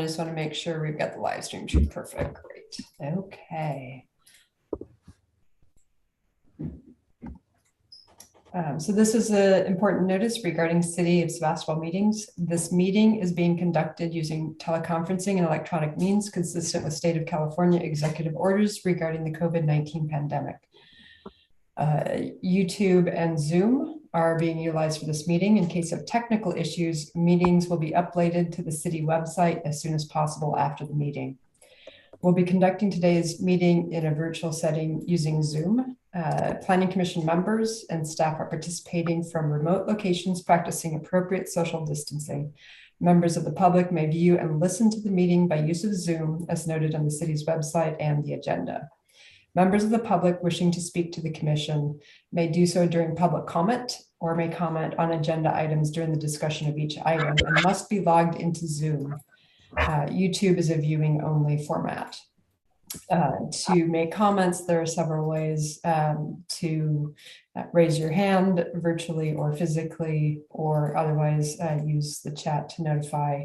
just want to make sure we've got the live stream too. Perfect. Great. Okay. So this is an important notice regarding City of Sebastopol meetings. This meeting is being conducted using teleconferencing and electronic means consistent with State of California executive orders regarding the COVID-19 pandemic. YouTube and Zoom are being utilized for this meeting. In case of technical issues, meetings will be uploaded to the city website as soon as possible after the meeting. We'll be conducting today's meeting in a virtual setting using Zoom. Planning Commission members and staff are participating from remote locations, practicing appropriate social distancing. Members of the public may view and listen to the meeting by use of Zoom, as noted on the city's website and the agenda. Members of the public wishing to speak to the commission may do so during public comment or may comment on agenda items during the discussion of each item and must be logged into Zoom. YouTube is a viewing only format. To make comments, there are several ways to raise your hand virtually or physically, or otherwise use the chat to notify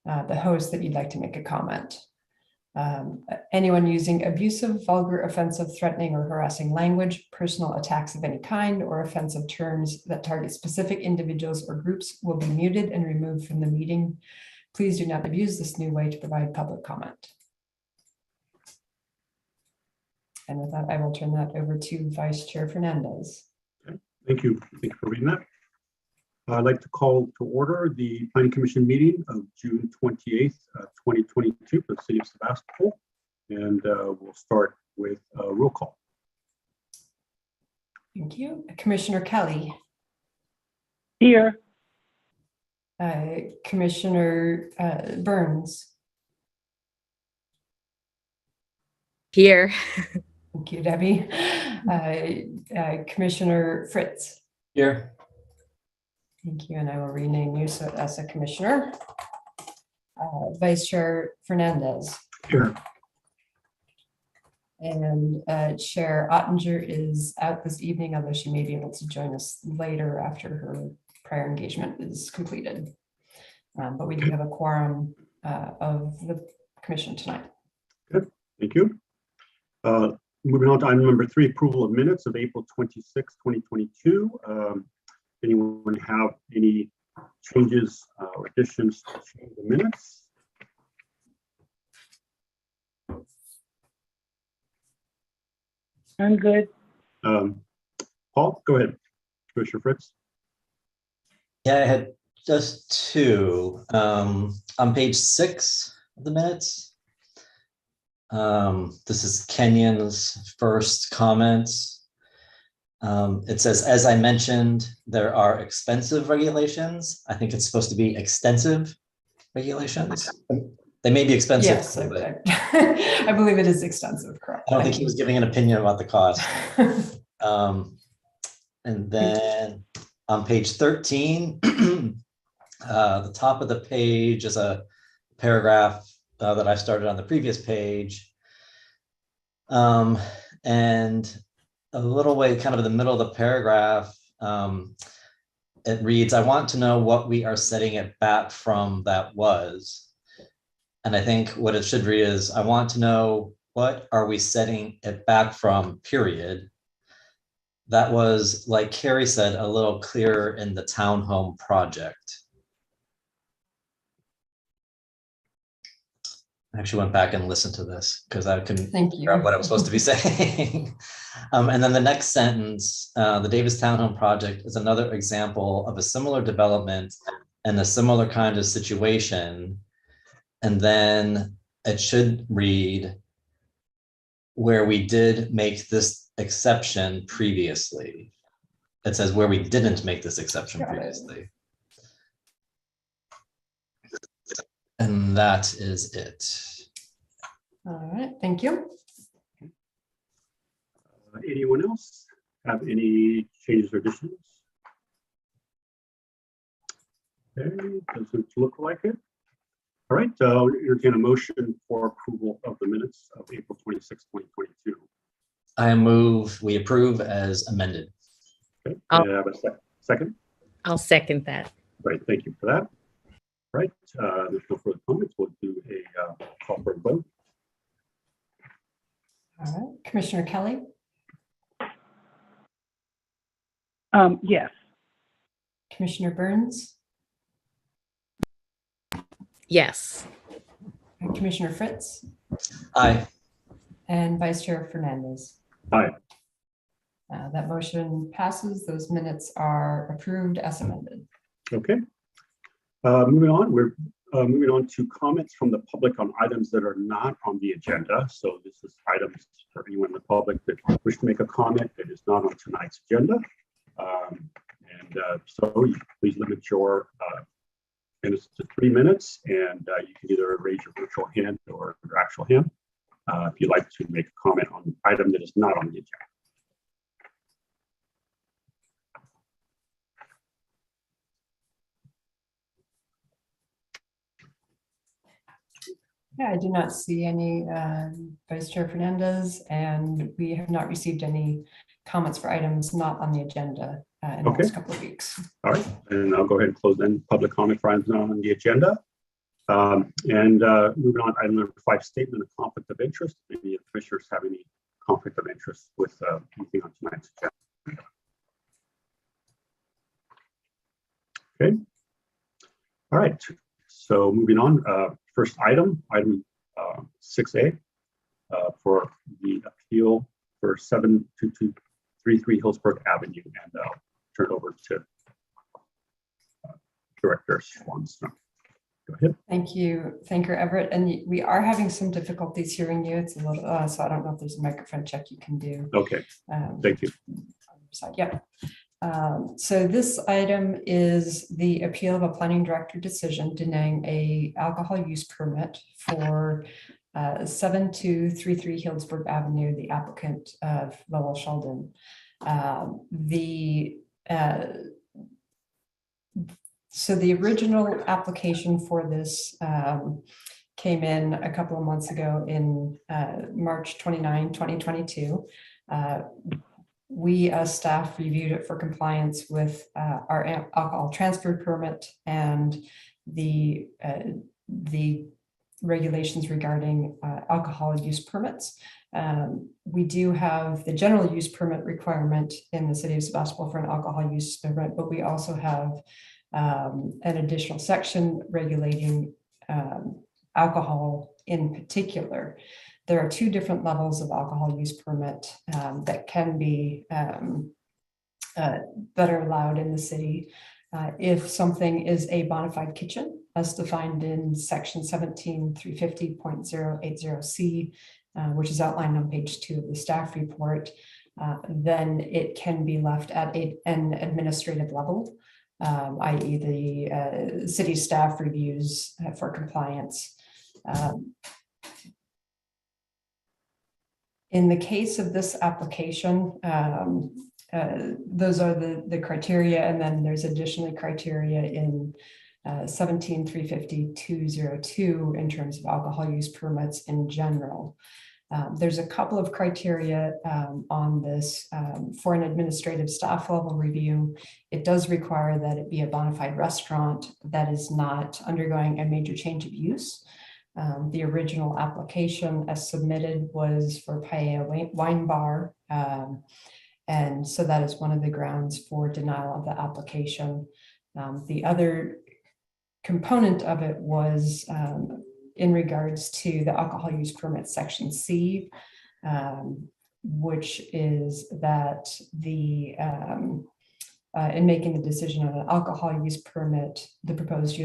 the host that you'd like to make a comment. Anyone using abusive, vulgar, offensive, threatening, or harassing language, personal attacks of any kind, or offensive terms that target specific individuals or groups will be muted and removed from the meeting. Please do not abuse this new way to provide public comment. And with that, I will turn that over to Vice Chair Fernandez. Okay. Thank you. Thank you for reading that. I'd like to call to order the Planning Commission meeting of June 28th, 2022 for the City of Sebastopol. And we'll start with a roll call. Thank you. Commissioner Kelly. Here. Commissioner Burns. Here. Thank you, Debbie. Commissioner Fritz. Here. Thank you, and I will rename you so as a commissioner. Vice Chair Fernandez. Here. And Chair Ottinger is out this evening, although she may be able to join us later after her prior engagement is completed. But we do have a quorum of the commission tonight. Good, thank you. Moving on to item number 3, approval of minutes of April 26, 2022. Anyone have any changes or additions to the minutes? I'm good. Paul, go ahead. Commissioner Fritz. Yeah, I had just two. On page 6 of the minutes, this is Kenyon's first comments. It says, as I mentioned, there are expensive regulations. I think it's supposed to be extensive regulations. They may be expensive. Yes, but I believe it is extensive, correct. I don't think he was giving an opinion about the cost. And then on page 13, the top of the page is a paragraph that I started on the previous page. And a little way kind of in the middle of the paragraph, it reads, I want to know what we are setting it back from that was. And I think what it should read is, I want to know what are we setting it back from, period. That was, like Carrie said, a little clearer in the townhome project. I actually went back and listened to this because I couldn't figure out what I was supposed to be saying. And then the next sentence, the Davis Townhome Project is another example of a similar development and a similar kind of situation. And then it should read, where we did make this exception previously. It says where we didn't make this exception previously. And that is it. All right, thank you. Anyone else have any changes or additions? Okay, doesn't look like it. All right, I'll entertain a motion for approval of the minutes of April 26, 2022. I move we approve as amended. Okay, I have a second. I'll second that. Great, thank you for that. Right, there's no further comments. We'll do a call for a vote. All right, Commissioner Kelly, Yes. Commissioner Burns, Yes. and Commissioner Fritz, Aye. and Vice Chair Fernandez. Aye. That motion passes. Those minutes are approved as amended. Okay. Moving on, we're moving on to comments from the public on items that are not on the agenda. So this is items for anyone in the public that wish to make a comment that is not on tonight's agenda. So you please limit your minutes to 3 minutes, and you can either raise your virtual hand or your actual hand if you'd like to make a comment on an item that is not on the agenda. Yeah, I do not see any Vice Chair Fernandez, and we have not received any comments for items not on the agenda in the last couple of weeks. All right, and I'll go ahead and close then public comment for items not on the agenda. Moving on, item number 5, statement of conflict of interest. Any of the commissioners have any conflict of interest with anything on tonight's agenda? Okay. All right. So moving on, first item 6A for the appeal for 72233 Hillsburg Avenue, and I'll turn it over to Director Swanstrom. Go ahead. Thank you, Everett. And we are having some difficulties hearing you. It's a little, so I don't know if there's a microphone check you can do. Okay. Thank you. Yep. So this item is the appeal of a planning director decision denying a alcohol use permit for 7233 Hillsburg Avenue, the applicant of Lowell Sheldon. So the original application for this came in a couple of months ago in March 29, 2022. We as staff reviewed it for compliance with our alcohol transfer permit and the regulations regarding alcohol use permits. We do have the general use permit requirement in the city of Sebastopol for an alcohol use permit, but we also have an additional section regulating alcohol in particular. There are 2 different levels of alcohol use permit that can be that are allowed in the city. If something is a bona fide kitchen, as defined in section 17350.080C, which is outlined on page 2 of the staff report, then it can be left at an administrative level, i.e. the city staff reviews for compliance. In the case of this application, those are the criteria, and then there's additionally criteria in 17.350.202 in terms of alcohol use permits in general. There's a couple of criteria on this for an administrative staff level review. It does require that it be a bona fide restaurant that is not undergoing a major change of use. The original application as submitted was for Paella Wine Bar. And so that is one of the grounds for denial of the application. The other component of it was in regards to the alcohol use permit section C, which is that in making the decision on an alcohol use permit, the proposed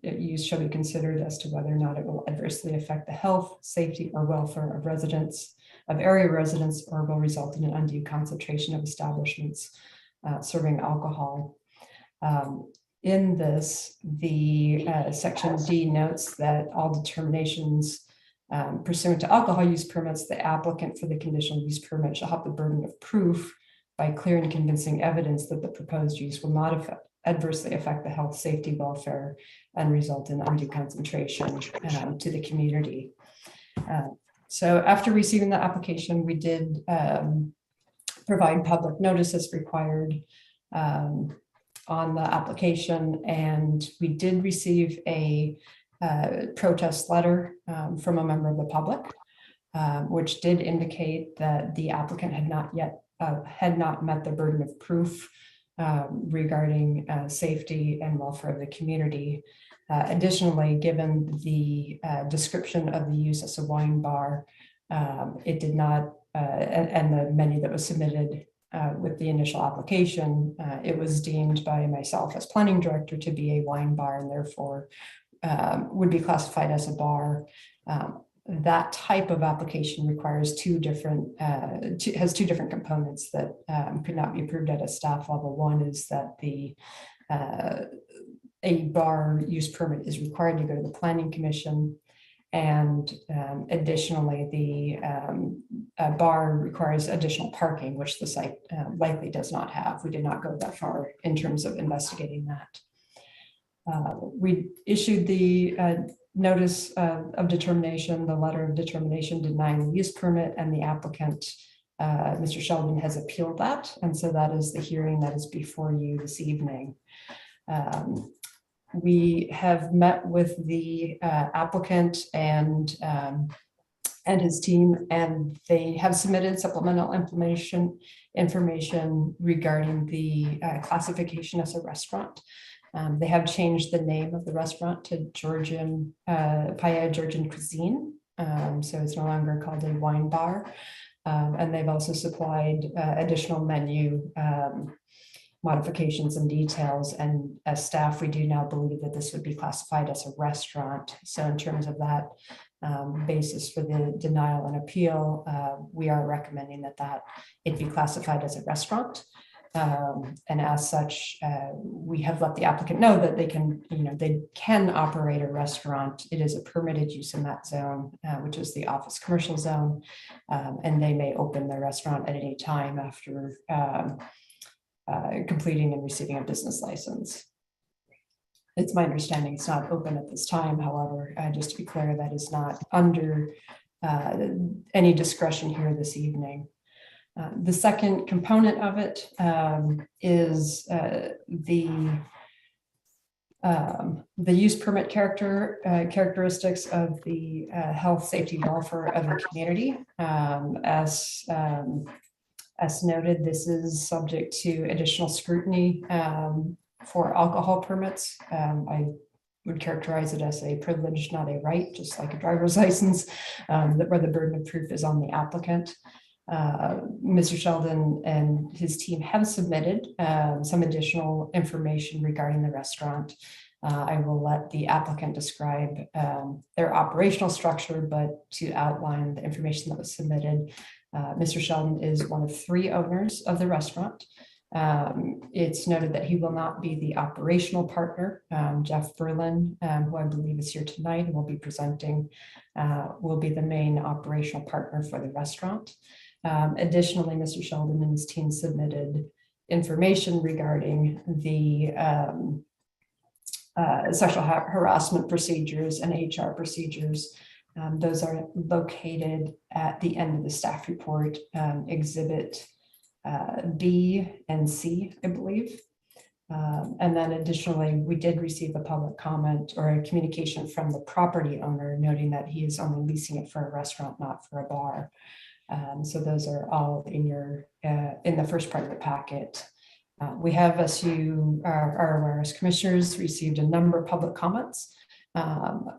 use shall be considered as to whether or not it will adversely affect the health, safety, or welfare of residents, of area residents, or will result in an undue concentration of establishments serving alcohol. In this, the section D notes that all determinations pursuant to alcohol use permits, the applicant for the conditional use permit shall have the burden of proof by clear and convincing evidence that the proposed use will not adversely affect the health, safety, welfare, and result in undue concentration to the community. So after receiving the application, we did provide public notice as required on the application, and we did receive a protest letter from a member of the public, which did indicate that the applicant had not met the burden of proof regarding safety and welfare of the community. Additionally, given the description of the use as a wine bar, it did not, and the menu that was submitted with the initial application, it was deemed by myself as planning director to be a wine bar and therefore would be classified as a bar. That type of application requires has two different components that could not be approved at a staff level. One is that a bar use permit is required to go to the planning commission. And additionally, the bar requires additional parking, which the site likely does not have. We did not go that far in terms of investigating that. We issued the notice of determination, the letter of determination denying the use permit, and the applicant, Mr. Sheldon, has appealed that. And so that is the hearing that is before you this evening. We have met with the applicant and his team, and they have submitted supplemental information regarding the classification as a restaurant. They have changed the name of the restaurant to Paella Georgian Cuisine. So it's no longer called a wine bar. And they've also supplied additional menu modifications and details. And as staff, we do now believe that this would be classified as a restaurant. So in terms of that basis for the denial and appeal, we are recommending that it be classified as a restaurant. And as such, we have let the applicant know that they can operate a restaurant. It is a permitted use in that zone, which is the office commercial zone, and they may open their restaurant at any time after completing and receiving a business license. It's my understanding it's not open at this time. However, just to be clear, that is not under any discretion here this evening. The second component of it is the use permit characteristics of the health, safety, welfare of the community. As noted, this is subject to additional scrutiny for alcohol permits. I would characterize it as a privilege, not a right, just like a driver's license, where the burden of proof is on the applicant. Mr. Sheldon and his team have submitted some additional information regarding the restaurant. I will let the applicant describe their operational structure, but to outline the information that was submitted, Mr. Sheldon is one of 3 owners of the restaurant. It's noted that he will not be the operational partner. Jeff Berlin, who I believe is here tonight and will be presenting, will be the main operational partner for the restaurant. Additionally, Mr. Sheldon and his team submitted information regarding the sexual harassment procedures and HR procedures. Those are located at the end of the staff report, exhibit B and C, I believe. And then additionally, we did receive a public comment or a communication from the property owner noting that he is only leasing it for a restaurant, not for a bar. So those are all in the first part of the packet. We have, as you are aware as commissioners, received a number of public comments.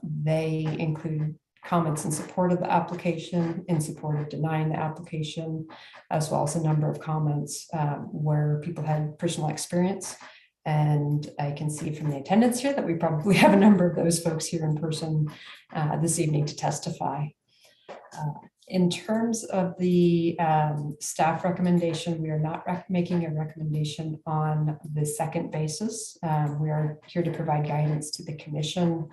They include comments in support of the application, in support of denying the application, as well as a number of comments where people had personal experience. And I can see from the attendance here that we probably have a number of those folks here in person this evening to testify. In terms of the staff recommendation, we are not making a recommendation on the second basis. We are here to provide guidance to the commission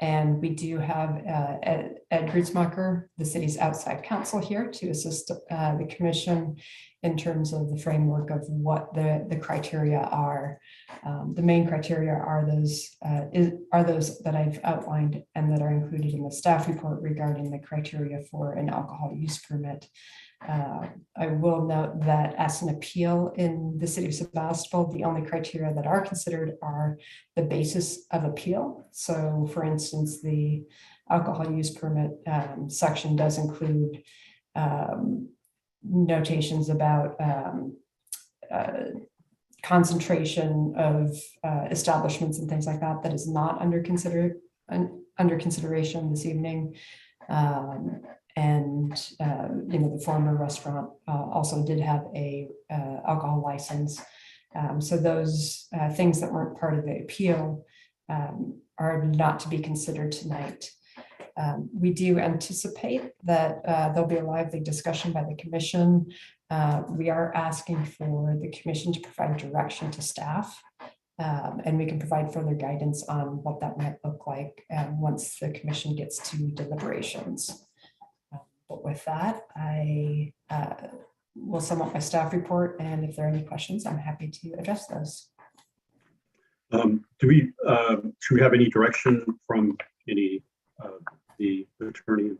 And we do have Ed Grootsmacher, the city's outside counsel, here to assist the commission in terms of the framework of what the criteria are. The main criteria are those that I've outlined and that are included in the staff report regarding the criteria for an alcohol use permit. I will note that as an appeal in the city of Sebastopol, the only criteria that are considered are the basis of appeal. So for instance, the alcohol use permit section does include notations about concentration of establishments and things like that, that is not under consideration this evening. The former restaurant also did have a alcohol license. So those things that weren't part of the appeal are not to be considered tonight. We do anticipate that there'll be a lively discussion by the commission. We are asking for the commission to provide direction to staff, and we can provide further guidance on what that might look like once the commission gets to deliberations. But with that, I will sum up my staff report, and if there are any questions, I'm happy to address those. Should we have any direction from any the attorney,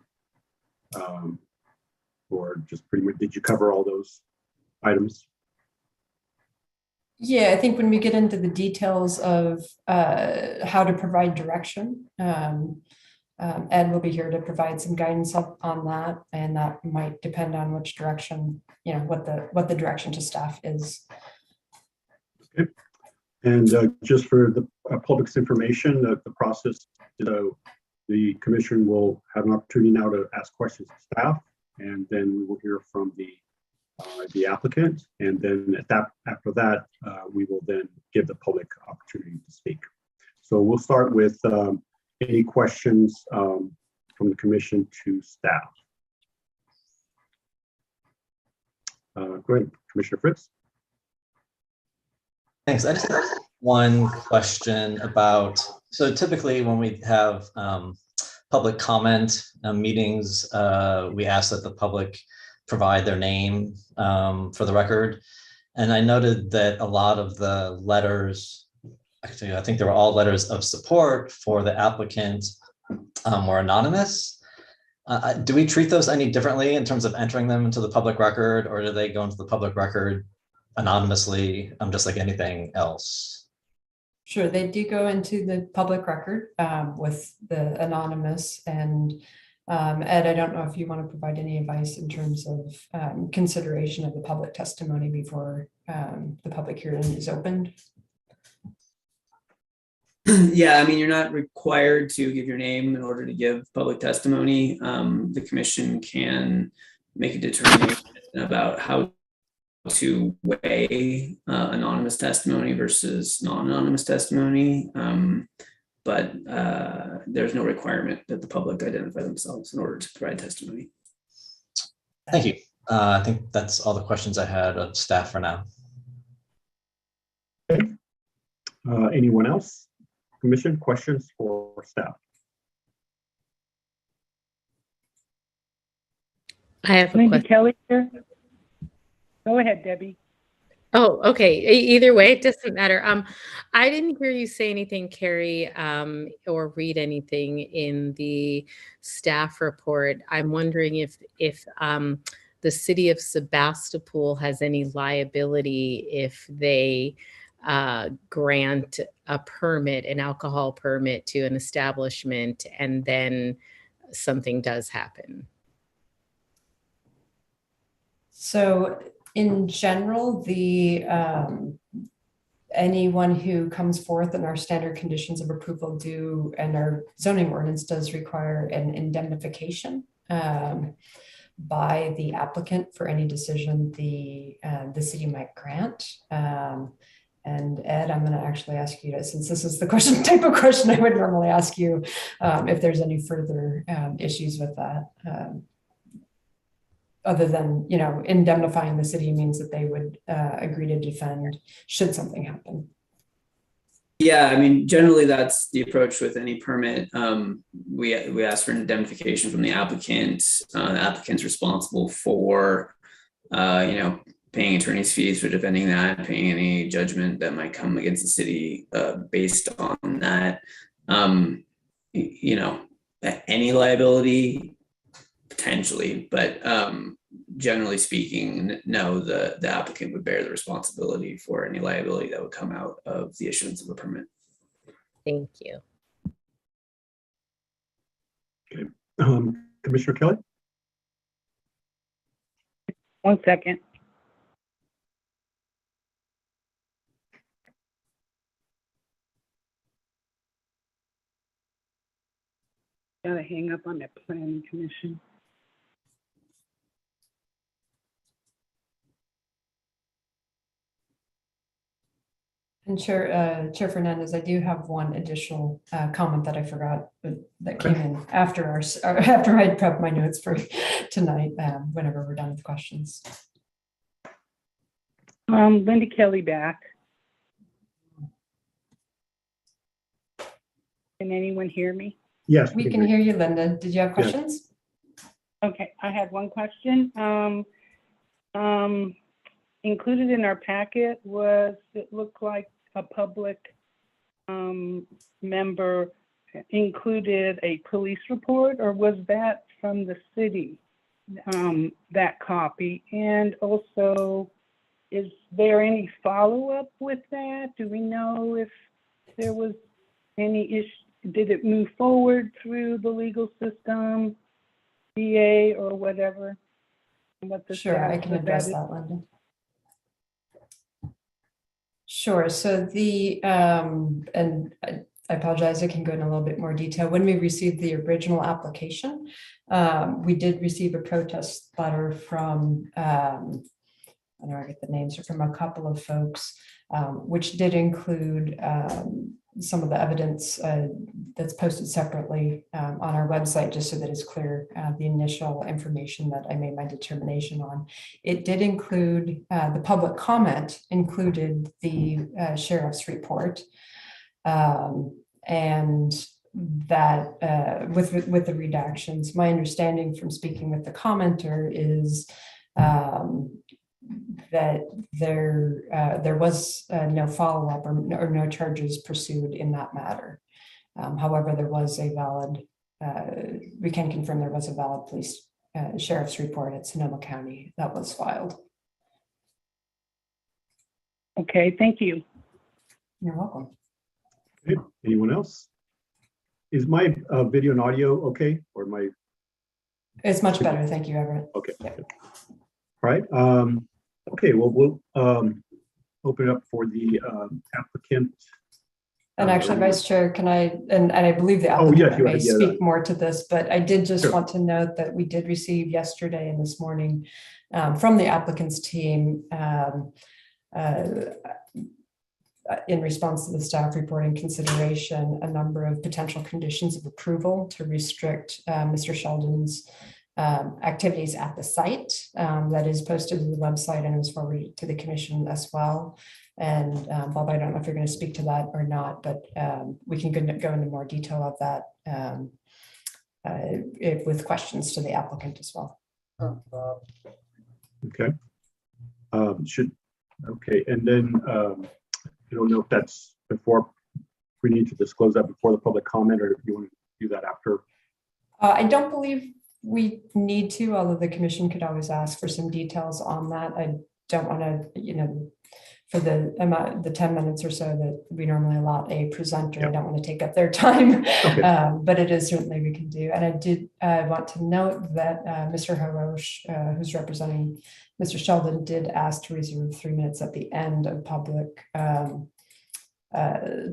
or just pretty much, did you cover all those items? Yeah, I think when we get into the details of how to provide direction, Ed will be here to provide some guidance on that, and that might depend on which direction, what the direction to staff is. Okay. And just for the public's information, the process, the commission will have an opportunity now to ask questions of staff, and then we will hear from the applicant, and then after that, we will then give the public opportunity to speak. So we'll start with any questions from the commission to staff. Great, Commissioner Fritz. Thanks. I just have one question about, so typically when we have public comment meetings, we ask that the public provide their name for the record. And I noted that a lot of the letters, actually, I think they were all letters of support for the applicant were anonymous. Do we treat those any differently in terms of entering them into the public record, or do they go into the public record anonymously, just like anything else? Sure, they do go into the public record with the anonymous. And Ed, I don't know if you want to provide any advice in terms of consideration of the public testimony before the public hearing is opened. Yeah, I mean, you're not required to give your name in order to give public testimony. The commission can make a determination about how to weigh anonymous testimony versus non-anonymous testimony. But there's no requirement that the public identify themselves in order to provide testimony. Thank you. I think that's all the questions I had of staff for now. Okay. Anyone else? Commission, questions for staff? I have a Linda question. Kelly here. Go ahead, Debbie. Oh, okay. Either way, it doesn't matter. I didn't hear you say anything, Carrie, or read anything in the staff report. I'm wondering if the city of Sebastopol has any liability if they grant a permit, an alcohol permit to an establishment, and then something does happen. So in general, the anyone who comes forth in our standard conditions of approval do, and our zoning ordinance does require an indemnification by the applicant for any decision the city might grant. And Ed, I'm going to actually ask you to, since this is the type of question I would normally ask you, if there's any further issues with that. Other than, indemnifying the city means that they would agree to defend should something happen. Yeah, I mean, generally that's the approach with any permit. We ask for an indemnification from the applicant. The applicant's responsible for, paying attorney's fees for defending that, paying any judgment that might come against the city based on that. Any liability potentially, but generally speaking, no, the applicant would bear the responsibility for any liability that would come out of the issuance of a permit. Thank you. Okay. Commissioner Kelly? 1 second. Gotta hang up on the planning commission. And Chair Fernandez, I do have one additional comment that I forgot that came in after after I prepped my notes for tonight. Whenever we're done with questions. Linda Kelly back. Can anyone hear me? Yes. We can hear you, Linda. Did you have questions? Okay, I had one question. Included in our packet was, it looked like a public member included a police report, or was that from the city, that copy? And also, is there any follow-up with that? Do we know if there was any issue? Did it move forward through the legal system, DA or whatever? What the Sure, I can address that, Linda. Sure. So and I apologize, I can go in a little bit more detail. When we received the original application, we did receive a protest letter from, I don't know, I get the names from a couple of folks, which did include some of the evidence that's posted separately on our website, just so that it's clear, the initial information that I made my determination on. It did include the public comment, included the sheriff's report, and that with the redactions. My understanding from speaking with the commenter is that there was no follow-up or no charges pursued in that matter. However, there was a valid, we can confirm there was a valid police sheriff's report at Sonoma County that was filed. Okay, thank you. You're welcome. Okay. Anyone else? Is my video and audio okay, or my? It's much better. Thank you, Everett. Okay. Yeah. All right. Okay, well, we'll open it up for the applicant. And actually, Vice Chair, can I, and I believe the applicant may speak more to this, but I did just want to note that we did receive yesterday and this morning from the applicant's team in response to the staff report and consideration, a number of potential conditions of approval to restrict Mr. Sheldon's activities at the site. That is posted to the website and was forwarded to the commission as well. And Bob, I don't know if you're going to speak to that or not, but we can go into more detail of that with questions to the applicant as well. Okay. Okay, and then I don't know if that's before, we need to disclose that before the public comment, or if you want to do that after. I don't believe we need to, although the commission could always ask for some details on that. I don't want to, for the 10 minutes or so that we normally allot a presenter, I don't want to take up their time, okay. But it is certainly we can do. And I did want to note that Mr. Harosh, who's representing Mr. Sheldon, did ask to reserve 3 minutes at the end of public, to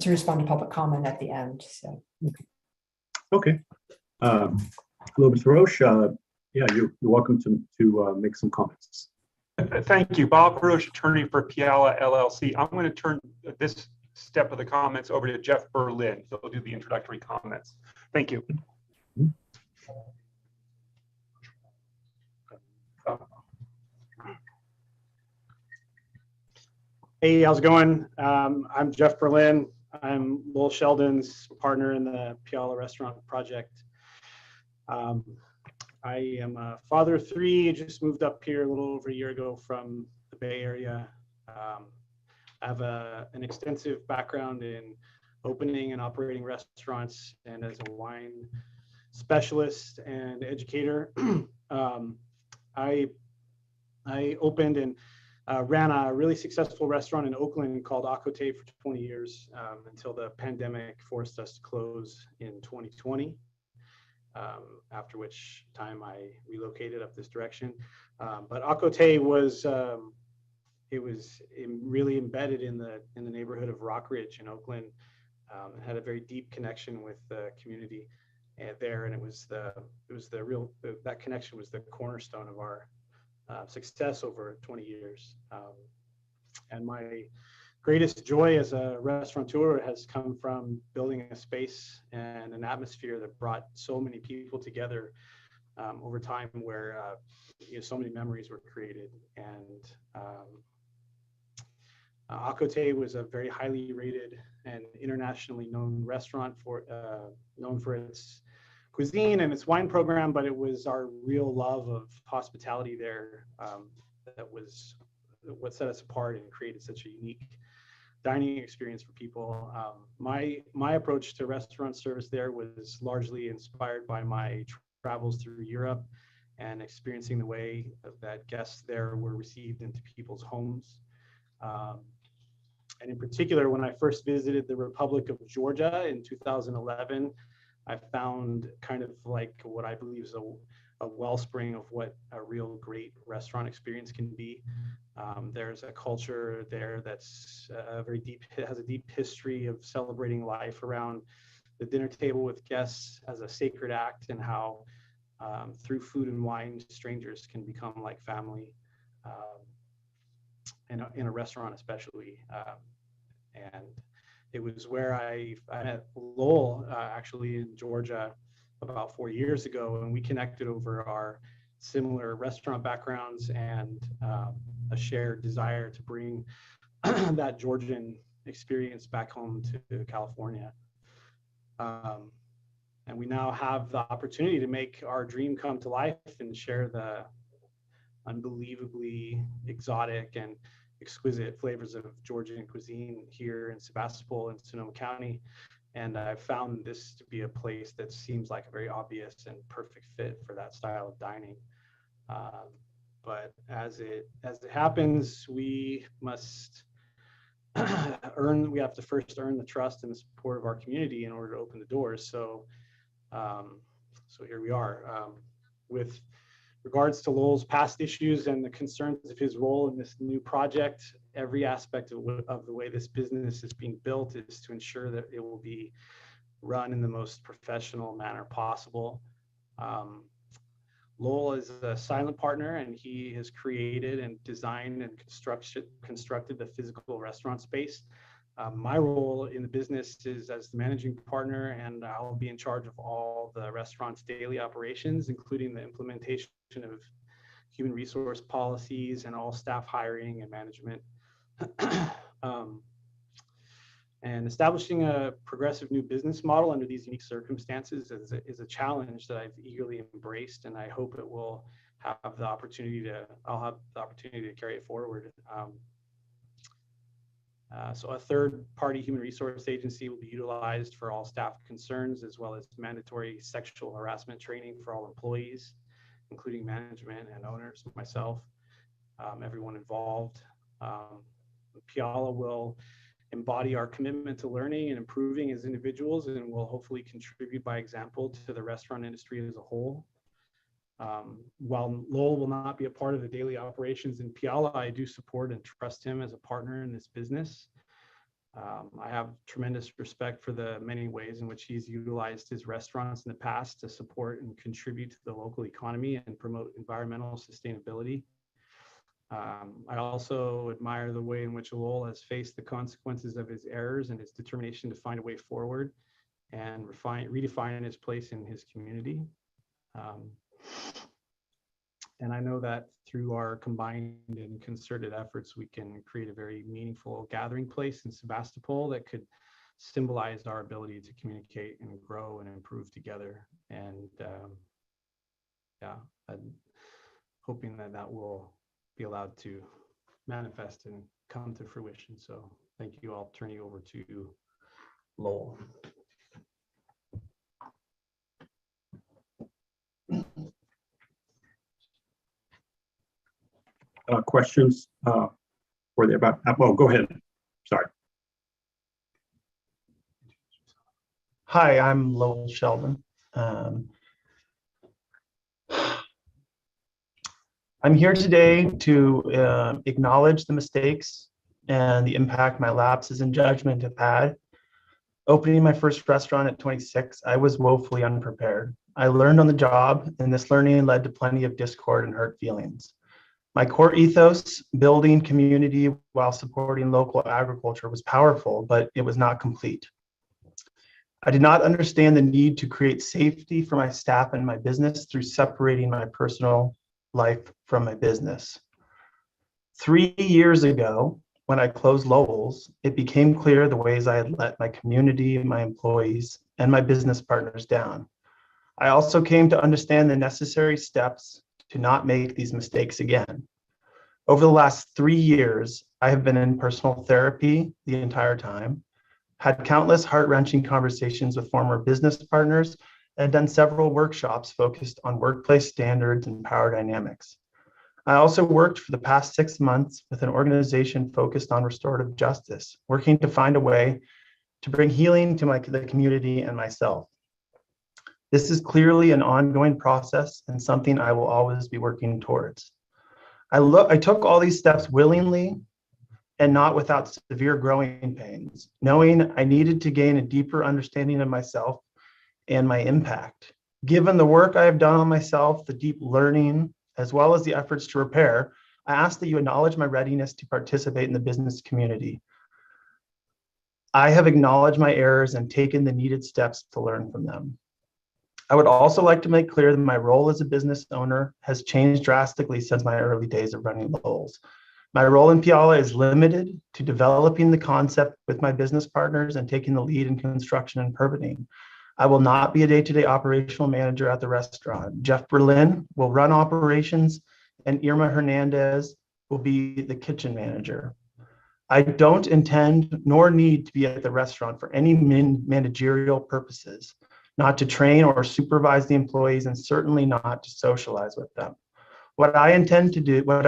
respond to public comment at the end. So. Okay. Hello, Mr. Harosh. Yeah, you're welcome to make some comments. Thank you. Bob Harosh, attorney for Piala LLC. I'm going to turn this step of the comments over to Jeff Berlin. He'll do the introductory comments. Thank you. Hey, how's it going? I'm Jeff Berlin. I'm Lowell Sheldon's partner in the Puyallup Restaurant Project. I am a father of 3, just moved up here a little over a year ago from the Bay Area. I have an extensive background in opening and operating restaurants and as a wine specialist and educator. I opened and ran a really successful restaurant in Oakland called Acote for 20 years until the pandemic forced us to close in 2020. After which time I relocated up this direction. But Acote was really embedded in the neighborhood of Rockridge in Oakland. It had a very deep connection with the community there, and that connection was the cornerstone of our success over 20 years. And my greatest joy as a restaurateur has come from building a space and an atmosphere that brought so many people together over time, where so many memories were created. And Acote was a very highly rated and internationally known restaurant known for its cuisine and its wine program, but it was our real love of hospitality there that was what set us apart and created such a unique dining experience for people. My approach to restaurant service there was largely inspired by my travels through Europe and experiencing the way that guests there were received into people's homes. And in particular, when I first visited the Republic of Georgia in 2011, I found kind of like what I believe is a wellspring of what a real great restaurant experience can be. There's a culture there that's has a deep history of celebrating life around the dinner table with guests as a sacred act, and how through food and wine, strangers can become like family in a restaurant especially. And it was where I met Lowell actually in Georgia about 4 years ago, and we connected over our similar restaurant backgrounds and a shared desire to bring that Georgian experience back home to California. And we now have the opportunity to make our dream come to life and share the unbelievably exotic and exquisite flavors of Georgian cuisine here in Sebastopol and Sonoma County. And I've found this to be a place that seems like a very obvious and perfect fit for that style of dining. But as it happens, we must we have to first earn the trust and the support of our community in order to open the doors. So here we are. With regards to Lowell's past issues and the concerns of his role in this new project, every aspect of the way this business is being built is to ensure that it will be run in the most professional manner possible. Lowell is a silent partner, and he has created and designed and constructed the physical restaurant space. My role in the business is as the managing partner, and I'll be in charge of all the restaurant's daily operations, including the implementation of human resource policies and all staff hiring and management. And establishing a progressive new business model under these unique circumstances is a challenge that I've eagerly embraced, and I hope it will have the opportunity to, I'll have the opportunity to carry it forward. So a third-party human resource agency will be utilized for all staff concerns, as well as mandatory sexual harassment training for all employees, including management and owners, myself, everyone involved. Puyallup will embody our commitment to learning and improving as individuals, and will hopefully contribute by example to the restaurant industry as a whole. While Lowell will not be a part of the daily operations in Puyallup, I do support and trust him as a partner in this business. I have tremendous respect for the many ways in which he's utilized his restaurants in the past to support and contribute to the local economy and promote environmental sustainability. I also admire the way in which Lowell has faced the consequences of his errors and his determination to find a way forward and redefine his place in his community. And I know that through our combined and concerted efforts, we can create a very meaningful gathering place in Sebastopol that could symbolized our ability to communicate and grow and improve together. And yeah, I'm hoping that that will be allowed to manifest and come to fruition. So thank you. I'll turn you over to Lowell. Questions were there about, well, go ahead. Sorry. Hi, I'm Lowell Sheldon. I'm here today to acknowledge the mistakes and the impact my lapses in judgment have had. Opening my first restaurant at 26, I was woefully unprepared. I learned on the job, and this learning led to plenty of discord and hurt feelings. My core ethos, building community while supporting local agriculture, was powerful, but it was not complete. I did not understand the need to create safety for my staff and my business through separating my personal life from my business. 3 years ago, when I closed Lowell's, it became clear the ways I had let my community, my employees, and my business partners down. I also came to understand the necessary steps to not make these mistakes again. Over the last 3 years, I have been in personal therapy the entire time, had countless heart-wrenching conversations with former business partners, and done several workshops focused on workplace standards and power dynamics. I also worked for the past 6 months with an organization focused on restorative justice, working to find a way to bring healing to the community and myself. This is clearly an ongoing process and something I will always be working towards. I took all these steps willingly and not without severe growing pains, knowing I needed to gain a deeper understanding of myself and my impact. Given the work I have done on myself, the deep learning, as well as the efforts to repair, I ask that you acknowledge my readiness to participate in the business community. I have acknowledged my errors and taken the needed steps to learn from them. I would also like to make clear that my role as a business owner has changed drastically since my early days of running Lowell's. My role in Piala is limited to developing the concept with my business partners and taking the lead in construction and permitting. I will not be a day-to-day operational manager at the restaurant. Jeff Berlin will run operations and Irma Hernandez will be the kitchen manager. I don't intend nor need to be at the restaurant for any managerial purposes, not to train or supervise the employees, and certainly not to socialize with them. What I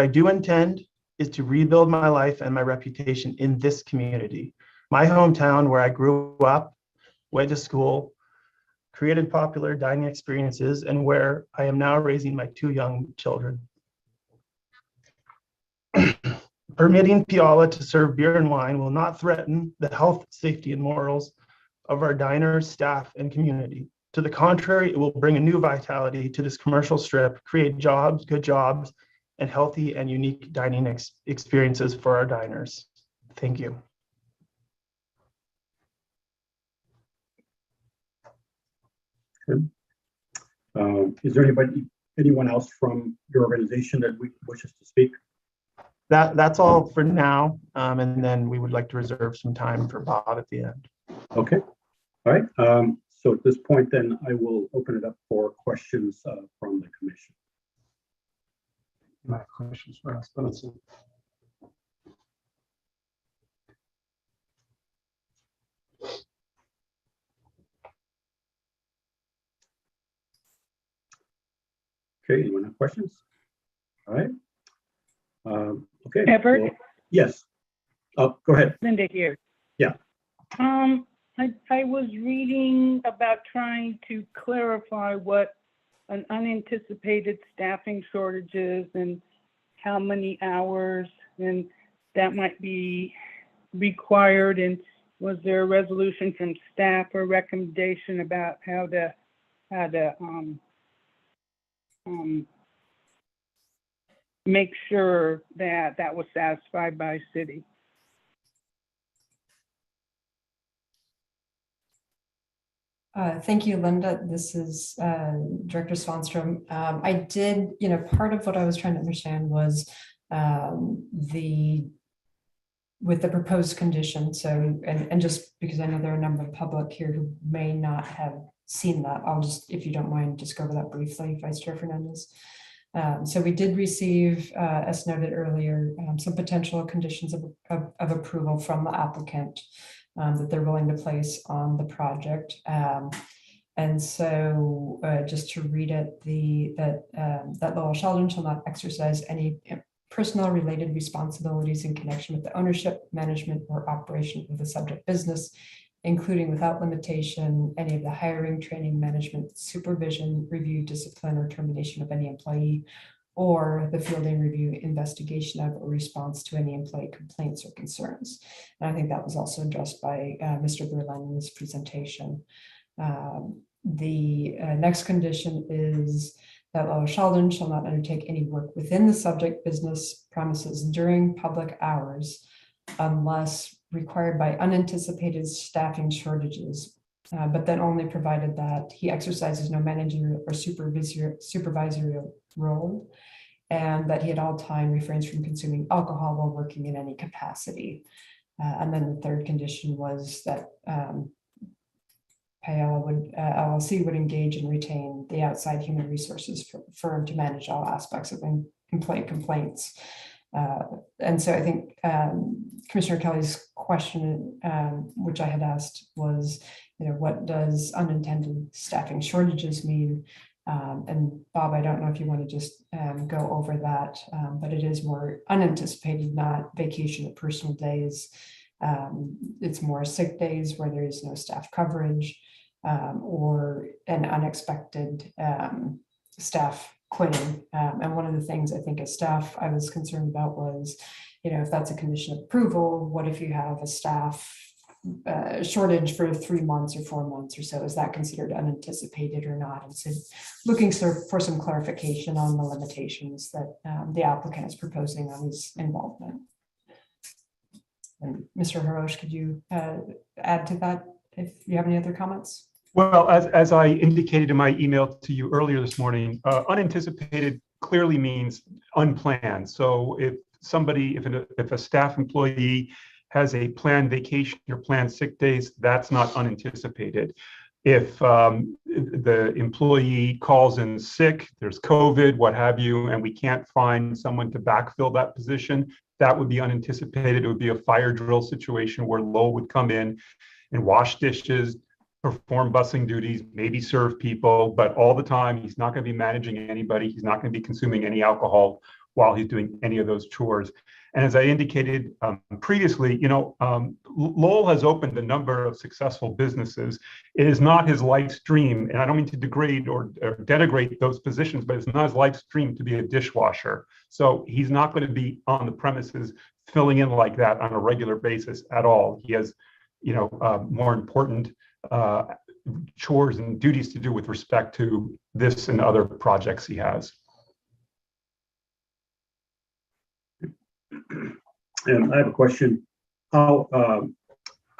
do intend is to rebuild my life and my reputation in this community, my hometown where I grew up, went to school, created popular dining experiences, and where I am now raising my 2 young children. Permitting Piala to serve beer and wine will not threaten the health, safety, and morals of our diners, staff, and community. To the contrary, it will bring a new vitality to this commercial strip, create jobs, good jobs, and healthy and unique dining experiences for our diners. Thank you. Is there anyone else from your organization that wishes to speak? That's all for now, and then we would like to reserve some time for Bob at the end. Okay, all right. So at this point, then I will open it up for questions from the commission. My questions for us. Let's see. Okay, anyone have questions? All right. Okay. Everett? Well, yes. Go ahead. Linda here. Yeah. I was reading about trying to clarify what an unanticipated staffing shortages and how many hours and that might be required, and was there a resolution from staff or recommendation about how to make sure that that was satisfied by city? Thank you, Linda. This is Director Swanstrom. I did, part of what I was trying to understand was the with the proposed condition. So, and just because I know there are a number of public here who may not have seen that, I'll just, if you don't mind, just go over that briefly, Vice Chair Fernandez. So we did receive, as noted earlier, some potential conditions of approval from the applicant that they're willing to place on the project. And so just to read it, that Lowell Sheldon shall not exercise any personnel related responsibilities in connection with the ownership, management, or operation of the subject business, including without limitation any of the hiring, training, management, supervision, review, discipline, or termination of any employee, or the fielding, review, investigation of, or response to any employee complaints or concerns. And I think that was also addressed by Mr. Berlin in his presentation. The next condition is that Lowell Sheldon shall not undertake any work within the subject business premises during public hours unless required by unanticipated staffing shortages, but then only provided that he exercises no managerial or supervisory role, and that he at all time refrains from consuming alcohol while working in any capacity. And then the third condition was that Paella LLC would engage and retain the outside human resources firm to manage all aspects of employee complaints. And so I think Commissioner Kelly's question, which I had asked, was, what does unintended staffing shortages mean? And Bob, I don't know if you want to just go over that, but it is more unanticipated, not vacation or personal days. It's more sick days where there is no staff coverage, or an unexpected staff quitting. And one of the things I think as staff I was concerned about was, if that's a condition of approval, what if you have a staff shortage for 3 months or 4 months or so? Is that considered unanticipated or not? And so looking for some clarification on the limitations that the applicant is proposing on his involvement. And Mr. Harosh, could you add to that if you have any other comments? Well, as I indicated in my email to you earlier this morning, unanticipated clearly means unplanned. So if a staff employee has a planned vacation or planned sick days, that's not unanticipated. If the employee calls in sick, there's COVID, what have you, and we can't find someone to backfill that position, that would be unanticipated. It would be a fire drill situation where Lowell would come in and wash dishes, perform busing duties, maybe serve people, but all the time he's not going to be managing anybody. He's not going to be consuming any alcohol while he's doing any of those chores. And as I indicated previously, Lowell has opened a number of successful businesses. It is not his life's dream, and I don't mean to degrade or denigrate those positions, but it's not his life's dream to be a dishwasher. So he's not going to be on the premises filling in like that on a regular basis at all. He has, more important chores and duties to do with respect to this and other projects he has. And I have a question. How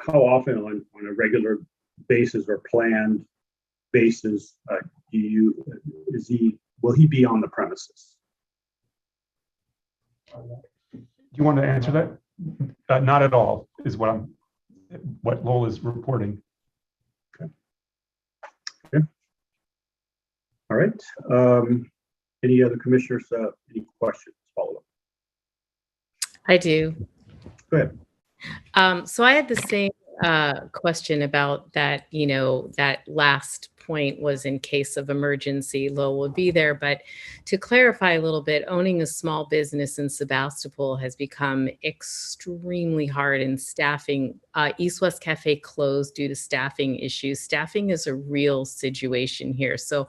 often on a regular basis or planned basis will he be on the premises? Do you want to answer that? Not at all is what Lowell is reporting. Okay. All right. Any other commissioners? Any questions? Follow up. I do. Go ahead. So I had the same question about that, that last point was in case of emergency, Lowell would be there. But to clarify a little bit, owning a small business in Sebastopol has become extremely hard, and staffing, East West Cafe closed due to staffing issues. Staffing is a real situation here. So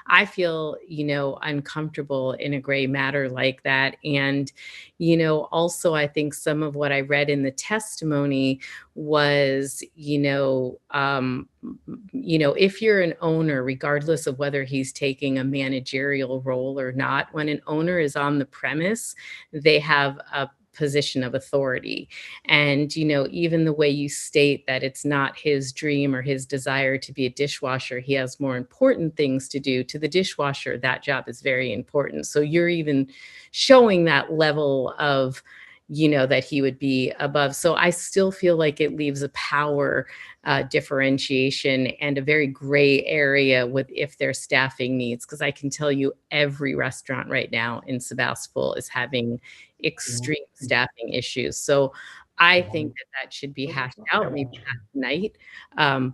I feel, uncomfortable in a gray matter like that. And, also I think some of what I read in the testimony was, if you're an owner, regardless of whether he's taking a managerial role or not, when an owner is on the premise, they have a position of authority. And, even the way you state that it's not his dream or his desire to be a dishwasher, he has more important things to do. To the dishwasher, that job is very important. So you're even showing that level of, that he would be above. So I still feel like it leaves a power differentiation and a very gray area with if there's staffing needs, because I can tell you every restaurant right now in Sebastopol is having extreme staffing issues. So I think that should be hashed out maybe not tonight,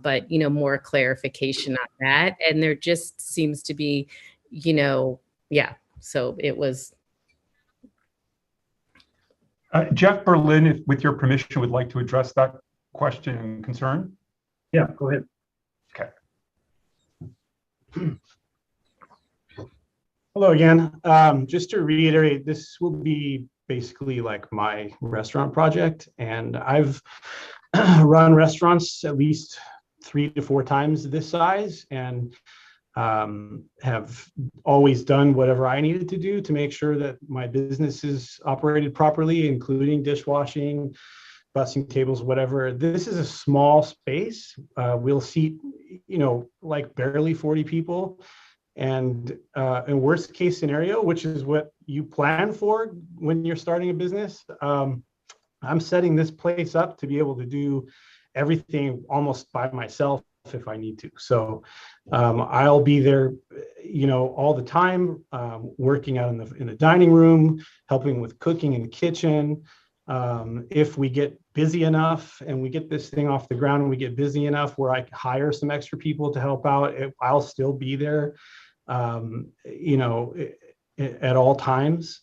but more clarification on that. And there just seems to be, yeah. So it was. Jeff Berlin, if, with your permission, would like to address that question and concern. Yeah, go ahead. Okay. Hello again. Just to reiterate, this will be basically like my restaurant project, and I've run restaurants at least 3 to 4 times this size, and have always done whatever I needed to do to make sure that my business is operated properly, including dishwashing, bussing tables, whatever. This is a small space. We'll seat, like barely 40 people. And in worst case scenario, which is what you plan for when you're starting a business, I'm setting this place up to be able to do everything almost by myself if I need to. So I'll be there, all the time, working out in the dining room, helping with cooking in the kitchen. If we get busy enough and we get this thing off the ground and we get busy enough where I can hire some extra people to help out, I'll still be there, at all times.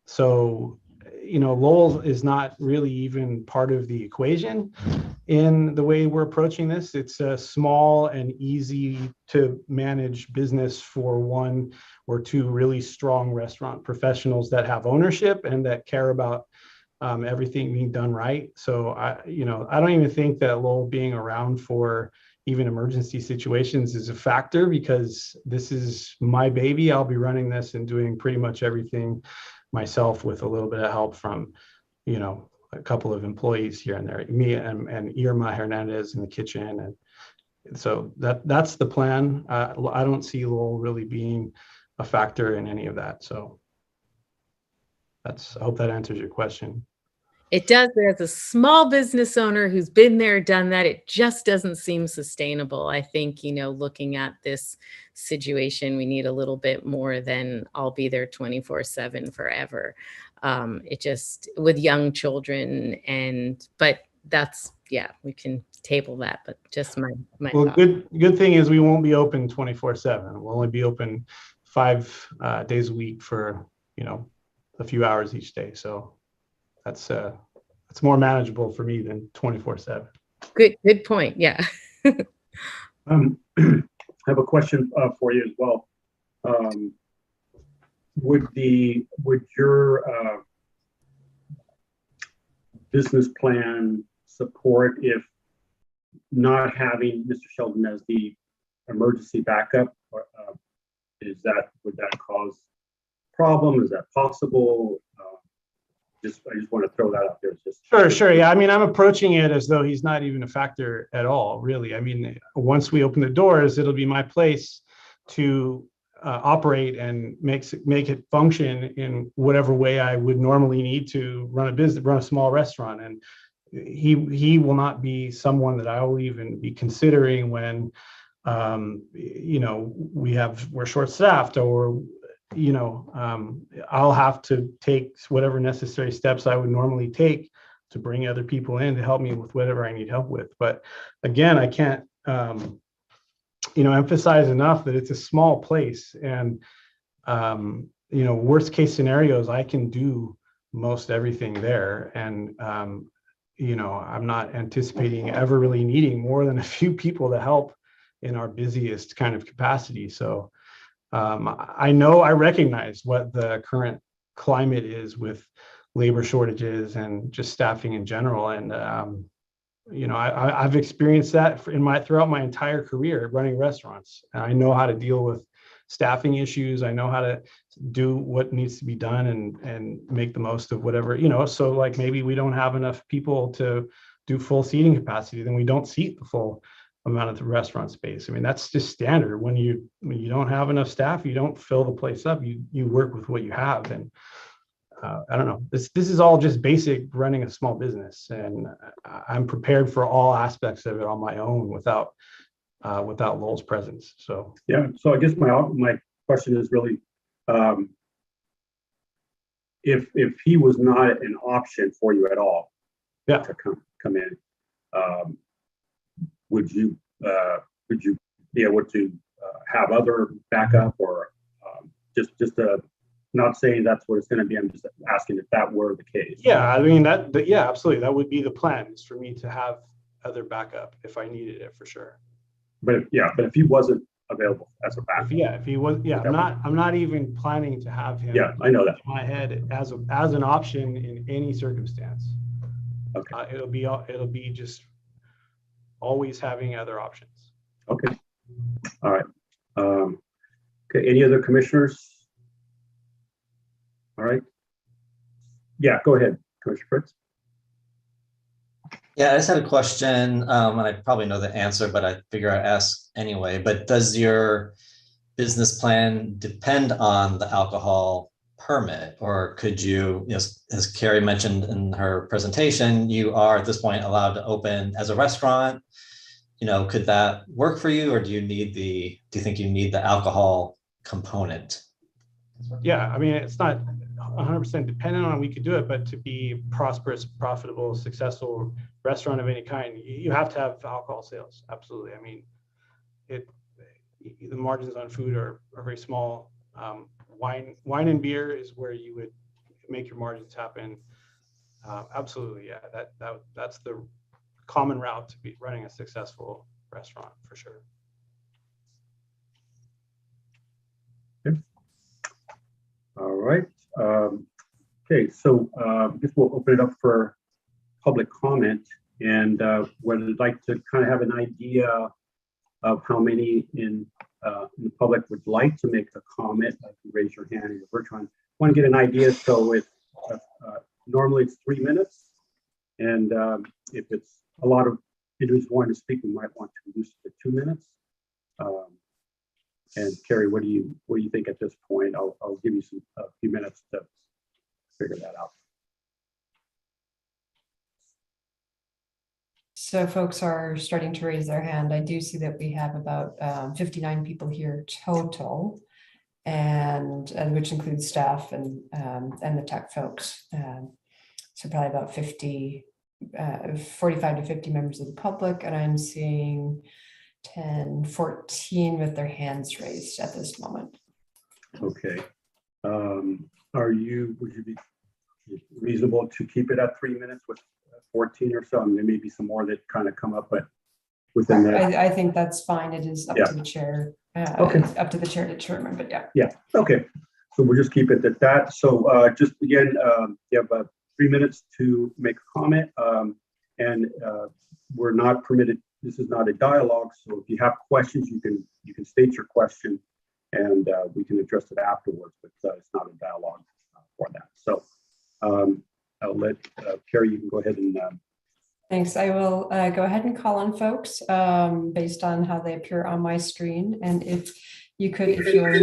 So, Lowell is not really even part of the equation in the way we're approaching this. It's a small and easy to manage business for 1 or 2 really strong restaurant professionals that have ownership and that care about everything being done right. So I don't even think that Lowell being around for even emergency situations is a factor, because this is my baby. I'll be running this and doing pretty much everything myself with a little bit of help from, a couple of employees here and there, me and Irma Hernandez in the kitchen. And so that's the plan. I don't see Lowell really being a factor in any of that. So I hope that answers your question. It does, but as a small business owner who's been there, done that, it just doesn't seem sustainable. I think, looking at this situation, we need a little bit more than I'll be there 24/7 forever. It just, with young children, but that's, we can table that, but just my well, thought. Good thing is we won't be open 24/7. We'll only be open 5 days a week for, a few hours each day. So that's more manageable for me than 24/7. Good point. Yeah. I have a question for you as well. Would your business plan support if not having Mr. Sheldon as the emergency backup? Or, would that cause problem? Is that possible? I just want to throw that out there. Sure. Yeah. I mean, I'm approaching it as though he's not even a factor at all, really. I mean, once we open the doors, it'll be my place to operate and make it function in whatever way I would normally need to run a small restaurant. And he will not be someone that I will even be considering when, we're short-staffed, or I'll have to take whatever necessary steps I would normally take to bring other people in to help me with whatever I need help with. But again, I can't, emphasize enough that it's a small place, and, worst case scenarios, I can do most everything there. And, I'm not anticipating ever really needing more than a few people to help in our busiest kind of capacity. So, I recognize what the current climate is with labor shortages and just staffing in general. And, I've experienced that throughout my entire career running restaurants. And I know how to deal with staffing issues. I know how to do what needs to be done and make the most of whatever, so like maybe we don't have enough people to do full seating capacity, then we don't seat the full amount of the restaurant space. I mean, that's just standard. When you don't have enough staff, you don't fill the place up. You work with what you have. And I don't know. This is all just basic running a small business, and I'm prepared for all aspects of it on my own without Lowell's presence. So yeah. So I guess my question is really, if he was not an option for you at all, yeah, to come in, would you be able to have other backup, or just not saying that's what it's going to be. I'm just asking if that were the case. Yeah, I mean yeah, absolutely. That would be the plan, is for me to have other backup if I needed it, for sure. But if he wasn't available as a backup, if he was, I'm not even planning to have him. Yeah, I know that. In my head as an option in any circumstance. Okay. It'll be just always having other options. Okay. All right. Okay. Any other commissioners? All right. Yeah, go ahead, Commissioner Fritz. Yeah, I just had a question, and I probably know the answer, but I figure I'd ask anyway. But does your business plan depend on the alcohol permit, or could you, as Carrie mentioned in her presentation, you are at this point allowed to open as a restaurant? Could that work for you, or do you think you need the alcohol component? Yeah, I mean, it's not 100% dependent on we could do it, but to be prosperous, profitable, successful restaurant of any kind, you have to have alcohol sales. Absolutely. I mean, the margins on food are very small. Wine and beer is where you would make your margins happen. Absolutely, yeah. That's the common route to be running a successful restaurant, for sure. Okay. All right. Okay, so I guess we'll open it up for public comment, and would like to kind of have an idea of how many in the public would like to make a comment. You can raise your hand, or Bertrand. Want to get an idea, so if normally it's 3 minutes, and if it's a lot of individuals wanting to speak, we might want to reduce it to 2 minutes. And Carrie, what do you think at this point? I'll give you a few minutes to figure that out. So folks are starting to raise their hand. I do see that we have about 59 people here total, and which includes staff and the tech folks. So probably about 45 to 50 members of the public, and I'm seeing 14 with their hands raised at this moment. Okay. Would you be reasonable to keep it at 3 minutes with 14 or so? I mean, there may be some more that kind of come up, but within that. I think that's fine. It is up to the chair. Okay. It's up to the chair to determine, but yeah. Yeah. Okay. So we'll just keep it at that. So just again, you have 3 minutes to make a comment, and we're not permitted. This is not a dialogue. So if you have questions, you can state your question, and we can address it afterwards. But it's not a dialogue for that. So I'll let Carrie. You can go ahead and. Thanks. I will go ahead and call on folks based on how they appear on my screen. And if you're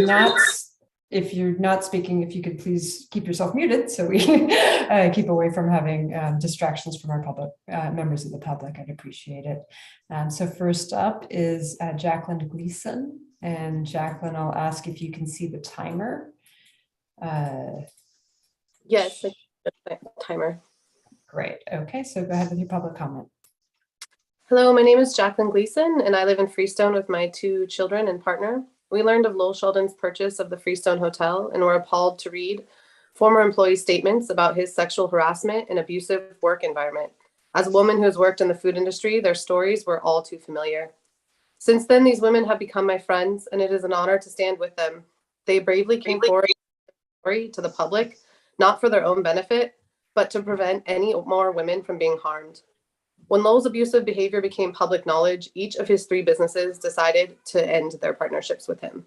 not speaking, if you could please keep yourself muted so we keep away from having distractions from our public members of the public. I'd appreciate it. So first up is Jacqueline Gleason. And Jacqueline, I'll ask if you can see the timer. Yes, the timer. Great. Okay, so go ahead with your public comment. Hello, my name is Jacqueline Gleason, and I live in Freestone with my 2 children and partner. We learned of Lowell Sheldon's purchase of the Freestone Hotel and were appalled to read former employee statements about his sexual harassment and abusive work environment. As a woman who has worked in the food industry, their stories were all too familiar. Since then, these women have become my friends, and it is an honor to stand with them. They bravely came forward to the public, not for their own benefit, but to prevent any more women from being harmed. When Lowell's abusive behavior became public knowledge, each of his 3 businesses decided to end their partnerships with him.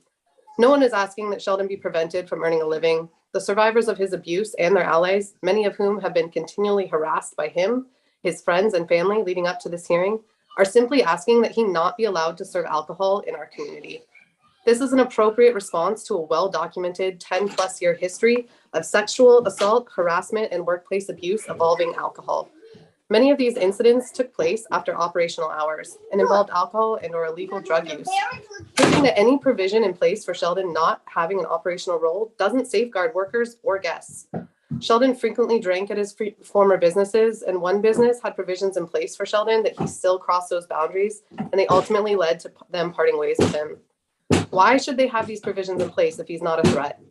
No one is asking that Sheldon be prevented from earning a living. The survivors of his abuse and their allies, many of whom have been continually harassed by him, his friends and family leading up to this hearing, are simply asking that he not be allowed to serve alcohol in our community. This is an appropriate response to a well-documented 10+ year history of sexual assault, harassment, and workplace abuse involving alcohol. Many of these incidents took place after operational hours and involved alcohol and/or illegal drug use. Thinking that any provision in place for Sheldon not having an operational role doesn't safeguard workers or guests. Sheldon frequently drank at his former businesses, and one business had provisions in place for Sheldon that he still crossed those boundaries, and they ultimately led to them parting ways with him. Why should they have these provisions in place if he's not a threat?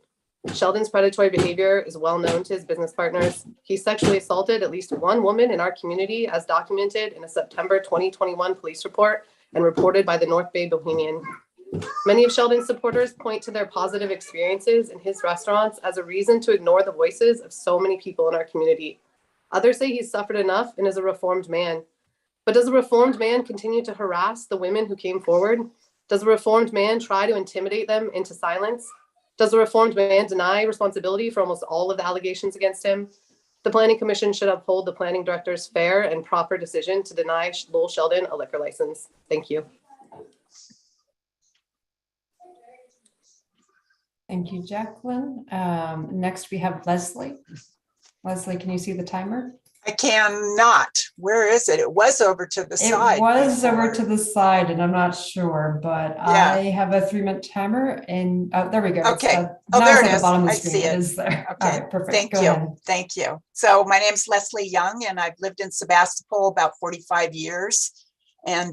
Sheldon's predatory behavior is well known to his business partners. He sexually assaulted at least one woman in our community, as documented in a September 2021 police report and reported by the North Bay Bohemian. Many of Sheldon's supporters point to their positive experiences in his restaurants as a reason to ignore the voices of so many people in our community. Others say he's suffered enough and is a reformed man. But does a reformed man continue to harass the women who came forward? Does a reformed man try to intimidate them into silence? Does a reformed man deny responsibility for almost all of the allegations against him? The Planning Commission should uphold the planning director's fair and proper decision to deny Lowell Sheldon a liquor license. Thank you. Thank you, Jacqueline. Next, we have Leslie. Leslie, can you see the timer? I cannot. Where is it? It was over to the side. It was over to the side, and I'm not sure, but yeah. I have a 3-minute timer, and there we go. Okay. There it is. The I see it. It is there. Okay. All right, perfect. Thank Go you. ahead. Thank you. So my name is Leslie Young, and I've lived in Sebastopol about 45 years. And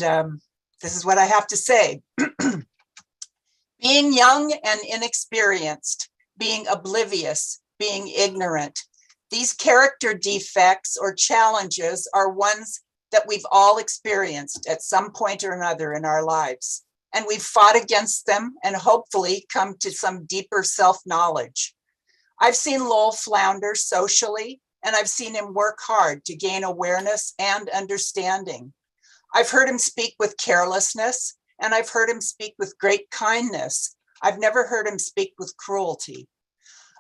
this is what I have to say. Being young and inexperienced, being oblivious, being ignorant. These character defects or challenges are ones that we've all experienced at some point or another in our lives. And we've fought against them and hopefully come to some deeper self-knowledge. I've seen Lowell flounder socially, and I've seen him work hard to gain awareness and understanding. I've heard him speak with carelessness, and I've heard him speak with great kindness. I've never heard him speak with cruelty.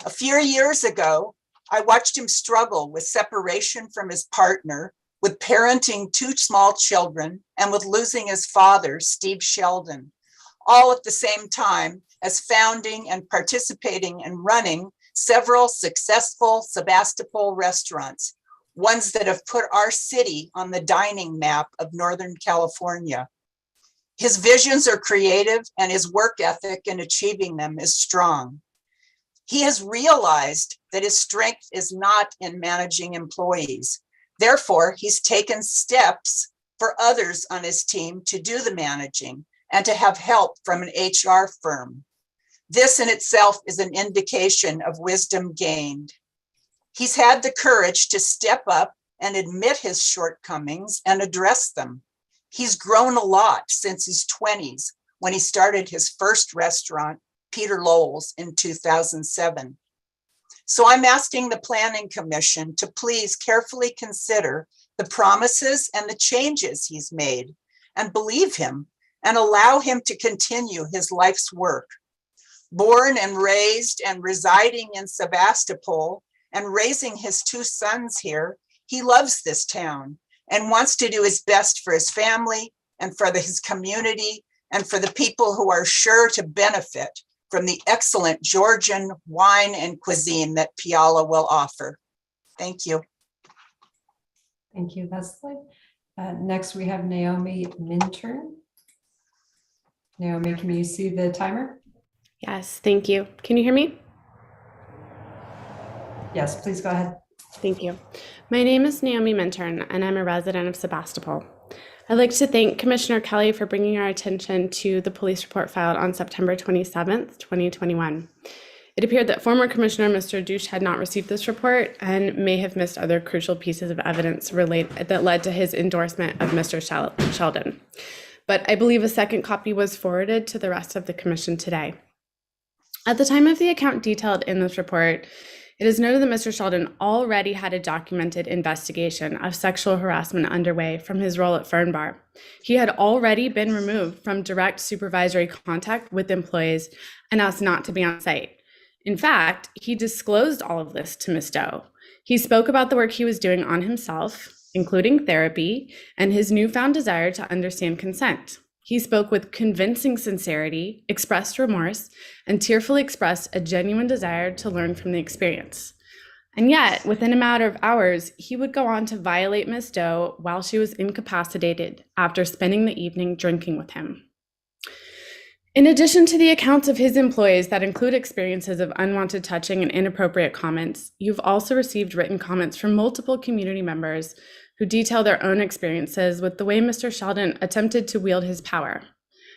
A few years ago, I watched him struggle with separation from his partner, with parenting 2 small children, and with losing his father, Steve Sheldon, all at the same time as founding and participating in running several successful Sebastopol restaurants, ones that have put our city on the dining map of Northern California. His visions are creative, and his work ethic in achieving them is strong. He has realized that his strength is not in managing employees. Therefore, he's taken steps for others on his team to do the managing and to have help from an HR firm. This in itself is an indication of wisdom gained. He's had the courage to step up and admit his shortcomings and address them. He's grown a lot since his 20s when he started his first restaurant, Peter Lowell's, in 2007. So I'm asking the Planning Commission to please carefully consider the promises and the changes he's made and believe him and allow him to continue his life's work. Born and raised and residing in Sebastopol and raising his 2 sons here, he loves this town and wants to do his best for his family and for his community and for the people who are sure to benefit from the excellent Georgian wine and cuisine that Puyallup will offer. Thank you. Thank you, Leslie. Next, we have Naomi Minturn. Naomi, can you see the timer? Yes, thank you. Can you hear me? Yes, please go ahead. Thank you. My name is Naomi Minturn, and I'm a resident of Sebastopol. I'd like to thank Commissioner Kelly for bringing our attention to the police report filed on September 27th, 2021. It appeared that former Commissioner Mr. Douche had not received this report and may have missed other crucial pieces of evidence that led to his endorsement of Mr. Sheldon. But I believe a second copy was forwarded to the rest of the Commission today. At the time of the account detailed in this report, it is noted that Mr. Sheldon already had a documented investigation of sexual harassment underway from his role at Fern Bar. He had already been removed from direct supervisory contact with employees and asked not to be on site. In fact, he disclosed all of this to Ms. Doe. He spoke about the work he was doing on himself, including therapy, and his newfound desire to understand consent. He spoke with convincing sincerity, expressed remorse, and tearfully expressed a genuine desire to learn from the experience. And yet, within a matter of hours, he would go on to violate Ms. Doe while she was incapacitated after spending the evening drinking with him. In addition to the accounts of his employees that include experiences of unwanted touching and inappropriate comments, you've also received written comments from multiple community members who detail their own experiences with the way Mr. Sheldon attempted to wield his power.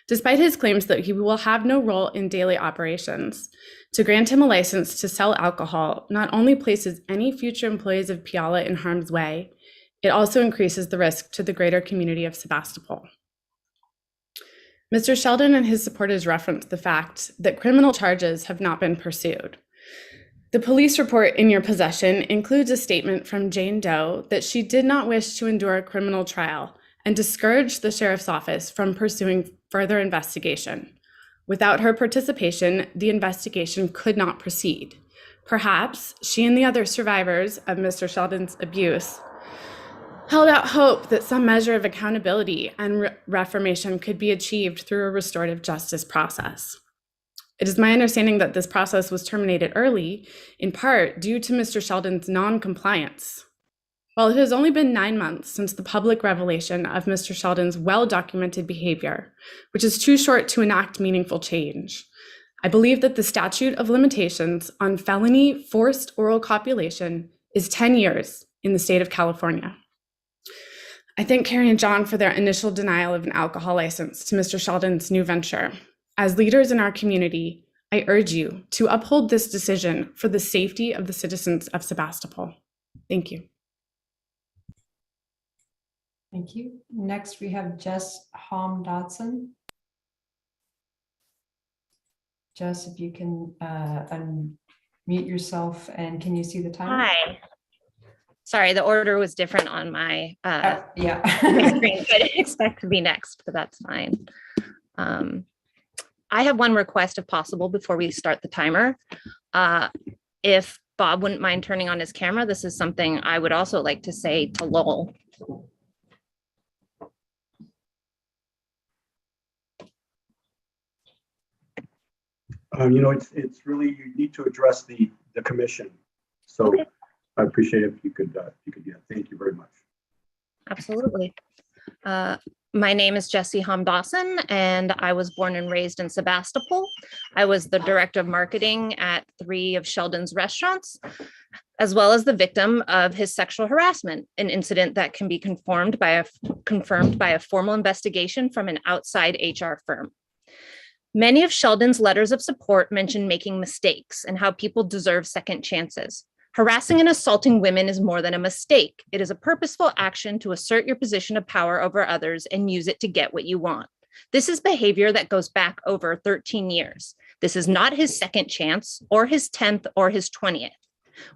Despite his claims that he will have no role in daily operations, to grant him a license to sell alcohol not only places any future employees of Puyallup in harm's way, it also increases the risk to the greater community of Sebastopol. Mr. Sheldon and his supporters referenced the fact that criminal charges have not been pursued. The police report in your possession includes a statement from Jane Doe that she did not wish to endure a criminal trial and discouraged the sheriff's office from pursuing further investigation. Without her participation, the investigation could not proceed. Perhaps she and the other survivors of Mr. Sheldon's abuse held out hope that some measure of accountability and reformation could be achieved through a restorative justice process. It is my understanding that this process was terminated early, in part due to Mr. Sheldon's non-compliance. While it has only been 9 months since the public revelation of Mr. Sheldon's well-documented behavior, which is too short to enact meaningful change, I believe that the statute of limitations on felony forced oral copulation is 10 years in the state of California. I thank Carrie and John for their initial denial of an alcohol license to Mr. Sheldon's new venture. As leaders in our community, I urge you to uphold this decision for the safety of the citizens of Sebastopol. Thank you. Thank you. Next, we have Jess Hom Dodson. Jess, if you can unmute yourself, and can you see the timer? Hi. Sorry, the order was different on my yeah. my screen. I didn't expect to be next, but that's fine. I have one request, if possible, before we start the timer. If Bob wouldn't mind turning on his camera, this is something I would also like to say to Lowell. It's really, you need to address the commission. So okay. I appreciate it if you could do that. Thank you very much. Absolutely. My name is Jessie Hom Dawson, and I was born and raised in Sebastopol. I was the director of marketing at 3 of Sheldon's restaurants, as well as the victim of his sexual harassment, an incident that can be confirmed by a formal investigation from an outside HR firm. Many of Sheldon's letters of support mention making mistakes and how people deserve second chances. Harassing and assaulting women is more than a mistake. It is a purposeful action to assert your position of power over others and use it to get what you want. This is behavior that goes back over 13 years. This is not his second chance or his 10th or his 20th.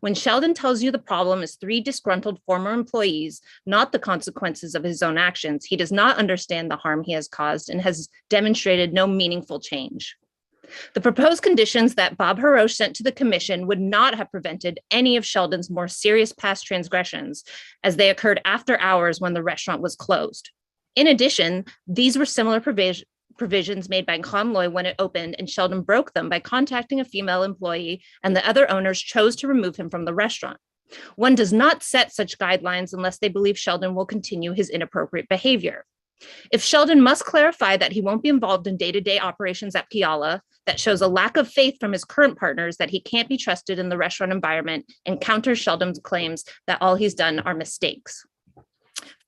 When Sheldon tells you the problem is 3 disgruntled former employees, not the consequences of his own actions, he does not understand the harm he has caused and has demonstrated no meaningful change. The proposed conditions that Bob Haroche sent to the commission would not have prevented any of Sheldon's more serious past transgressions, as they occurred after hours when the restaurant was closed. In addition, these were similar provisions made by Conloy when it opened, and Sheldon broke them by contacting a female employee, and the other owners chose to remove him from the restaurant. One does not set such guidelines unless they believe Sheldon will continue his inappropriate behavior. If Sheldon must clarify that he won't be involved in day-to-day operations at Puyallup, that shows a lack of faith from his current partners that he can't be trusted in the restaurant environment, and counters Sheldon's claims that all he's done are mistakes.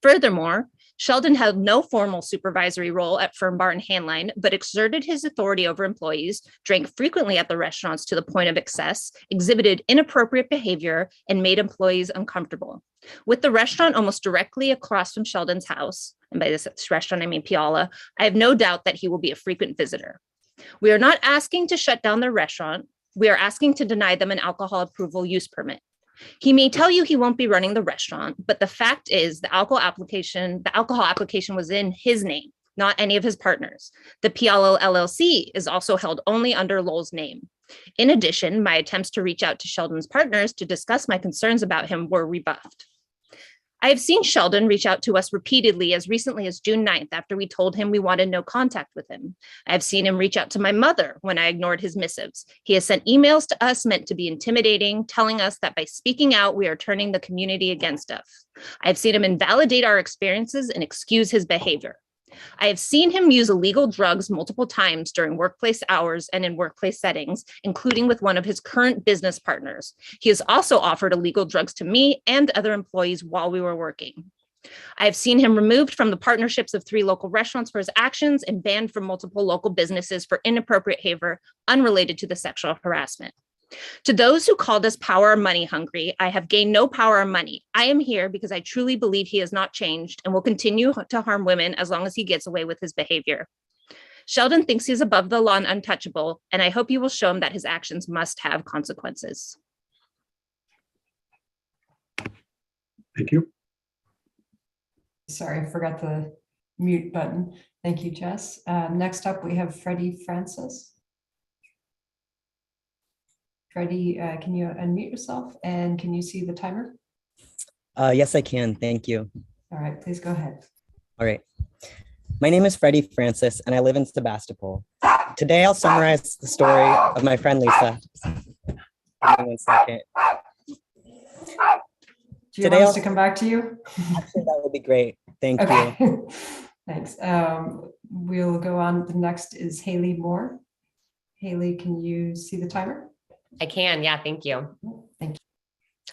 Furthermore, Sheldon held no formal supervisory role at Firm Bar and Handline, but exerted his authority over employees, drank frequently at the restaurants to the point of excess, exhibited inappropriate behavior, and made employees uncomfortable. With the restaurant almost directly across from Sheldon's house, and by this restaurant I mean Puyallup, I have no doubt that he will be a frequent visitor. We are not asking to shut down their restaurant. We are asking to deny them an alcohol approval use permit. He may tell you he won't be running the restaurant, but the fact is the alcohol application was in his name, not any of his partners. The Puyallup LLC is also held only under Lowell's name. In addition, my attempts to reach out to Sheldon's partners to discuss my concerns about him were rebuffed. I have seen Sheldon reach out to us repeatedly as recently as June 9th after we told him we wanted no contact with him. I have seen him reach out to my mother when I ignored his missives. He has sent emails to us meant to be intimidating, telling us that by speaking out, we are turning the community against us. I have seen him invalidate our experiences and excuse his behavior. I have seen him use illegal drugs multiple times during workplace hours and in workplace settings, including with one of his current business partners. He has also offered illegal drugs to me and other employees while we were working. I have seen him removed from the partnerships of 3 local restaurants for his actions and banned from multiple local businesses for inappropriate behavior unrelated to the sexual harassment. To those who called us power or money hungry, I have gained no power or money. I am here because I truly believe he has not changed and will continue to harm women as long as he gets away with his behavior. Sheldon thinks he's above the law and untouchable, and I hope you will show him that his actions must have consequences. Thank you. Sorry, I forgot the mute button. Thank you, Jess. Next up, we have Freddie Francis. Freddie, can you unmute yourself and can you see the timer? Yes, I can. Thank you. All right, please go ahead. All right. My name is Freddie Francis and I live in Sebastopol. Today, I'll summarize the story of my friend Lisa. Give me 1 second. Do you want us to come back to you? Actually, that would be great. Thank you. Thanks. We'll go on. The next is Haley Moore. Haley, can you see the timer? I can. Yeah. Thank you. Thank you.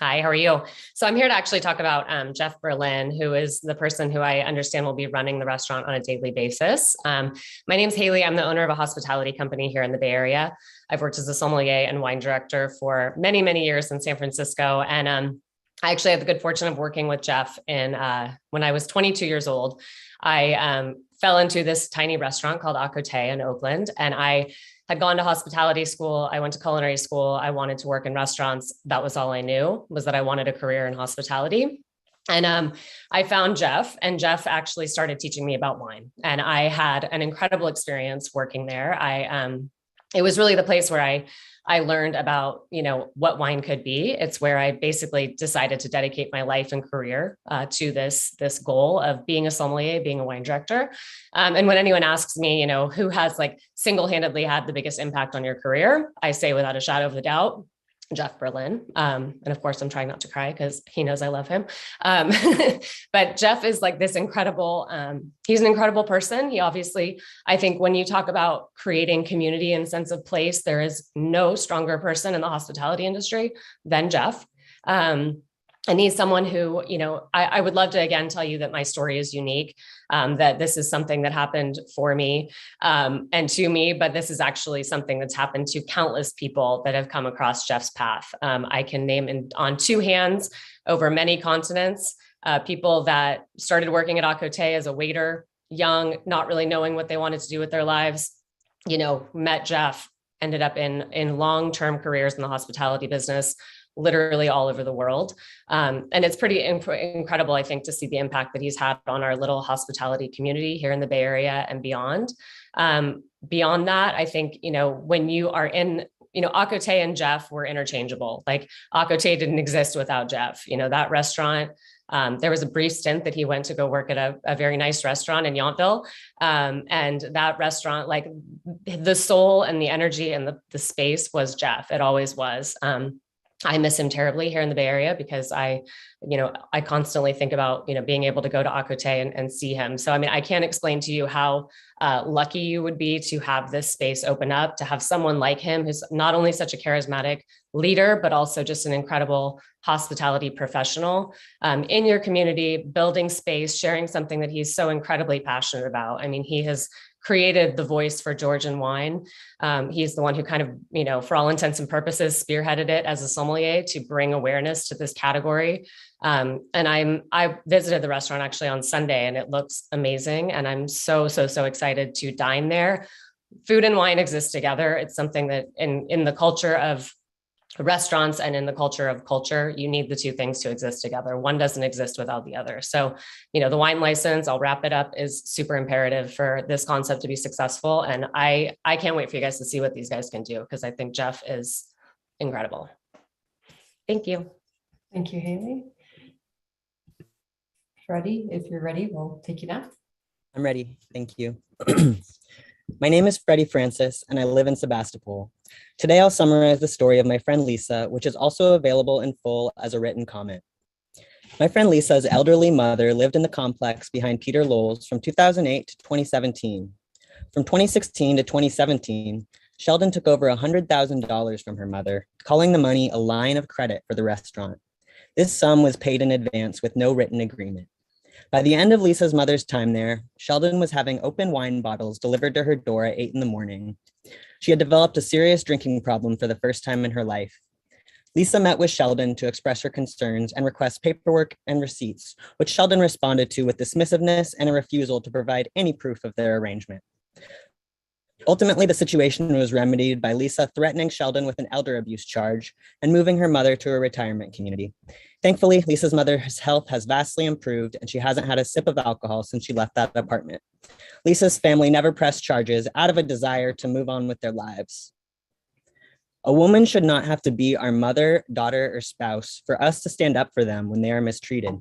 Hi, how are you? So I'm here to actually talk about Jeff Berlin, who is the person who I understand will be running the restaurant on a daily basis. My name's Haley. I'm the owner of a hospitality company here in the Bay Area. I've worked as a sommelier and wine director for many, many years in San Francisco. And I actually had the good fortune of working with Jeff when I was 22 years old. I fell into this tiny restaurant called Acoté in Oakland, and I had gone to hospitality school. I went to culinary school. I wanted to work in restaurants. That was all I knew, was that I wanted a career in hospitality. And I found Jeff, and Jeff actually started teaching me about wine. And I had an incredible experience working there. It was really the place where I learned about, what wine could be. It's where I basically decided to dedicate my life and career to this goal of being a sommelier, being a wine director. And when anyone asks me, who has single-handedly had the biggest impact on your career, I say without a shadow of a doubt, Jeff Berlin. And of course I'm trying not to cry because he knows I love him. But Jeff is this incredible, he's an incredible person. He obviously, I think when you talk about creating community and sense of place, there is no stronger person in the hospitality industry than Jeff. And he's someone who, I would love to again tell you that my story is unique, that this is something that happened for me and to me, but this is actually something that's happened to countless people that have come across Jeff's path. I can name on 2 hands over many continents, people that started working at Acoté as a waiter, young, not really knowing what they wanted to do with their lives, met Jeff, ended up in long-term careers in the hospitality business, literally all over the world. And it's pretty incredible, I think, to see the impact that he's had on our little hospitality community here in the Bay Area and beyond. Beyond that, I think, when you are in, Acoté and Jeff were interchangeable. Acoté didn't exist without Jeff. That restaurant, there was a brief stint that he went to go work at a very nice restaurant in Yountville. And that restaurant, the soul and the energy and the space was Jeff. It always was. I miss him terribly here in the Bay Area because I constantly think about, being able to go to Acoté and see him. So, I can't explain to you how lucky you would be to have this space open up, to have someone like him, who's not only such a charismatic leader, but also just an incredible hospitality professional in your community, building space, sharing something that he's so incredibly passionate about. He has created the voice for Georgian wine. He's the one who kind of, for all intents and purposes, spearheaded it as a sommelier to bring awareness to this category. And I visited the restaurant actually on Sunday and it looks amazing. And I'm so excited to dine there. Food and wine exist together. It's something that in the culture of restaurants and in the culture of culture, you need the 2 things to exist together. One doesn't exist without the other. So, the wine license, I'll wrap it up, is super imperative for this concept to be successful. And I can't wait for you guys to see what these guys can do because I think Jeff is incredible. Thank you. Thank you, Haley. Freddie, if you're ready, we'll take you now. I'm ready. Thank you. My name is Freddie Francis, and I live in Sebastopol. Today, I'll summarize the story of my friend Lisa, which is also available in full as a written comment. My friend Lisa's elderly mother lived in the complex behind Peter Lowell's from 2008 to 2017. From 2016 to 2017, Sheldon took over $100,000 from her mother, calling the money a line of credit for the restaurant. This sum was paid in advance with no written agreement. By the end of Lisa's mother's time there, Sheldon was having open wine bottles delivered to her door at 8 in the morning. She had developed a serious drinking problem for the first time in her life. Lisa met with Sheldon to express her concerns and request paperwork and receipts, which Sheldon responded to with dismissiveness and a refusal to provide any proof of their arrangement. Ultimately, the situation was remedied by Lisa threatening Sheldon with an elder abuse charge and moving her mother to a retirement community. Thankfully, Lisa's mother's health has vastly improved and she hasn't had a sip of alcohol since she left that apartment. Lisa's family never pressed charges out of a desire to move on with their lives. A woman should not have to be our mother, daughter, or spouse for us to stand up for them when they are mistreated.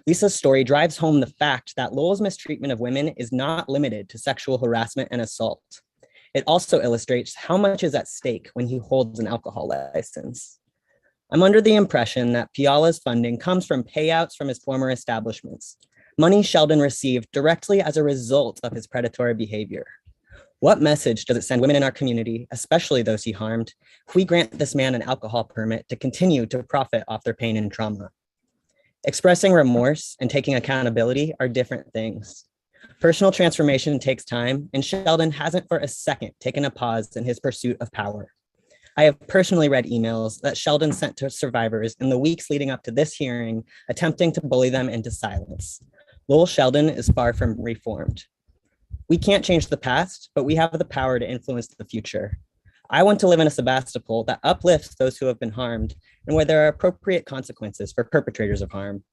Lisa's story drives home the fact that Lowell's mistreatment of women is not limited to sexual harassment and assault. It also illustrates how much is at stake when he holds an alcohol license. I'm under the impression that Piala's funding comes from payouts from his former establishments, money Sheldon received directly as a result of his predatory behavior. What message does it send women in our community, especially those he harmed, if we grant this man an alcohol permit to continue to profit off their pain and trauma? Expressing remorse and taking accountability are different things. Personal transformation takes time, and Sheldon hasn't for a second taken a pause in his pursuit of power. I have personally read emails that Sheldon sent to survivors in the weeks leading up to this hearing, attempting to bully them into silence. Lowell Sheldon is far from reformed. We can't change the past, but we have the power to influence the future. I want to live in a Sebastopol that uplifts those who have been harmed and where there are appropriate consequences for perpetrators of harm.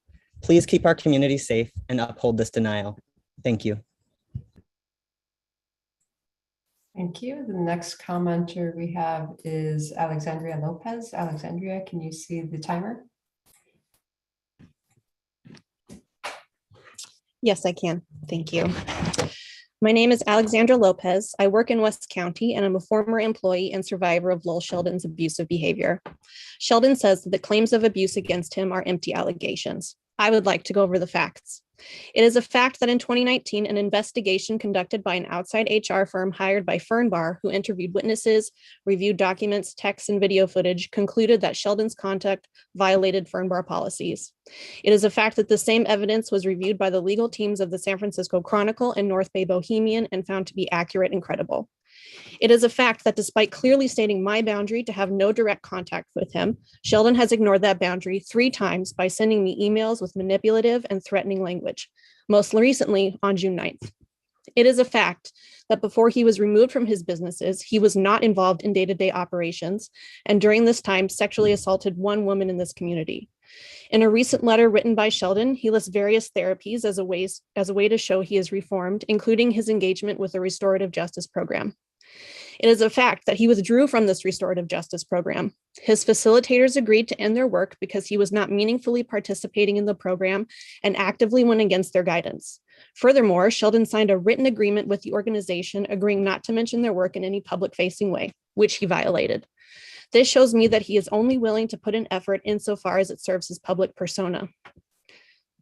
Please keep our community safe and uphold this denial. Thank you. Thank you. The next commenter we have is Alexandria Lopez. Alexandria, can you see the timer? Yes, I can. Thank you. My name is Alexandra Lopez. I work in West County and I'm a former employee and survivor of Lowell Sheldon's abusive behavior. Sheldon says that the claims of abuse against him are empty allegations. I would like to go over the facts. It is a fact that in 2019, an investigation conducted by an outside HR firm hired by Fernbar, who interviewed witnesses, reviewed documents, texts, and video footage, concluded that Sheldon's conduct violated Fernbar policies. It is a fact that the same evidence was reviewed by the legal teams of the San Francisco Chronicle and North Bay Bohemian and found to be accurate and credible. It is a fact that despite clearly stating my boundary to have no direct contact with him, Sheldon has ignored that boundary 3 times by sending me emails with manipulative and threatening language, most recently on June 9th. It is a fact that before he was removed from his businesses, he was not involved in day-to-day operations, and during this time sexually assaulted 1 woman in this community. In a recent letter written by Sheldon, he lists various therapies as a way to show he is reformed, including his engagement with the restorative justice program. It is a fact that he withdrew from this restorative justice program. His facilitators agreed to end their work because he was not meaningfully participating in the program and actively went against their guidance. Furthermore, Sheldon signed a written agreement with the organization agreeing not to mention their work in any public-facing way, which he violated. This shows me that he is only willing to put in effort insofar as it serves his public persona.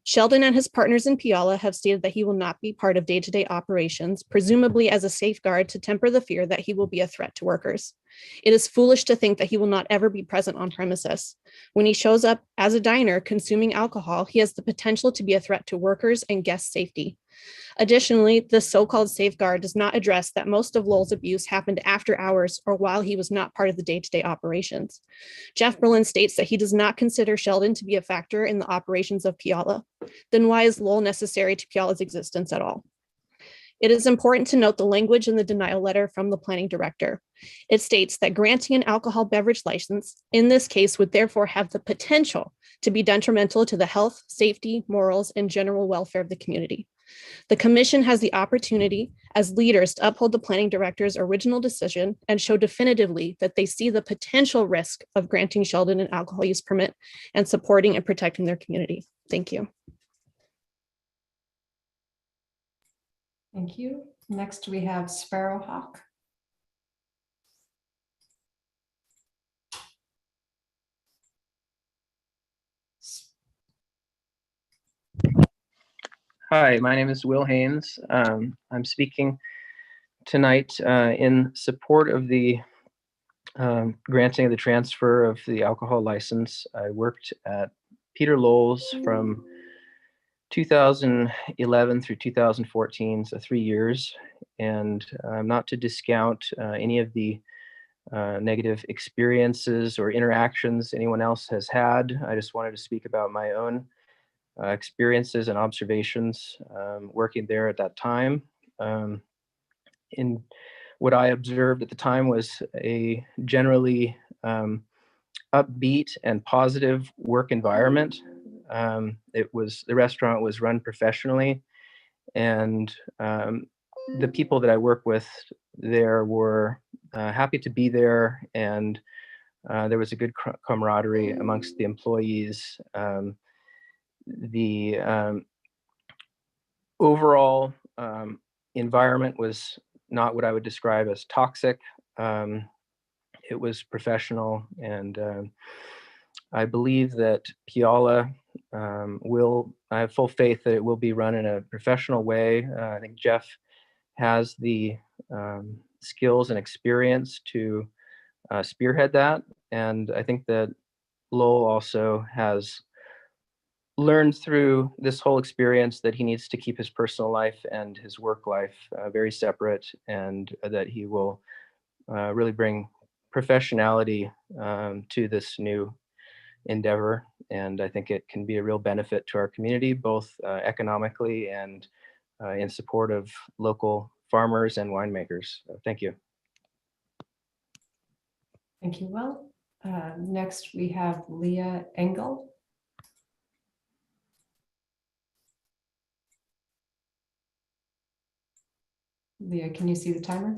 Sheldon and his partners in Piala have stated that he will not be part of day-to-day operations, presumably as a safeguard to temper the fear that he will be a threat to workers. It is foolish to think that he will not ever be present on premises. When he shows up as a diner consuming alcohol, he has the potential to be a threat to workers and guest safety. Additionally, this so-called safeguard does not address that most of Lowell's abuse happened after hours or while he was not part of the day-to-day operations. Jeff Berlin states that he does not consider Sheldon to be a factor in the operations of Piala. Then why is Lowell necessary to Piala's existence at all? It is important to note the language in the denial letter from the planning director. It states that granting an alcohol beverage license in this case would therefore have the potential to be detrimental to the health, safety, morals, and general welfare of the community. The commission has the opportunity as leaders to uphold the planning director's original decision and show definitively that they see the potential risk of granting Sheldon an alcohol use permit and supporting and protecting their community. Thank you. Thank you. Next, we have Sparrowhawk. Hi, my name is Will Haynes. I'm speaking tonight in support of the granting of the transfer of the alcohol license. I worked at Peter Lowell's from 2011 through 2014, so 3 years. And not to discount any of the negative experiences or interactions anyone else has had. I just wanted to speak about my own experiences and observations working there at that time. In what I observed at the time was a generally upbeat and positive work environment. The restaurant was run professionally, and the people that I work with there were happy to be there, and there was a good camaraderie amongst the employees. The overall environment was not what I would describe as toxic. It was professional, and I believe that Puyallup I have full faith that it will be run in a professional way. I think Jeff has the skills and experience to spearhead that, and I think that Lowell also has learned through this whole experience that he needs to keep his personal life and his work life very separate, and that he will really bring professionality to this new endeavor. And I think it can be a real benefit to our community, both economically and in support of local farmers and winemakers. Thank you. Thank you, Will. Next, we have Leah Engel. Leah, can you see the timer?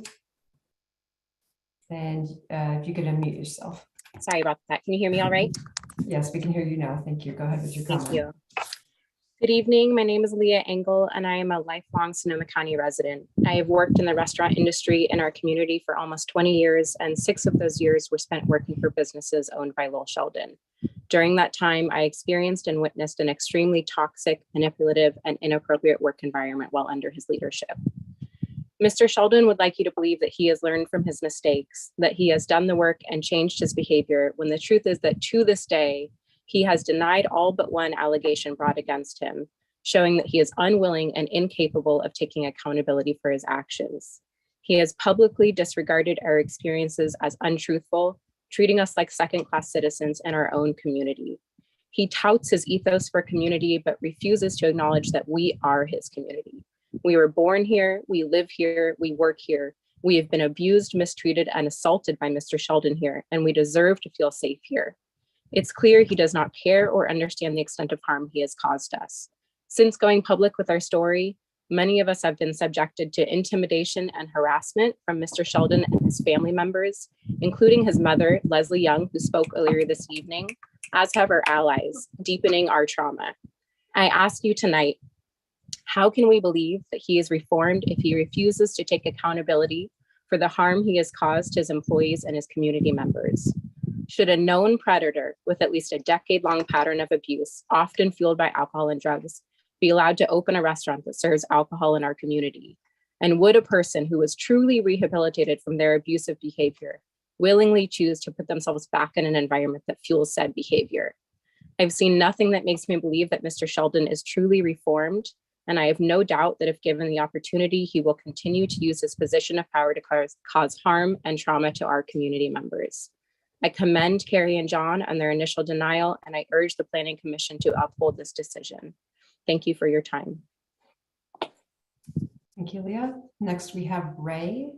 And if you could unmute yourself. Sorry about that. Can you hear me all right? Yes, we can hear you now. Thank you. Go ahead with your comment. Thank you. Good evening. My name is Leah Engel, and I am a lifelong Sonoma County resident. I have worked in the restaurant industry in our community for almost 20 years, and 6 of those years were spent working for businesses owned by Lowell Sheldon. During that time, I experienced and witnessed an extremely toxic, manipulative, and inappropriate work environment while under his leadership. Mr. Sheldon would like you to believe that he has learned from his mistakes, that he has done the work and changed his behavior, when the truth is that to this day, he has denied all but one allegation brought against him, showing that he is unwilling and incapable of taking accountability for his actions. He has publicly disregarded our experiences as untruthful, treating us like second-class citizens in our own community. He touts his ethos for community, but refuses to acknowledge that we are his community. We were born here, we live here, we work here. We have been abused, mistreated, and assaulted by Mr. Sheldon here, and we deserve to feel safe here. It's clear he does not care or understand the extent of harm he has caused us. Since going public with our story, many of us have been subjected to intimidation and harassment from Mr. Sheldon and his family members, including his mother, Leslie Young, who spoke earlier this evening, as have our allies, deepening our trauma. I ask you tonight, how can we believe that he is reformed if he refuses to take accountability for the harm he has caused his employees and his community members? Should a known predator with at least a decade-long pattern of abuse, often fueled by alcohol and drugs, be allowed to open a restaurant that serves alcohol in our community? And would a person who was truly rehabilitated from their abusive behavior willingly choose to put themselves back in an environment that fuels said behavior? I've seen nothing that makes me believe that Mr. Sheldon is truly reformed, and I have no doubt that if given the opportunity, he will continue to use his position of power to cause harm and trauma to our community members. I commend Carrie and John on their initial denial, and I urge the Planning Commission to uphold this decision. Thank you for your time. Thank you, Leah. Next, we have Ray.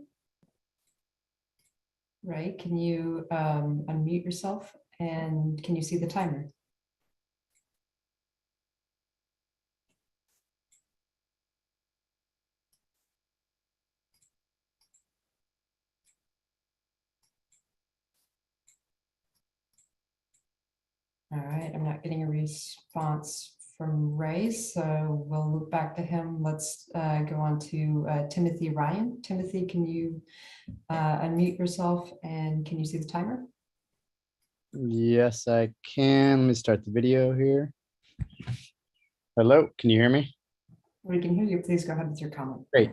Ray, can you unmute yourself, and can you see the timer? All right, I'm not getting a response from Ray, so we'll look back to him. Let's go on to Timothy Ryan. Timothy, can you unmute yourself and can you see the timer? Yes, I can. Let me start the video here. Hello, can you hear me? We can hear you. Please go ahead with your comment. Great.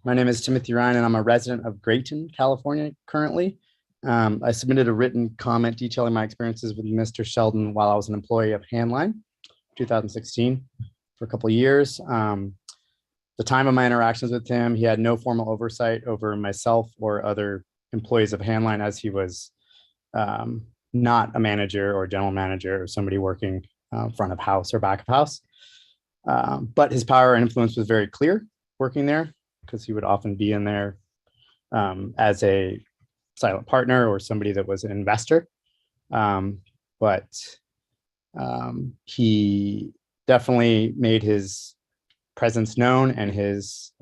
My name is Timothy Ryan, and I'm a resident of Grayton, California currently. I submitted a written comment detailing my experiences with Mr. Sheldon while I was an employee of Handline, 2016, for a couple of years. The time of my interactions with him, he had no formal oversight over myself or other employees of Handline, as he was not a manager or general manager or somebody working front of house or back of house. But his power and influence was very clear working there, because he would often be in there as a silent partner or somebody that was an investor. He definitely made his presence known and his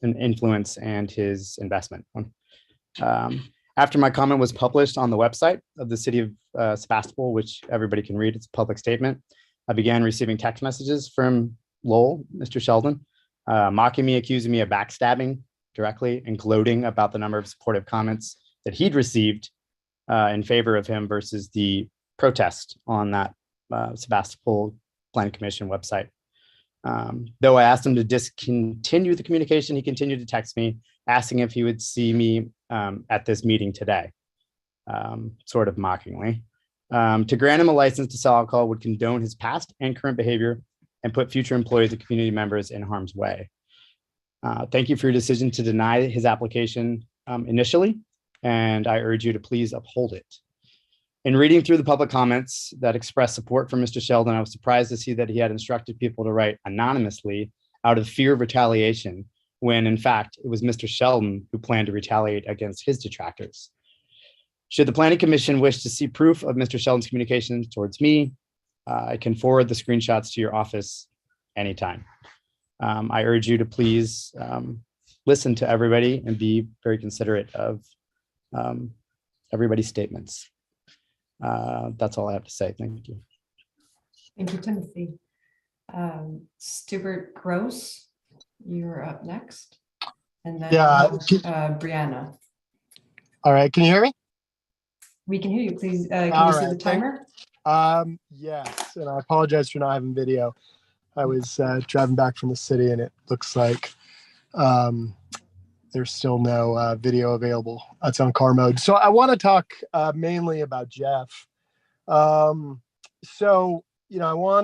influence and his investment. After my comment was published on the website of the city of Sebastopol, which everybody can read, it's a public statement, I began receiving text messages from Lowell, Mr. Sheldon, mocking me, accusing me of backstabbing directly, and gloating about the number of supportive comments that he'd received in favor of him versus the protest on that Sebastopol Planning Commission website. Though I asked him to discontinue the communication, he continued to text me, asking if he would see me at this meeting today, sort of mockingly. To grant him a license to sell alcohol would condone his past and current behavior and put future employees and community members in harm's way. Thank you for your decision to deny his application initially, and I urge you to please uphold it. In reading through the public comments that expressed support for Mr. Sheldon, I was surprised to see that he had instructed people to write anonymously out of fear of retaliation, when in fact it was Mr. Sheldon who planned to retaliate against his detractors. Should the Planning Commission wish to see proof of Mr. Sheldon's communications towards me, I can forward the screenshots to your office anytime. I urge you to please listen to everybody and be very considerate of everybody's statements. That's all I have to say. Thank you. Thank you, Timothy. Stuart Gross, you're up next. And then Brianna. All right, can you hear me? We can hear you. Please, can you see the timer? Yes, and I apologize for not having video. I was driving back from the city, and it looks like there's still no video available. It's on car mode. So I want to talk mainly about Jeff. I want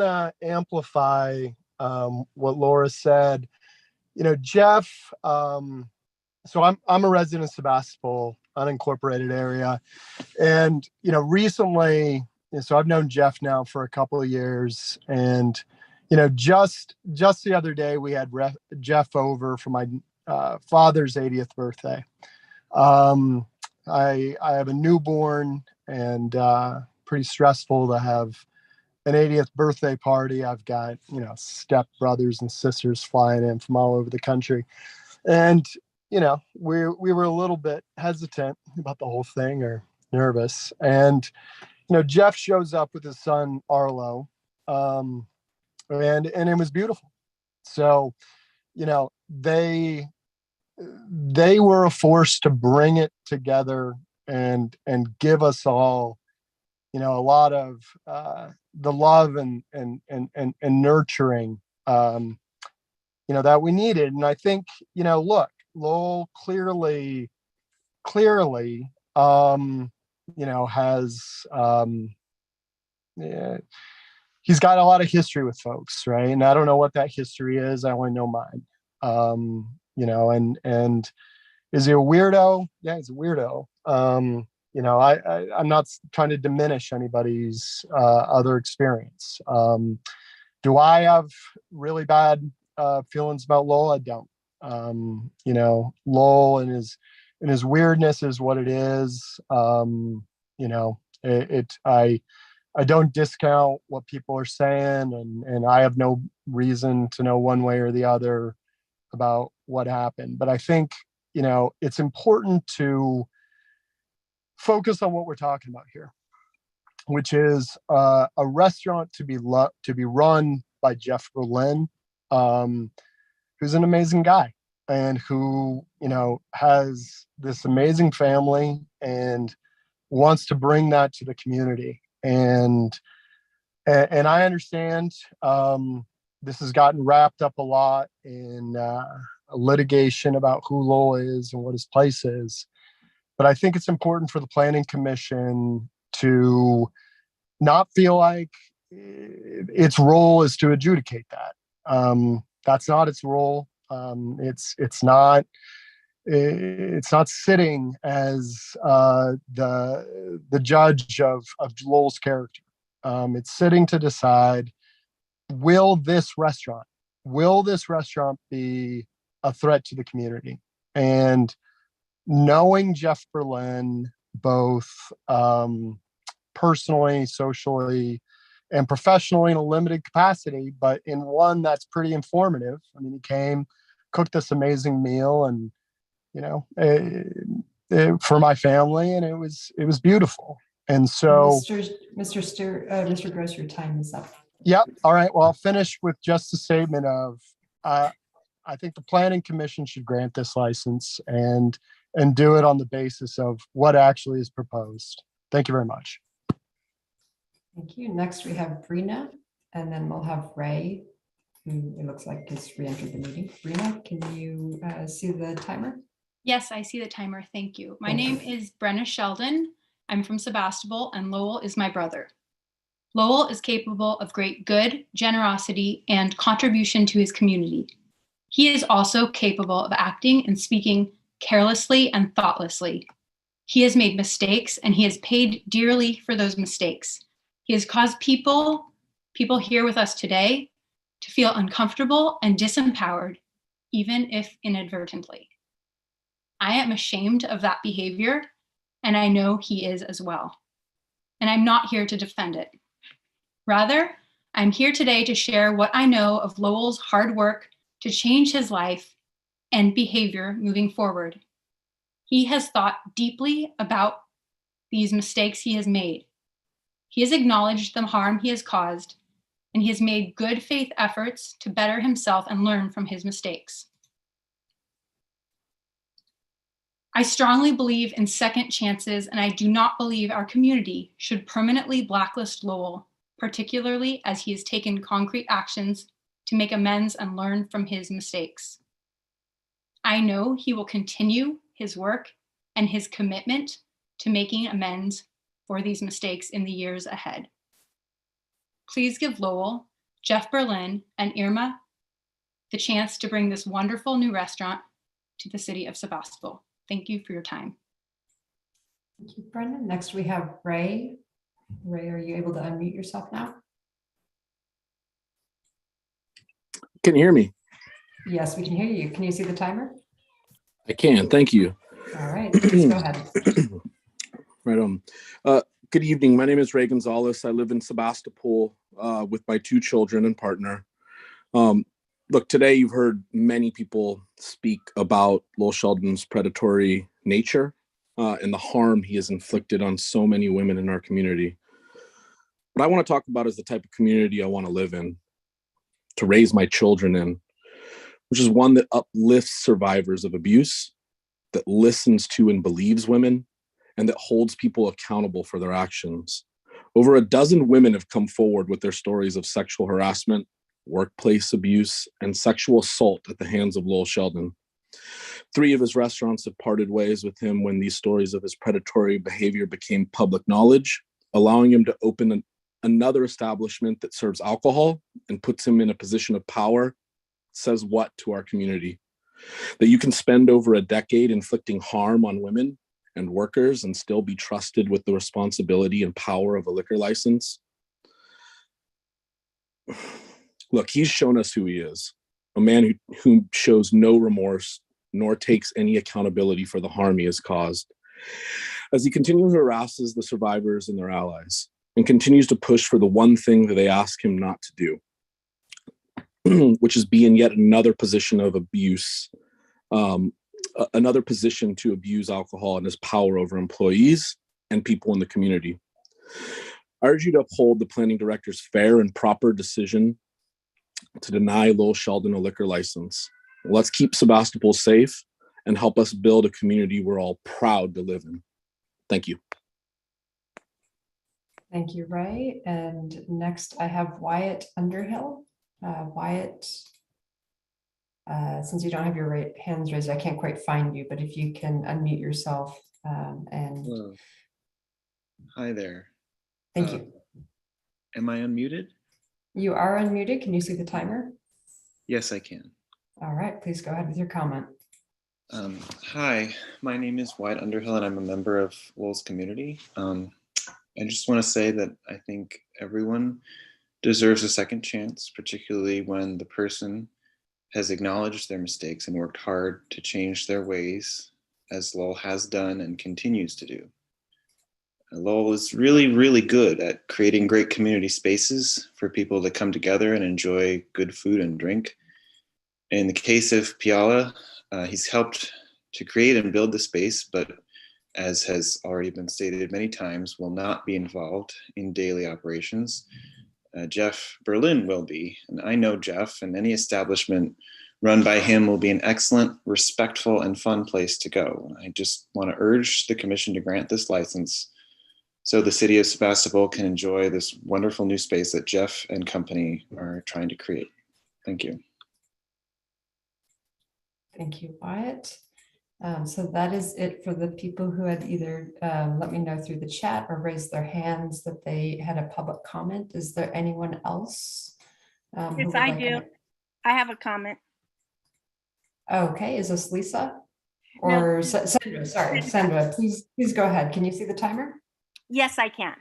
to amplify what Laura said. Jeff, so I'm a resident of Sebastopol, unincorporated area. And, recently, so I've known Jeff now for a couple of years. And, just the other day, we had Jeff over for my father's 80th birthday. I have a newborn, and pretty stressful to have an 80th birthday party. I've got, step brothers and sisters flying in from all over the country. And, we were a little bit hesitant about the whole thing, or nervous. And, Jeff shows up with his son, Arlo, and it was beautiful. So, they were a force to bring it together and give us all, a lot of the love and nurturing, that we needed. And I think, look, Lowell clearly, has, he's got a lot of history with folks, right? And I don't know what that history is. I only know mine. And is he a weirdo? Yeah, he's a weirdo. I'm not trying to diminish anybody's other experience. Do I have really bad feelings about Lowell? I don't. Lowell and his weirdness is what it is. I don't discount what people are saying, and I have no reason to know one way or the other about what happened. But I think, it's important to focus on what we're talking about here. which is a restaurant to be run by Jeff Berlin, who's an amazing guy and who, has this amazing family and wants to bring that to the community. And I understand this has gotten wrapped up a lot in litigation about who Lowell is and what his place is. But I think it's important for the Planning Commission to not feel like its role is to adjudicate that. That's not its role. It's not sitting as the judge of Lowell's character. It's sitting to decide, will this restaurant be a threat to the community? And knowing Jeff Berlin, both personally, socially, and professionally in a limited capacity, but in one that's pretty informative. I mean, he came, cooked this amazing meal, and for my family, and it was beautiful. And so, Mr. Gross, your time is up. Yep. All right. Well, I'll finish with just a statement of, I think the Planning Commission should grant this license and do it on the basis of what actually is proposed. Thank you very much. Thank you. Next, we have Brina, and then we'll have Ray, who it looks like has re-entered the meeting. Brina, can you see the timer? Yes, I see the timer. Thank you. My name is Brenna Sheldon. I'm from Sebastopol, and Lowell is my brother. Lowell is capable of great good, generosity, and contribution to his community. He is also capable of acting and speaking carelessly and thoughtlessly. He has made mistakes, and he has paid dearly for those mistakes. He has caused people here with us today to feel uncomfortable and disempowered, even if inadvertently. I am ashamed of that behavior, and I know he is as well. And I'm not here to defend it. Rather, I'm here today to share what I know of Lowell's hard work to change his life and behavior moving forward. He has thought deeply about these mistakes he has made. He has acknowledged the harm he has caused, and he has made good faith efforts to better himself and learn from his mistakes. I strongly believe in second chances, and I do not believe our community should permanently blacklist Lowell, particularly as he has taken concrete actions to make amends and learn from his mistakes. I know he will continue his work and his commitment to making amends for these mistakes in the years ahead. Please give Lowell, Jeff Berlin, and Irma the chance to bring this wonderful new restaurant to the city of Sebastopol. Thank you for your time. Thank you, Brendan. Next, we have Ray. Ray, are you able to unmute yourself now? Can you hear me? Yes, we can hear you. Can you see the timer? I can. Thank you. All right, please go ahead. Right on. Good evening. My name is Ray Gonzalez. I live in Sebastopol with my 2 children and partner. Look, today you've heard many people speak about Lowell Sheldon's predatory nature and the harm he has inflicted on so many women in our community. What I want to talk about is the type of community I want to live in, to raise my children in, which is one that uplifts survivors of abuse, that listens to and believes women, and that holds people accountable for their actions. Over a dozen women have come forward with their stories of sexual harassment, workplace abuse, and sexual assault at the hands of Lowell Sheldon. 3 of his restaurants have parted ways with him when these stories of his predatory behavior became public knowledge, allowing him to open another establishment that serves alcohol and puts him in a position of power. Says what to our community? That you can spend over a decade inflicting harm on women and workers and still be trusted with the responsibility and power of a liquor license? Look, he's shown us who he is, a man who shows no remorse nor takes any accountability for the harm he has caused. As he continually harasses the survivors and their allies and continues to push for the one thing that they ask him not to do, which is be in yet another position of abuse, another position to abuse alcohol and his power over employees and people in the community. I urge you to uphold the planning director's fair and proper decision to deny Lowell Sheldon a liquor license. Let's keep Sebastopol safe and help us build a community we're all proud to live in. Thank you. Thank you, Ray. And next I have Wyatt Underhill. Wyatt, since you don't have your hands raised, I can't quite find you, but if you can unmute yourself and. Hello. Hi there. Thank you. Am I unmuted? You are unmuted. Can you see the timer? Yes, I can. All right, please go ahead with your comment. Hi, my name is Wyatt Underhill and I'm a member of Lowell's community. I just want to say that I think everyone deserves a second chance, particularly when the person has acknowledged their mistakes and worked hard to change their ways, as Lowell has done and continues to do. Lowell is really, really good at creating great community spaces for people to come together and enjoy good food and drink. In the case of Piala, he's helped to create and build the space, but as has already been stated many times, will not be involved in daily operations. Jeff Berlin will be, and I know Jeff, and any establishment run by him will be an excellent, respectful, and fun place to go. I just want to urge the commission to grant this license so the city of Sebastopol can enjoy this wonderful new space that Jeff and company are trying to create. Thank you. Thank you, Wyatt. So that is it for the people who had either let me know through the chat or raised their hands that they had a public comment. Is there anyone else? Yes, I do. I have a comment. Okay, is this Lisa? Or no. Sandra, sorry, Sandra, please go ahead. Can you see the timer? Yes, I can.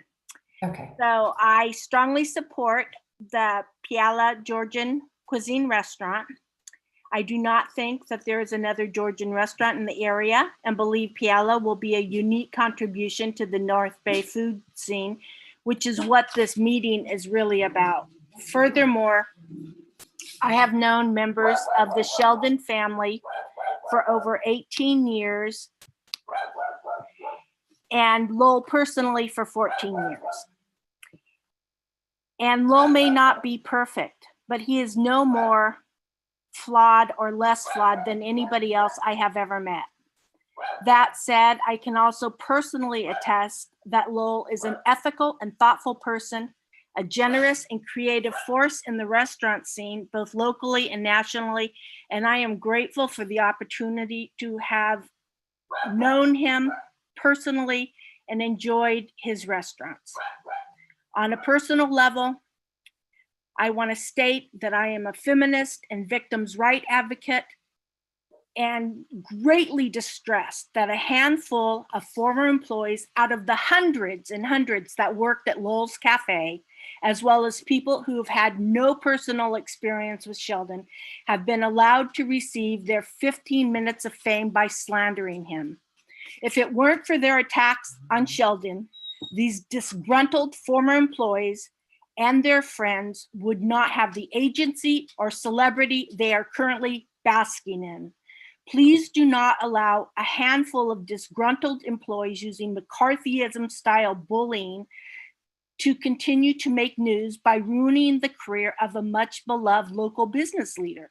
Okay. So I strongly support the Piala Georgian Cuisine Restaurant. I do not think that there is another Georgian restaurant in the area and believe Piala will be a unique contribution to the North Bay food scene, which is what this meeting is really about. Furthermore, I have known members of the Sheldon family for over 18 years and Lowell personally for 14 years. And Lowell may not be perfect, but he is no more flawed or less flawed than anybody else I have ever met. That said, I can also personally attest that Lowell is an ethical and thoughtful person, a generous and creative force in the restaurant scene, both locally and nationally, and I am grateful for the opportunity to have known him personally and enjoyed his restaurants. On a personal level, I want to state that I am a feminist and victims' right advocate and greatly distressed that a handful of former employees out of the hundreds and hundreds that worked at Lowell's Cafe, as well as people who have had no personal experience with Sheldon, have been allowed to receive their 15 minutes of fame by slandering him. If it weren't for their attacks on Sheldon, these disgruntled former employees and their friends would not have the agency or celebrity they are currently basking in. Please do not allow a handful of disgruntled employees using McCarthyism-style bullying to continue to make news by ruining the career of a much-beloved local business leader.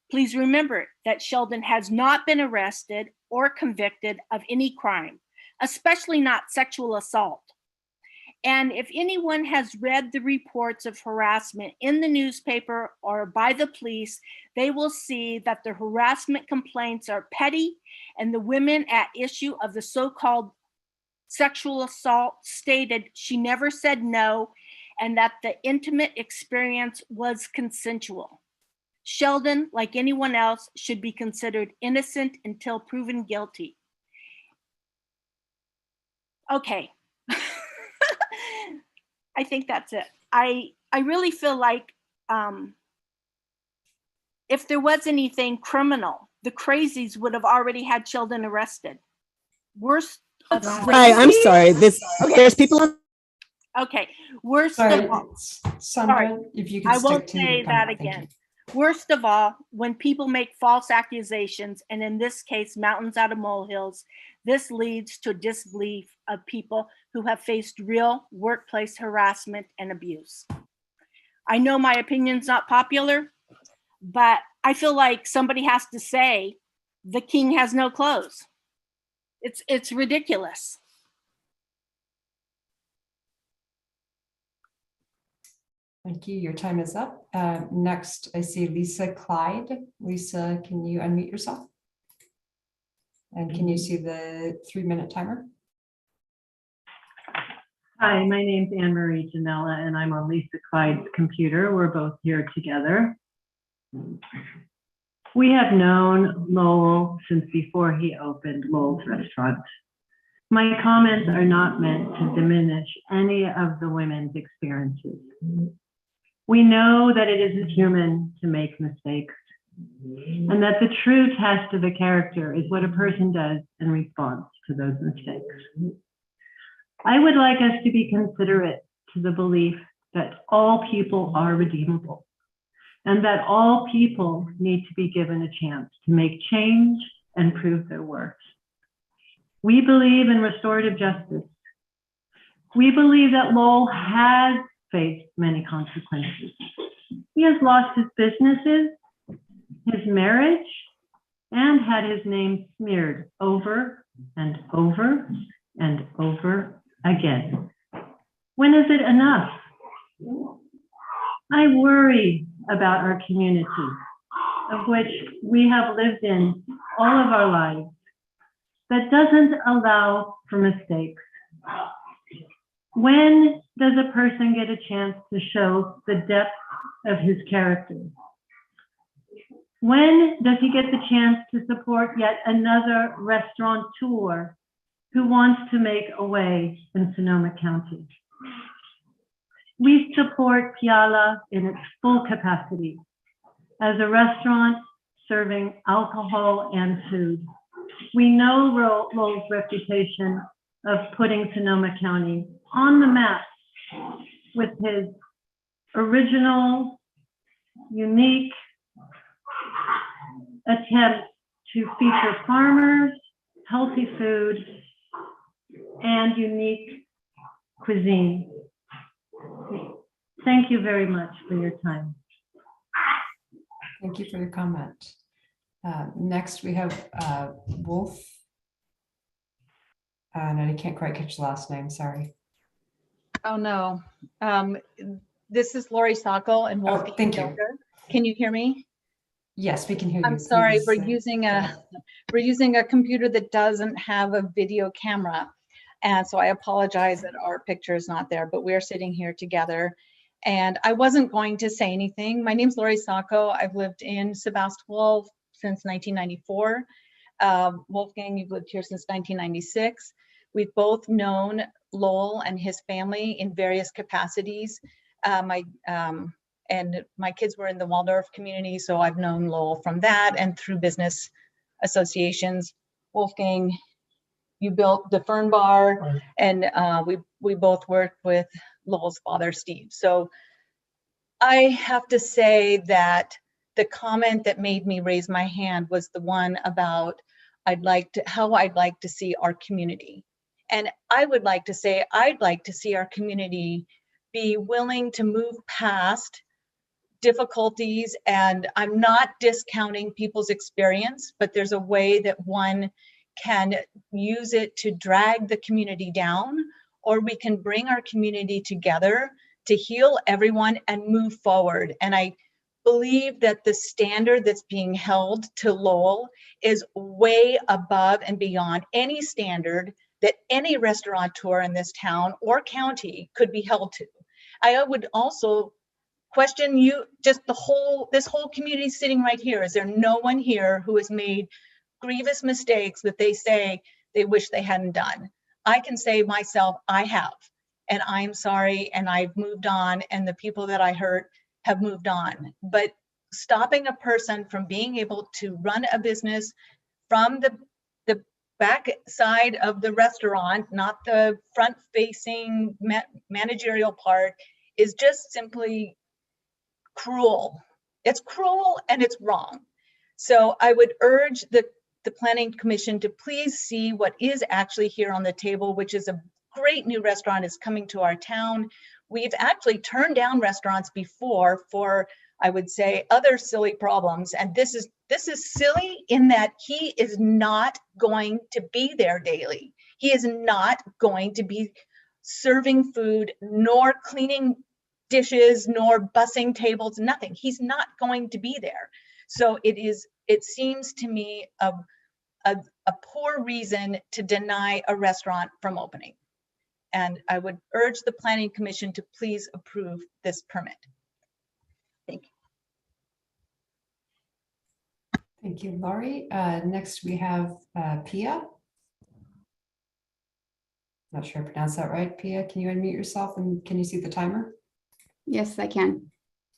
Please remember that Sheldon has not been arrested or convicted of any crime, especially not sexual assault. And if anyone has read the reports of harassment in the newspaper or by the police, they will see that the harassment complaints are petty, and the women at issue of the so-called sexual assault stated she never said no and that the intimate experience was consensual. Sheldon, like anyone else, should be considered innocent until proven guilty. Okay. I think that's it. I really feel like if there was anything criminal, the crazies would have already had Sheldon arrested. Worse. Hi, I'm sorry. There's people on. Okay, worse. Sorry, Sandra, if you could I won't stick to say your that comment. Thank again. Worst of all, when people make false accusations, and in this case, mountains out of molehills, this leads to disbelief of people who have faced real workplace harassment and abuse. I know my opinion's not popular, but I feel like somebody has to say the king has no clothes. It's ridiculous. Thank you. Your time is up. Next, I see Lisa Clyde. Lisa, can you unmute yourself? And can you see the 3-minute timer? Hi, my name's Anne Marie Janella, and I'm on Lisa Clyde's computer. We're both here together. We have known Lowell since before he opened Lowell's Restaurant. My comments are not meant to diminish any of the women's experiences. We know that it is human to make mistakes, and that the true test of a character is what a person does in response to those mistakes. I would like us to be considerate to the belief that all people are redeemable, and that all people need to be given a chance to make change and prove their worth. We believe in restorative justice. We believe that Lowell has faced many consequences. He has lost his businesses, his marriage, and had his name smeared over and over and over again. When is it enough? I worry about our community, of which we have lived in all of our lives, that doesn't allow for mistakes. When does a person get a chance to show the depth of his character? When does he get the chance to support yet another restaurateur who wants to make a way in Sonoma County? We support Piala in its full capacity as a restaurant serving alcohol and food. We know Lowell's reputation of putting Sonoma County on the map with his original, unique attempt to feature farmers, healthy food, and unique cuisine. Thank you very much for your time. Thank you for your comment. Next, we have Wolf. And I can't quite catch the last name, sorry. Oh, no. This is Lori Sacco and Wolf. Thank you. Can you hear me? Yes, we can hear you. I'm sorry, Please, we're using a computer that doesn't have a video camera. And so I apologize that our picture is not there, but we're sitting here together. And I wasn't going to say anything. My name's Lori Sacco. I've lived in Sebastopol since 1994. Wolfgang, you've lived here since 1996. We've both known Lowell and his family in various capacities. And my kids were in the Waldorf community, so I've known Lowell from that and through business associations. Wolfgang, you built the Fern Bar, right. And we both worked with Lowell's father, Steve. So I have to say that the comment that made me raise my hand was the one about how I'd like to see our community. And I would like to say, I'd like to see our community be willing to move past difficulties. And I'm not discounting people's experience, but there's a way that one can use it to drag the community down, or we can bring our community together to heal everyone and move forward. And I believe that the standard that's being held to Lowell is way above and beyond any standard that any restaurateur in this town or county could be held to. I would also question you, just this whole community sitting right here. Is there no one here who has made grievous mistakes that they say they wish they hadn't done? I can say myself, I have, and I'm sorry, and I've moved on, and the people that I hurt have moved on. But stopping a person from being able to run a business from the back side of the restaurant, not the front facing managerial part, is just simply cruel. It's cruel and it's wrong. So I would urge the Planning Commission to please see what is actually here on the table, which is a great new restaurant is coming to our town. We've actually turned down restaurants before for, I would say, other silly problems. And this is silly in that he is not going to be there daily. He is not going to be serving food, nor cleaning dishes, nor bussing tables, nothing. He's not going to be there. So it seems to me a poor reason to deny a restaurant from opening. And I would urge the Planning Commission to please approve this permit. Thank you. Thank you, Laurie. Next, we have Pia. Not sure I pronounced that right. Pia, can you unmute yourself and can you see the timer? Yes, I can.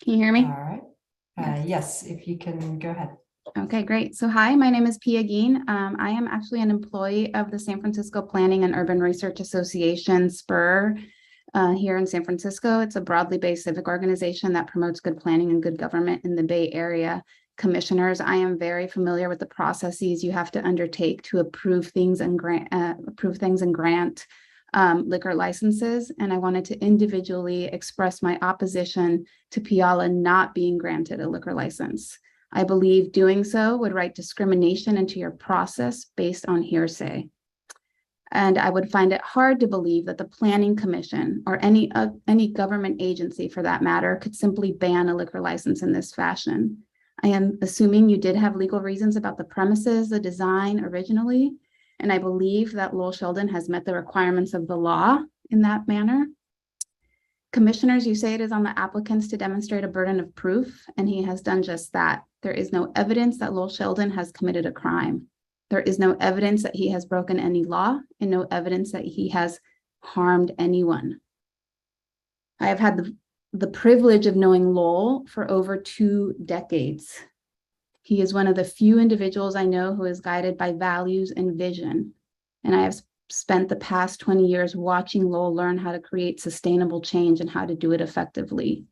Can you hear me? All right. Yes, if you can go ahead. Okay, great. So hi, my name is Pia Geen. I am actually an employee of the San Francisco Planning and Urban Research Association, SPUR, here in San Francisco. It's a broadly based civic organization that promotes good planning and good government in the Bay Area. Commissioners, I am very familiar with the processes you have to undertake to approve things and grant liquor licenses, and I wanted to individually express my opposition to Puyallup not being granted a liquor license. I believe doing so would write discrimination into your process based on hearsay. And I would find it hard to believe that the Planning Commission or any government agency for that matter could simply ban a liquor license in this fashion. I am assuming you did have legal reasons about the premises, the design originally, and I believe that Lowell Sheldon has met the requirements of the law in that manner. Commissioners, you say it is on the applicants to demonstrate a burden of proof, and he has done just that. There is no evidence that Lowell Sheldon has committed a crime. There is no evidence that he has broken any law and no evidence that he has harmed anyone. I have had the privilege of knowing Lowell for over 2 decades. He is one of the few individuals I know who is guided by values and vision. And I have spent the past 20 years watching Lowell learn how to create sustainable change and how to do it effectively.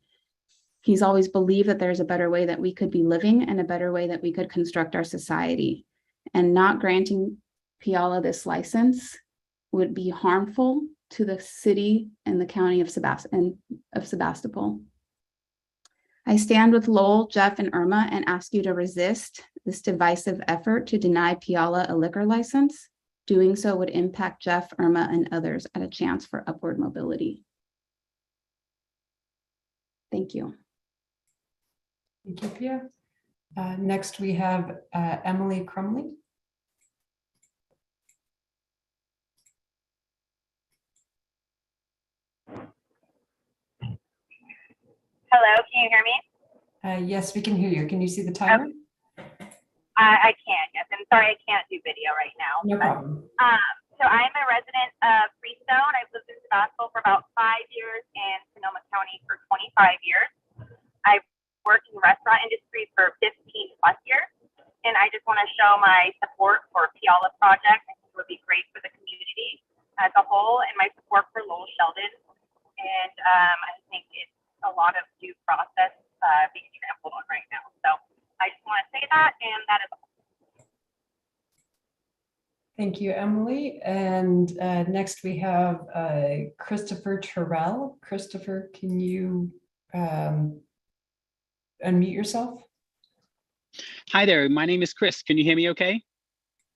He's always believed that there's a better way that we could be living and a better way that we could construct our society. And not granting Puyallup this license would be harmful to the city and the county of Sebastopol. I stand with Lowell, Jeff, and Irma and ask you to resist this divisive effort to deny Puyallup a liquor license. Doing so would impact Jeff, Irma, and others at a chance for upward mobility. Thank you. Thank you, Pia. Next, we have Emily Crumley. Hello, can you hear me? Yes, we can hear you. Can you see the timer? I can, yes. I'm sorry, I can't do video right now. No problem. So I'm a resident of Freestone. I've lived in Sebastopol for about 5 years and Sonoma County for 25 years. I've worked in the restaurant industry for 15 plus years. And I just want to show my support for Puyallup project. I think it would be great for the community as a whole and my support for Lowell Sheldon. And I think it's a lot of due process being trampled on right now. So I just want to say that, and that is all. Thank you, Emily. And next we have Christopher Terrell. Christopher, can you unmute yourself? Hi there, my name is Chris. Can you hear me okay?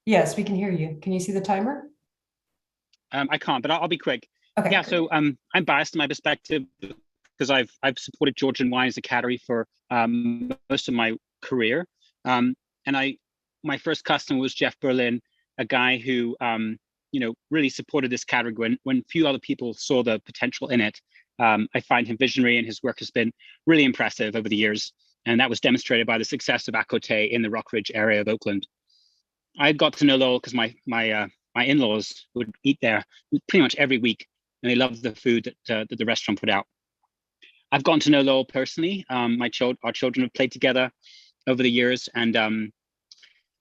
Yes, we can hear you. Can you see the timer? I can't, but I'll be quick. Okay, yeah, great. so I'm biased in my perspective because I've supported Georgian wine as a category for most of my career. And my first customer was Jeff Berlin, a guy who really supported this category when few other people saw the potential in it. I find him visionary and his work has been really impressive over the years. And that was demonstrated by the success of Acote in the Rockridge area of Oakland. I got to know Lowell because my in-laws would eat there pretty much every week, and they loved the food that the restaurant put out. I've gotten to know Lowell personally. Our children have played together over the years, and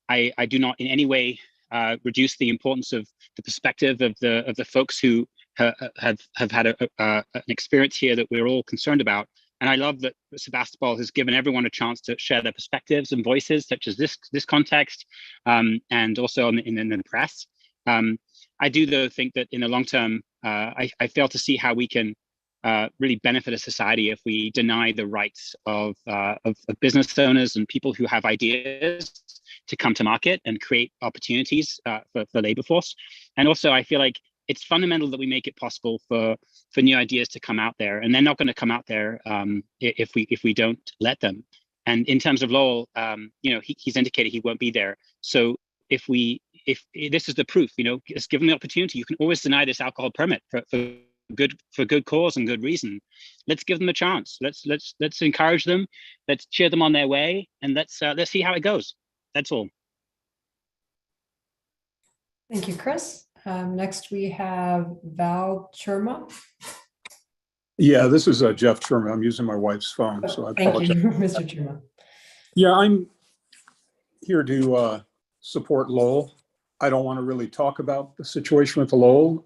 I do not in any way reduce the importance of the perspective of the folks who have had an experience here that we're all concerned about. And I love that Sebastopol has given everyone a chance to share their perspectives and voices, such as this context, and also in the press. I do, though, think that in the long term, I fail to see how we can really benefit a society if we deny the rights of business owners and people who have ideas to come to market and create opportunities for labor force. And also, I feel like it's fundamental that we make it possible for new ideas to come out there, and they're not going to come out there if we don't let them. And in terms of Lowell, he's indicated he won't be there. So if this is the proof, just given the opportunity, you can always deny this alcohol permit for good cause and good reason. Let's give them a chance. Let's encourage them. Let's cheer them on their way, and let's see how it goes. That's all. Thank you, Chris. Next, we have Val Churma. Yeah, this is Jeff Churma. I'm using my wife's phone, so I apologize. Thank you, Mr. Churma. Yeah, I'm here to support Lowell. I don't want to really talk about the situation with Lowell.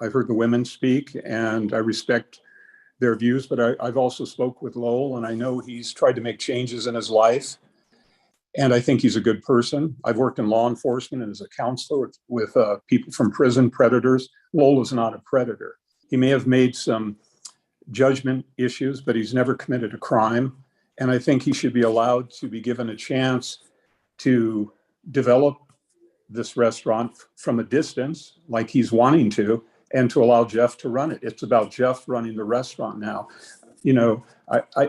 I've heard the women speak, and I respect their views, but I've also spoke with Lowell, and I know he's tried to make changes in his life. And I think he's a good person. I've worked in law enforcement and as a counselor with people from prison, predators. Lowell is not a predator. He may have made some judgment issues, but he's never committed a crime. And I think he should be allowed to be given a chance to develop this restaurant from a distance, like he's wanting to, and to allow Jeff to run it. It's about Jeff running the restaurant now.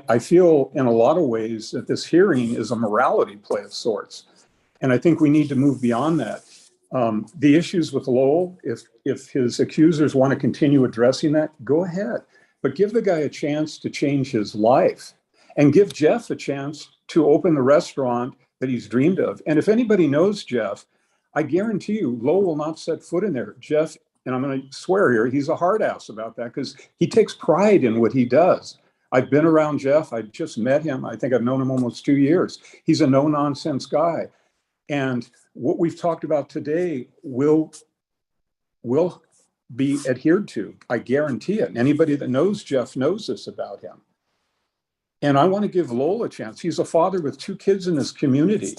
I feel in a lot of ways that this hearing is a morality play of sorts. And I think we need to move beyond that. The issues with Lowell, if his accusers want to continue addressing that, go ahead. But give the guy a chance to change his life, and give Jeff a chance to open the restaurant that he's dreamed of. And if anybody knows Jeff, I guarantee you, Lowell will not set foot in there. Jeff, and I'm going to swear here, he's a hard ass about that because he takes pride in what he does. I've been around Jeff. I just met him. I think I've known him almost 2 years. He's a no-nonsense guy. And what we've talked about today will be adhered to. I guarantee it. And anybody that knows Jeff knows this about him. And I want to give Lowell a chance. He's a father with 2 kids in this community.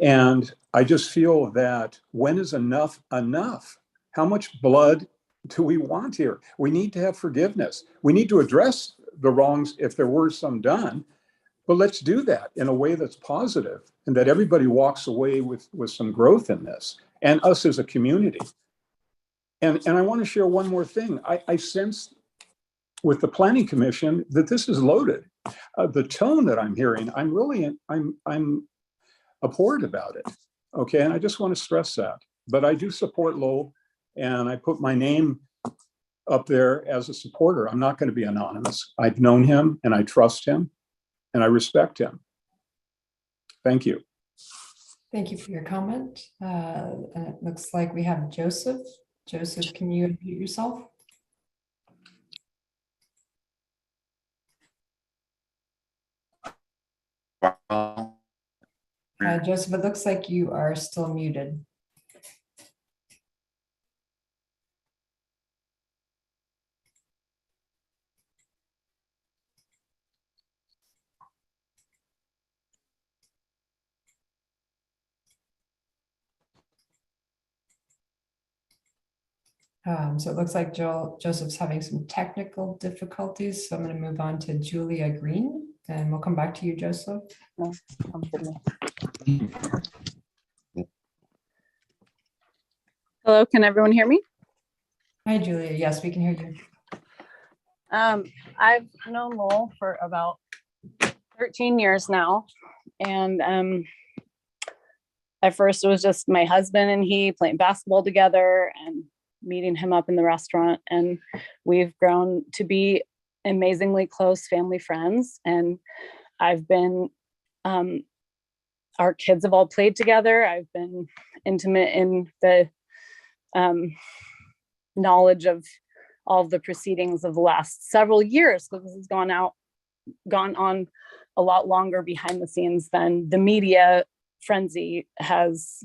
And I just feel that when is enough enough? How much blood do we want here? We need to have forgiveness. We need to address the wrongs if there were some done, but let's do that in a way that's positive and that everybody walks away with some growth in this, and us as a community. And I want to share one more thing. I sense with the Planning Commission that this is loaded. The tone that I'm hearing, I'm abhorred about it. Okay, and I just want to stress that. But I do support Lowell, and I put my name up there as a supporter. I'm not going to be anonymous. I've known him, and I trust him, and I respect him. Thank you. Thank you for your comment. And it looks like we have Joseph. Joseph, can you unmute yourself? Joseph, it looks like you are still muted. So it looks like Joseph's having some technical difficulties. So I'm going to move on to Julia Green, and we'll come back to you, Joseph. Hello, can everyone hear me? Hi, Julia. Yes, we can hear you. I've known Lowell for about 13 years now. And at first it was just my husband and he playing basketball together and meeting him up in the restaurant. And we've grown to be amazingly close family friends. And I've been, our kids have all played together. I've been intimate in the knowledge of all of the proceedings of the last several years, because this has gone on a lot longer behind the scenes than the media frenzy has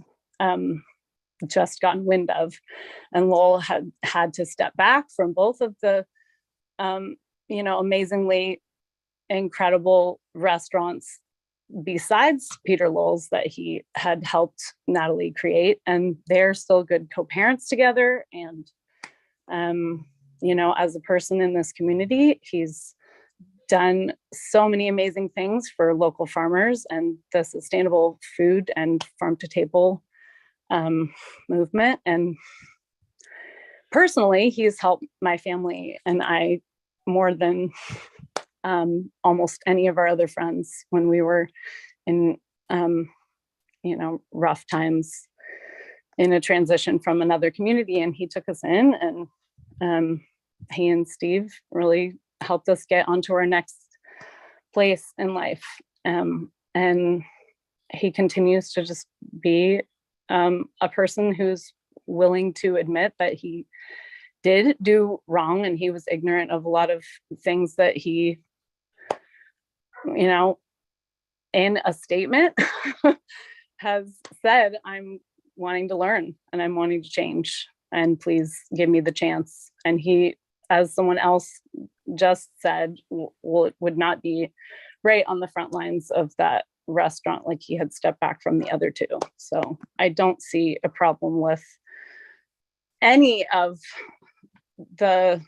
just gotten wind of. And Lowell had to step back from both of the amazingly incredible restaurants besides Peter Lowell's that he had helped Natalie create, and they're still good co-parents together. And as a person in this community, he's done so many amazing things for local farmers and the sustainable food and farm to table movement. And personally, he's helped my family and I more than almost any of our other friends when we were in, rough times in a transition from another community. And he took us in, and he and Steve really helped us get onto our next place in life. And he continues to just be a person who's willing to admit that he did do wrong and he was ignorant of a lot of things that he, in a statement has said, I'm wanting to learn and I'm wanting to change, and please give me the chance. And he, as someone else just said, would not be right on the front lines of that restaurant, like he had stepped back from the other two. So I don't see a problem with any of the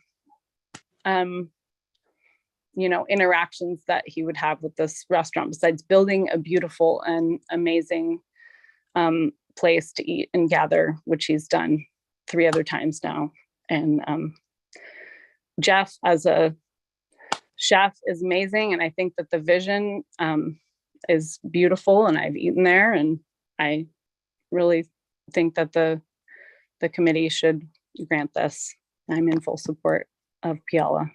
interactions that he would have with this restaurant, besides building a beautiful and amazing place to eat and gather, which he's done 3 other times now. And Jeff as a chef is amazing, and I think that the vision is beautiful, and I've eaten there, and I really think that the committee should grant this. I'm in full support of Puyallup.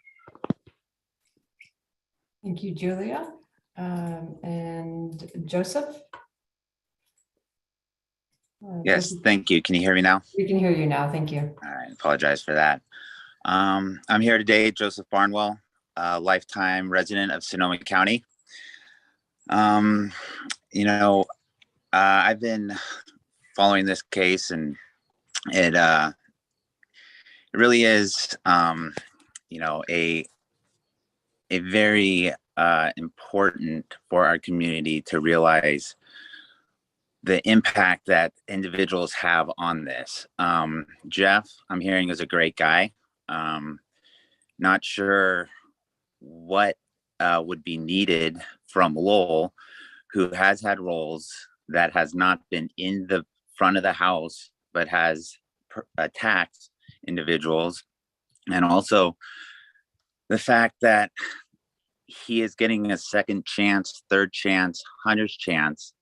Thank you, Julia. And Joseph? Yes, Joseph, thank you. Can you hear me now? we can hear you now. Thank you. All right, apologize for that. I'm here today, Joseph Barnwell, a lifetime resident of Sonoma County. I've been following this case, and it really is, a very important for our community to realize the impact that individuals have on this. Jeff, I'm hearing, is a great guy. Not sure what would be needed from Lowell, who has had roles that has not been in the front of the house, but has attacked individuals. And also the fact that he is getting a second chance, third chance, 100th chance,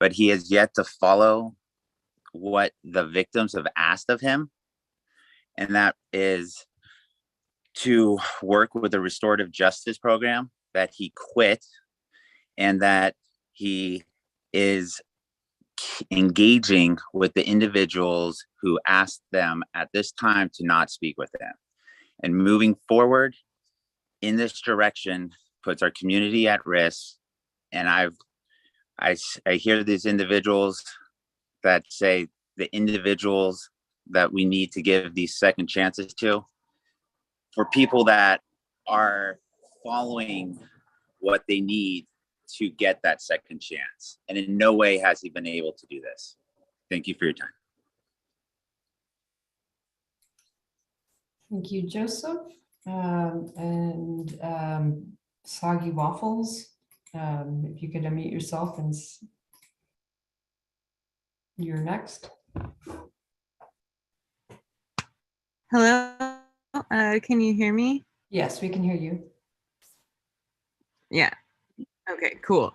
but he has yet to follow what the victims have asked of him. And that is to work with the restorative justice program that he quit, and that he is engaging with the individuals who asked them at this time to not speak with them. And moving forward in this direction puts our community at risk. And I hear these individuals that say the individuals that we need to give these second chances to, for people that are following what they need to get that second chance. And in no way has he been able to do this. Thank you for your time. Thank you, Joseph. Soggy Waffles, if you could unmute yourself and you're next. Hello, can you hear me? Yes, we can hear you. Yeah. Okay, cool.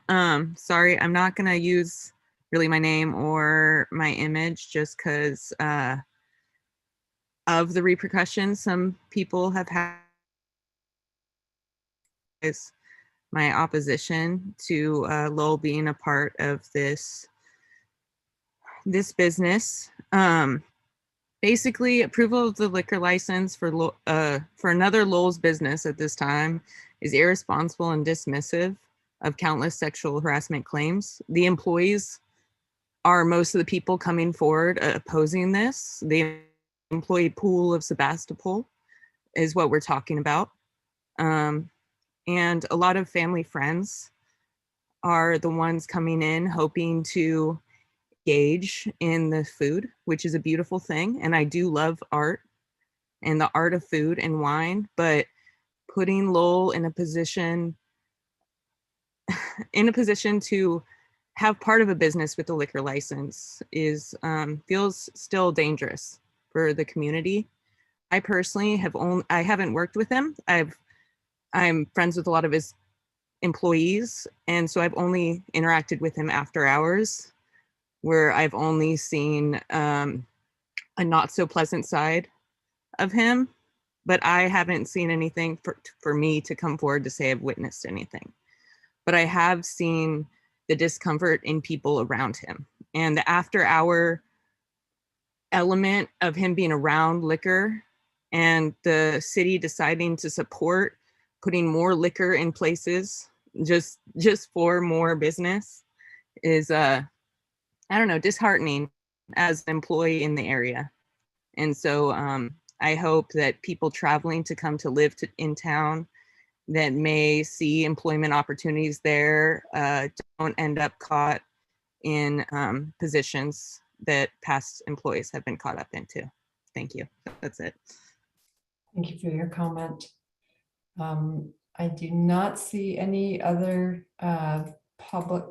Sorry, I'm not gonna use really my name or my image just because of the repercussions some people have had. Is my opposition to Lowell being a part of this business. Basically, approval of the liquor license for another Lowell's business at this time is irresponsible and dismissive of countless sexual harassment claims. The employees are most of the people coming forward opposing this. The employee pool of Sebastopol is what we're talking about. And a lot of family friends are the ones coming in hoping to engage in the food, which is a beautiful thing. And I do love art and the art of food and wine, but putting Lowell in a position to have part of a business with a liquor license is feels still dangerous for the community. I personally haven't worked with him. I'm friends with a lot of his employees, and so I've only interacted with him after hours, where I've only seen a not so pleasant side of him, but I haven't seen anything for me to come forward to say I've witnessed anything. But I have seen the discomfort in people around him, and the after hour element of him being around liquor and the city deciding to support putting more liquor in places just for more business is I don't know, disheartening as an employee in the area. And so I hope that people traveling to come to live in town that may see employment opportunities there don't end up caught in positions that past employees have been caught up into. Thank you. That's it. Thank you for your comment. I do not see any other public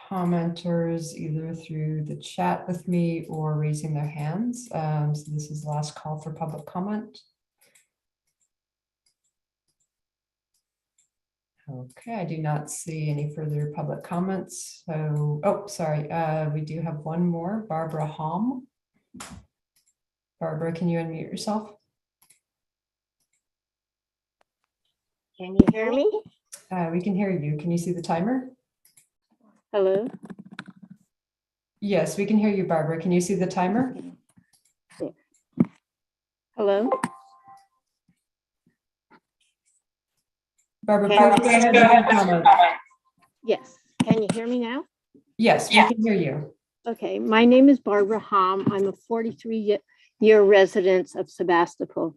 commenters either through the chat with me or raising their hands. So this is the last call for public comment. Okay, I do not see any further public comments. So, oh, sorry, we do have one more, Barbara Hom. Barbara, can you unmute yourself? Can you hear me? We can hear you. Can you see the timer? Hello? Yes, we can hear you, Barbara. Can you see the timer? Hello? Barbara, please go ahead with your comment. Yes. Can you hear me now? Yes, we can hear you. Okay. My name is Barbara Hom. I'm a 43-year resident of Sebastopol.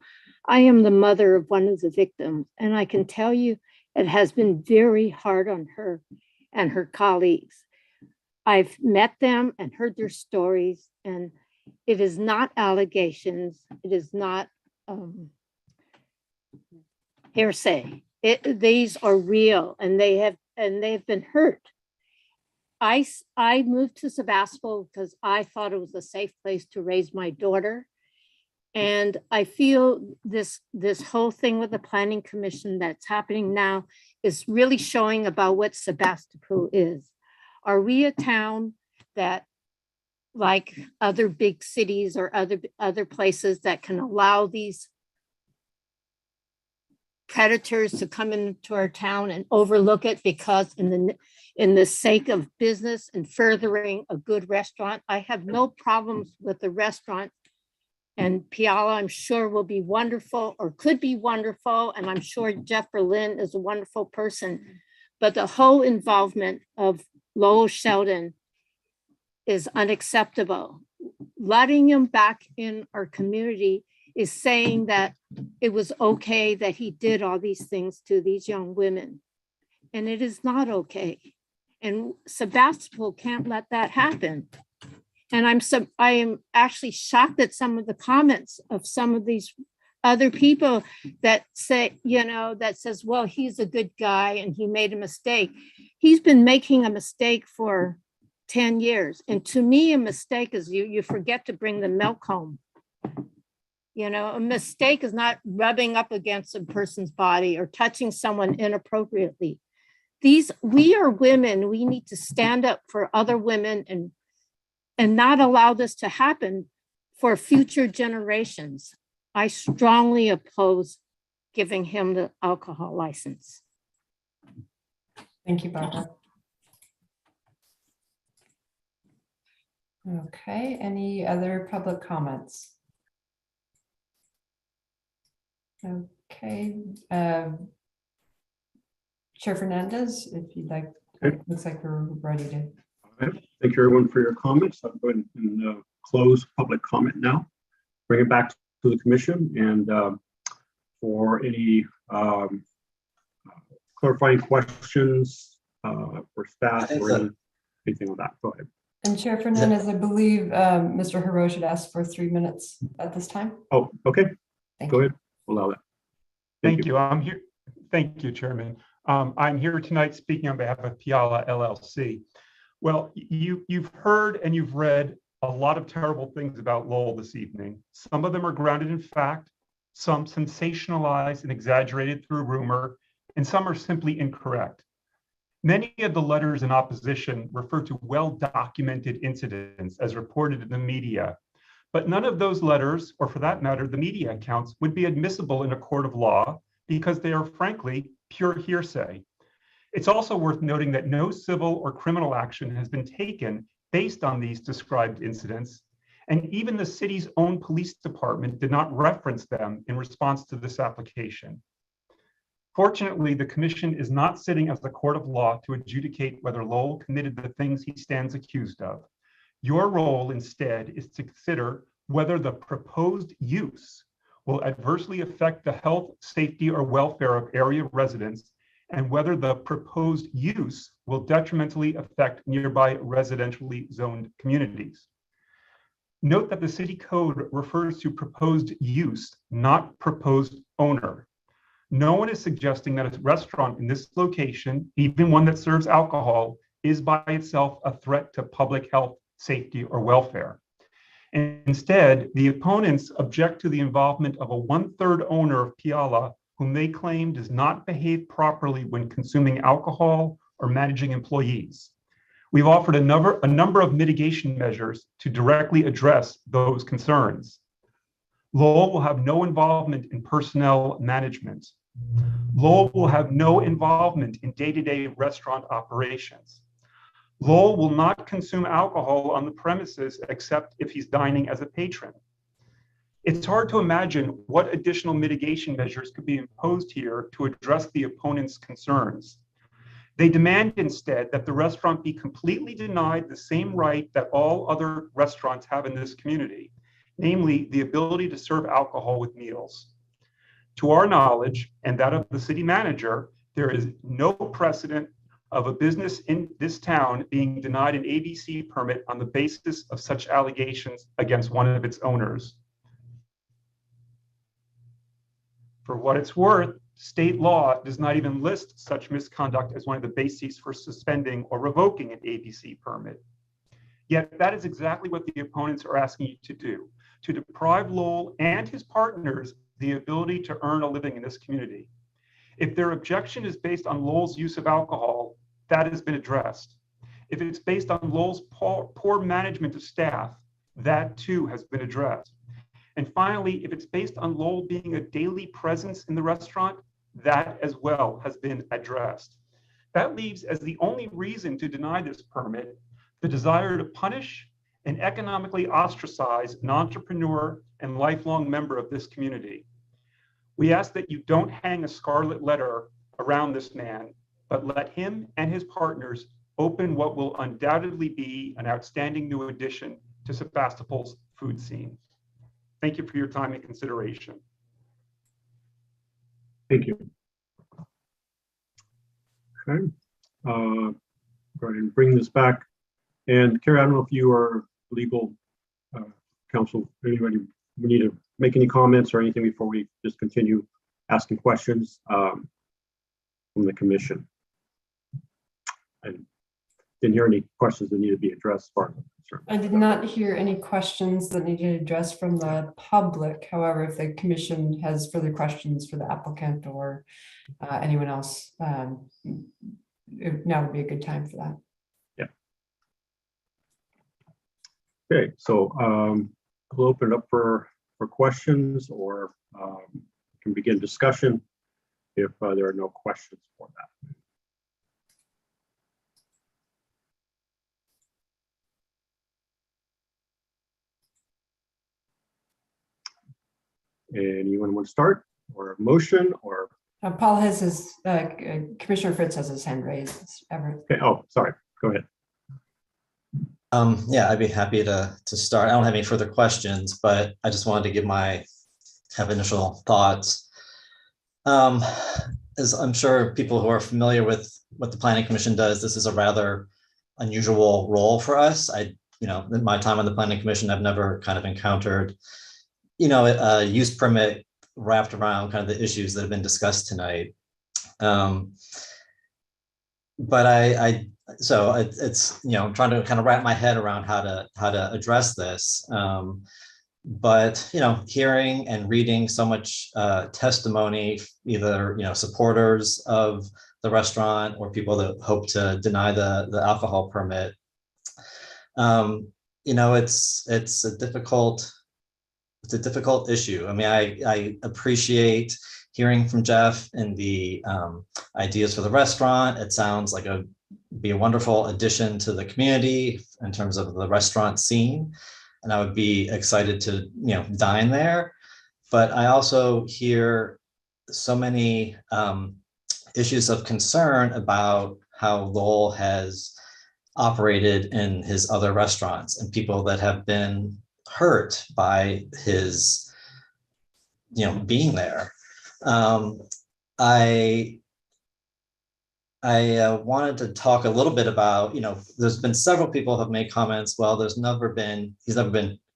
I am the mother of one of the victims, and I can tell you it has been very hard on her and her colleagues. I've met them and heard their stories, and it is not allegations. It is not hearsay. These are real, and they've been hurt. I moved to Sebastopol because I thought it was a safe place to raise my daughter. And I feel this whole thing with the Planning Commission that's happening now is really showing about what Sebastopol is. Are we a town that, like other big cities or other places, that can allow these predators to come into our town and overlook it because in the sake of business and furthering a good restaurant? I have no problems with the restaurant. And Piala, I'm sure, will be wonderful or could be wonderful. And I'm sure Jeff Berlin is a wonderful person. But the whole involvement of Lowell Sheldon is unacceptable. Letting him back in our community is saying that it was okay that he did all these things to these young women. And it is not okay. And Sebastopol can't let that happen. And I am actually shocked at some of the comments of some of these other people that say, that says, well, he's a good guy and he made a mistake. He's been making a mistake for 10 years. And to me, a mistake is you forget to bring the milk home. A mistake is not rubbing up against a person's body or touching someone inappropriately. We are women. We need to stand up for other women and not allow this to happen for future generations. I strongly oppose giving him the alcohol license. Thank you, Barbara. Okay, any other public comments? Okay, Chair Fernandez, if you'd like, okay. Looks like we're ready to. All right. Thank you everyone for your comments. I'll go ahead and close public comment now. Bring it back to the commission, and for any clarifying questions for staff think or so. anything like that? Go ahead. And Chair Fernandez, I believe Mr. Hero should ask for 3 minutes at this time. Oh, okay. Thank Go you. ahead. Allow that. Thank you. I'm here. Thank you, Chairman. I'm here tonight speaking on behalf of Piala LLC. Well, you've heard and you've read a lot of terrible things about Lowell this evening. Some of them are grounded in fact, some sensationalized and exaggerated through rumor, and some are simply incorrect. Many of the letters in opposition refer to well-documented incidents as reported in the media, but none of those letters, or for that matter, the media accounts, would be admissible in a court of law because they are frankly pure hearsay. It's also worth noting that no civil or criminal action has been taken based on these described incidents, and even the city's own police department did not reference them in response to this application. Fortunately, the commission is not sitting as the court of law to adjudicate whether Lowell committed the things he stands accused of. Your role instead is to consider whether the proposed use will adversely affect the health, safety, or welfare of area residents, and whether the proposed use will detrimentally affect nearby residentially zoned communities. Note that the city code refers to proposed use, not proposed owner. No one is suggesting that a restaurant in this location, even one that serves alcohol, is by itself a threat to public health, safety, or welfare. Instead, the opponents object to the involvement of a one-third owner of Piala, whom they claim does not behave properly when consuming alcohol or managing employees. We've offered a number of mitigation measures to directly address those concerns. Lowell will have no involvement in personnel management. Lowell will have no involvement in day-to-day restaurant operations. Lowell will not consume alcohol on the premises except if he's dining as a patron. It's hard to imagine what additional mitigation measures could be imposed here to address the opponent's concerns. They demand instead that the restaurant be completely denied the same right that all other restaurants have in this community, namely the ability to serve alcohol with meals. To our knowledge, and that of the city manager, there is no precedent of a business in this town being denied an ABC permit on the basis of such allegations against one of its owners. For what it's worth, state law does not even list such misconduct as one of the bases for suspending or revoking an ABC permit. Yet that is exactly what the opponents are asking you to do, to deprive Lowell and his partners the ability to earn a living in this community. If their objection is based on Lowell's use of alcohol, that has been addressed. If it's based on Lowell's poor management of staff, that too has been addressed. And finally, if it's based on Lowell being a daily presence in the restaurant, that as well has been addressed. That leaves as the only reason to deny this permit the desire to punish and economically ostracize an entrepreneur and lifelong member of this community. We ask that you don't hang a scarlet letter around this man, but let him and his partners open what will undoubtedly be an outstanding new addition to Sebastopol's food scene. Thank you for your time and consideration. Thank you. Okay. Go ahead and bring this back. And Carrie, I don't know if you are legal counsel. Anybody, we need to make any comments or anything before we just continue asking questions from the commission. I didn't hear any questions that need to be addressed. I did not hear any questions that needed addressed from the public. However, if the commission has further questions for the applicant or anyone else, now would be a good time for that. Yeah. Okay, so we'll open it up for questions, or can begin discussion if there are no questions for that. Anyone want to start, or a motion, or? Paul has his, Commissioner Fritz has his hand raised. Okay. Oh, sorry. Go ahead. Yeah, I'd be happy to start. I don't have any further questions, but I just wanted to give my initial thoughts. as I'm sure people who are familiar with what the Planning Commission does, this is a rather unusual role for us. In my time on the Planning Commission, I've never kind of encountered, a use permit wrapped around kind of the issues that have been discussed tonight. But it's trying to kind of wrap my head around how to address this. But hearing and reading so much testimony, either supporters of the restaurant or people that hope to deny the alcohol permit, it's a difficult issue. I mean, I appreciate hearing from Jeff and the ideas for the restaurant. It sounds like be a wonderful addition to the community in terms of the restaurant scene. And I would be excited to, dine there. But I also hear so many issues of concern about how Lowell has operated in his other restaurants and people that have been hurt by his, being there. I wanted to talk a little bit about, there's been several people who have made comments. Well, he's never been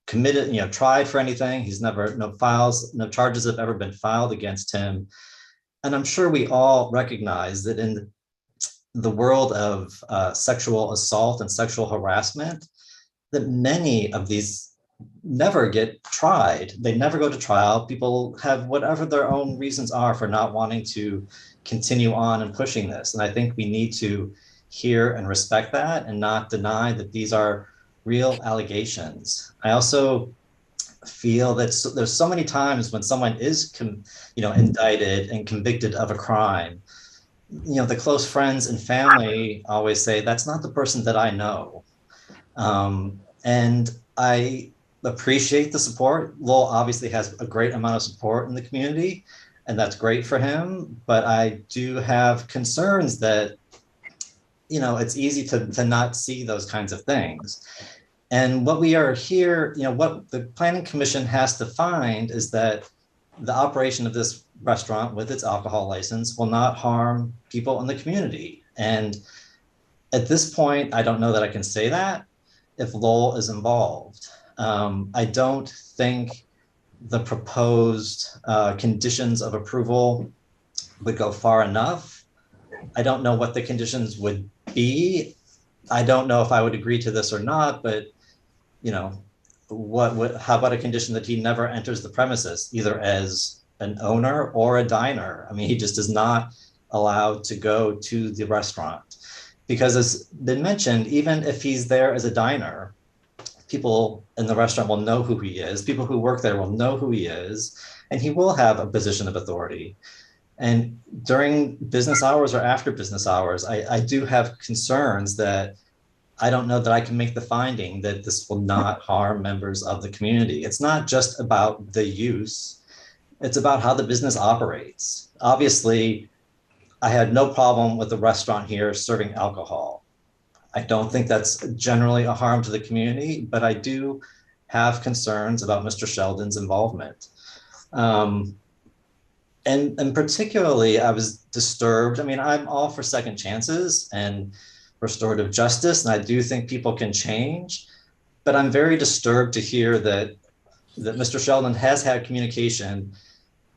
committed, tried for anything. No charges have ever been filed against him. And I'm sure we all recognize that in the world of sexual assault and sexual harassment, that many of these never get tried. They never go to trial. People have whatever their own reasons are for not wanting to continue on and pushing this. And I think we need to hear and respect that and not deny that these are real allegations. I also feel that there's so many times when someone is indicted and convicted of a crime, the close friends and family always say, that's not the person that I know. And I appreciate the support. Lowell obviously has a great amount of support in the community, and that's great for him. But I do have concerns that, it's easy to not see those kinds of things. And what we are here, what the Planning Commission has to find is that the operation of this restaurant with its alcohol license will not harm people in the community. And at this point, I don't know that I can say that if Lowell is involved. I don't think the proposed conditions of approval would go far enough. I don't know what the conditions would be. I don't know if I would agree to this or not, but how about a condition that he never enters the premises, either as an owner or a diner? I mean, he just is not allowed to go to the restaurant. Because as been mentioned, even if he's there as a diner, people in the restaurant will know who he is. People who work there will know who he is, and he will have a position of authority. And during business hours or after business hours, I do have concerns that I don't know that I can make the finding that this will not harm members of the community. It's not just about the use, it's about how the business operates. Obviously, I had no problem with the restaurant here serving alcohol. I don't think that's generally a harm to the community, but I do have concerns about Mr. Sheldon's involvement. And particularly, I was disturbed. I mean, I'm all for second chances and restorative justice, and I do think people can change, but I'm very disturbed to hear that Mr. Sheldon has had communication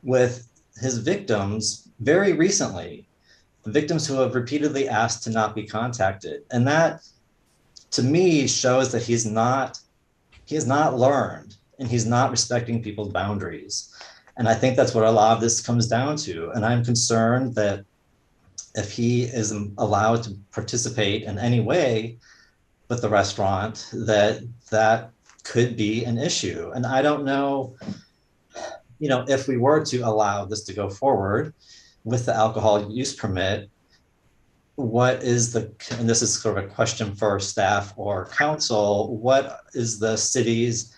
with his victims very recently, victims who have repeatedly asked to not be contacted. And that, to me, shows that he has not learned, and he's not respecting people's boundaries. And I think that's what a lot of this comes down to. And I'm concerned that if he is allowed to participate in any way with the restaurant, that could be an issue. And I don't know, if we were to allow this to go forward with the alcohol use permit, and this is sort of a question for staff or council, what is the city's,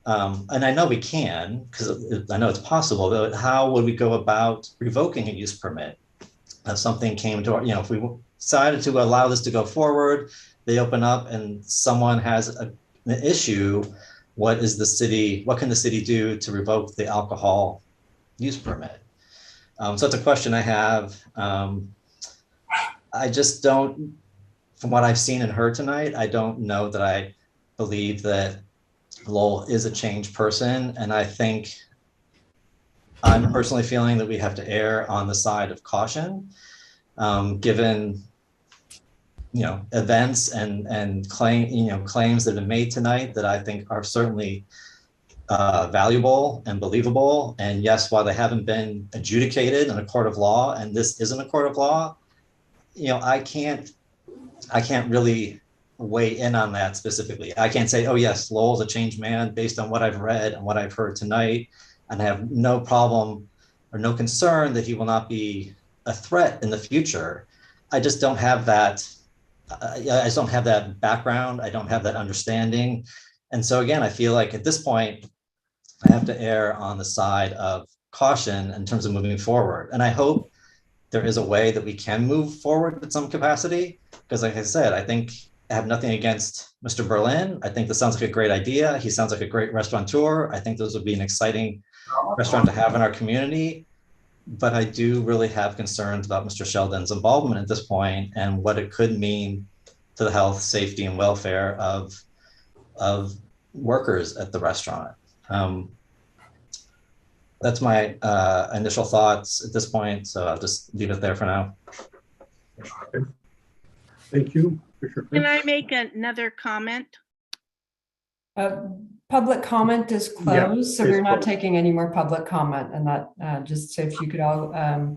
and I know we can, because I know it's possible, but how would we go about revoking a use permit? If something came to, if we decided to allow this to go forward, they open up and someone has an issue, what can the city do to revoke the alcohol use permit? So it's a question I have. I just don't, from what I've seen and heard tonight, I don't know that I believe that Lowell is a changed person. And I think I'm personally feeling that we have to err on the side of caution, given events and claims that have been made tonight that I think are certainly valuable and believable. And yes, while they haven't been adjudicated in a court of law, and this isn't a court of law, I can't really weigh in on that specifically. I can't say, oh yes, Lowell's a changed man based on what I've read and what I've heard tonight, and I have no problem or no concern that he will not be a threat in the future. I just don't have that. I just don't have that background. I don't have that understanding. And so again, I feel like at this point, I have to err on the side of caution in terms of moving forward. And I hope there is a way that we can move forward with some capacity. Because like I said, I have nothing against Mr. Berlin. I think this sounds like a great idea. He sounds like a great restaurateur. I think those would be an exciting restaurant to have in our community. But I do really have concerns about Mr. Sheldon's involvement at this point and what it could mean to the health, safety, and welfare of workers at the restaurant. That's my initial thoughts at this point. So I'll just leave it there for now. Thank you. Can I make another comment? Public comment is closed, so it's we're not closed. taking any more public comment. And that just so if you could all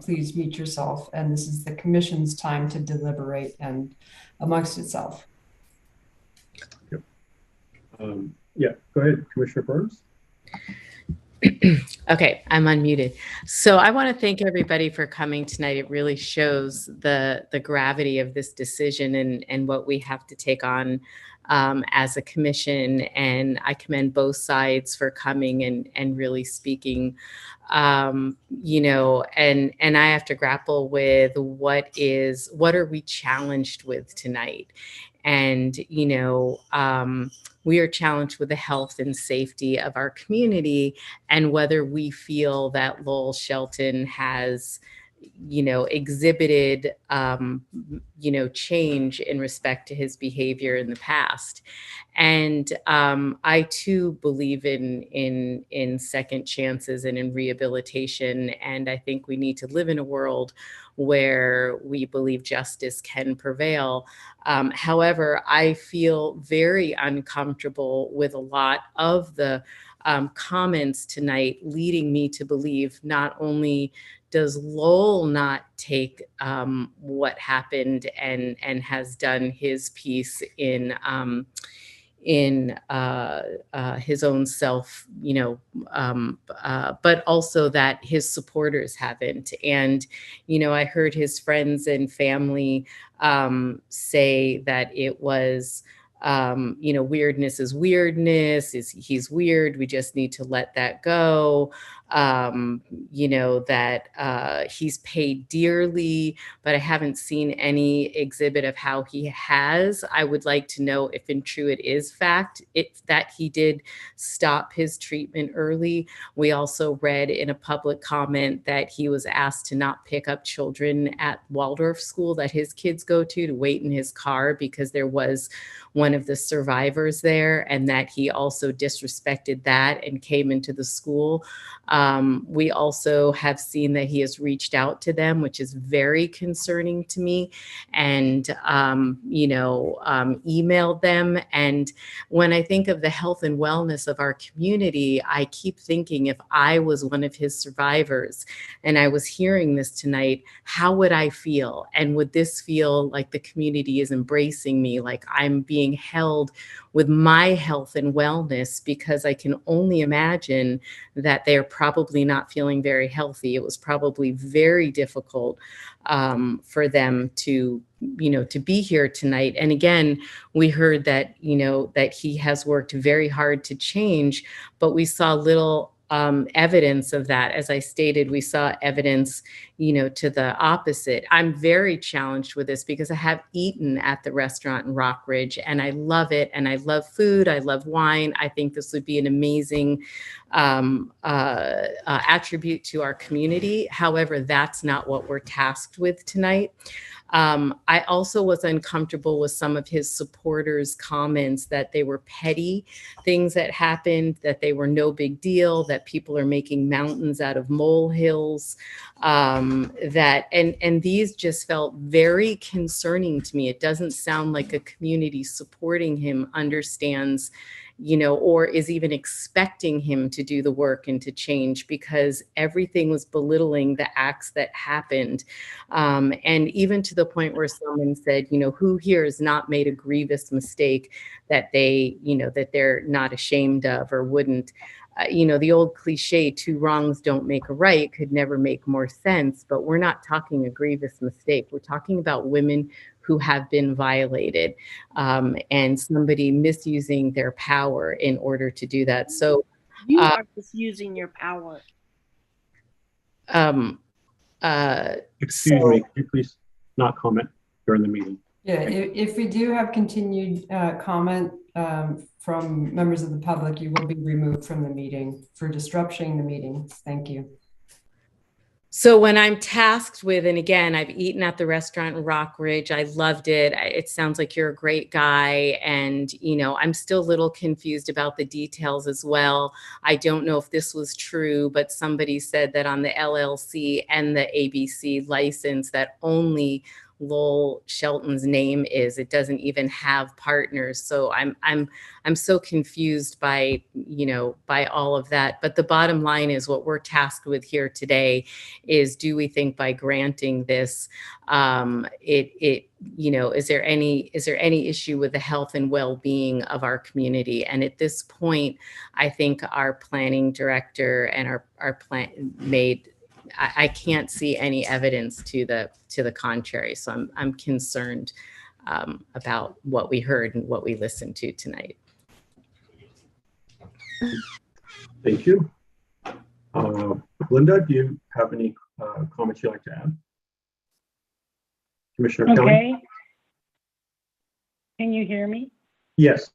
please mute yourself. And this is the commission's time to deliberate and amongst itself. Yeah, go ahead, Commissioner Burns. Okay, I'm unmuted. So I want to thank everybody for coming tonight. It really shows the gravity of this decision and what we have to take on as a commission. And I commend both sides for coming and really speaking. And I have to grapple with what are we challenged with tonight? And, we are challenged with the health and safety of our community and whether we feel that Lowell Shelton has, exhibited, change in respect to his behavior in the past. And I too believe in second chances and in rehabilitation. And I think we need to live in a world where we believe justice can prevail. However, I feel very uncomfortable with a lot of the comments tonight, leading me to believe not only does Lowell not take what happened and has done his piece in his own self, but also that his supporters haven't. And, I heard his friends and family say that it was, weirdness is weirdness, he's weird, we just need to let that go. That he's paid dearly, but I haven't seen any exhibit of how he has. I would like to know if in true it is fact that he did stop his treatment early. We also read in a public comment that he was asked to not pick up children at Waldorf school that his kids go to wait in his car because there was one of the survivors there, and that he also disrespected that and came into the school. We also have seen that he has reached out to them, which is very concerning to me, and, emailed them. And when I think of the health and wellness of our community, I keep thinking if I was one of his survivors and I was hearing this tonight, how would I feel? And would this feel like the community is embracing me, like I'm being held with my health and wellness? Because I can only imagine that they're probably not feeling very healthy. It was probably very difficult for them to be here tonight. And again, we heard that, that he has worked very hard to change, but we saw little evidence of that. As I stated, we saw evidence, to the opposite. I'm very challenged with this because I have eaten at the restaurant in Rockridge and I love it. And I love food. I love wine. I think this would be an amazing attribute to our community. However, that's not what we're tasked with tonight. I also was uncomfortable with some of his supporters' comments that they were petty things that happened, that they were no big deal, that people are making mountains out of molehills, and these just felt very concerning to me. It doesn't sound like a community supporting him understands, or is even expecting him to do the work and to change, because everything was belittling the acts that happened. And even to the point where someone said, who here has not made a grievous mistake that that they're not ashamed of or wouldn't. The old cliche, two wrongs don't make a right, could never make more sense, but we're not talking a grievous mistake. We're talking about women who have been violated, and somebody misusing their power in order to do that. So you are misusing your power. Excuse me, could you please not comment during the meeting? Yeah, if we do have continued comment from members of the public, you will be removed from the meeting for disrupting the meetings. Thank you. So when I'm tasked with, and again, I've eaten at the restaurant in Rockridge, I loved it. It sounds like you're a great guy. And, I'm still a little confused about the details as well. I don't know if this was true, but somebody said that on the LLC and the ABC license that only Lowell Shelton's name is. It doesn't even have partners. So I'm so confused by, by all of that. But the bottom line is what we're tasked with here today is, do we think by granting this, is there any issue with the health and well-being of our community? And at this point, I think our planning director and our plan made, I can't see any evidence to the contrary. So I'm concerned about what we heard and what we listened to tonight. Thank you. Linda, do you have any comments you'd like to add? Commissioner Kelly? Okay. Can you hear me? Yes.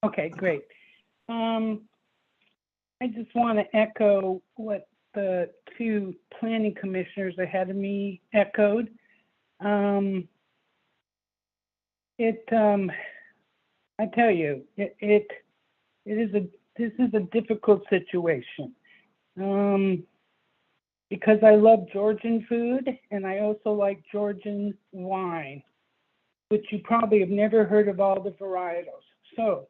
Okay, great. I just want to echo what the two planning commissioners ahead of me echoed. I tell you, this is a difficult situation, because I love Georgian food and I also like Georgian wine, which you probably have never heard of all the varietals. So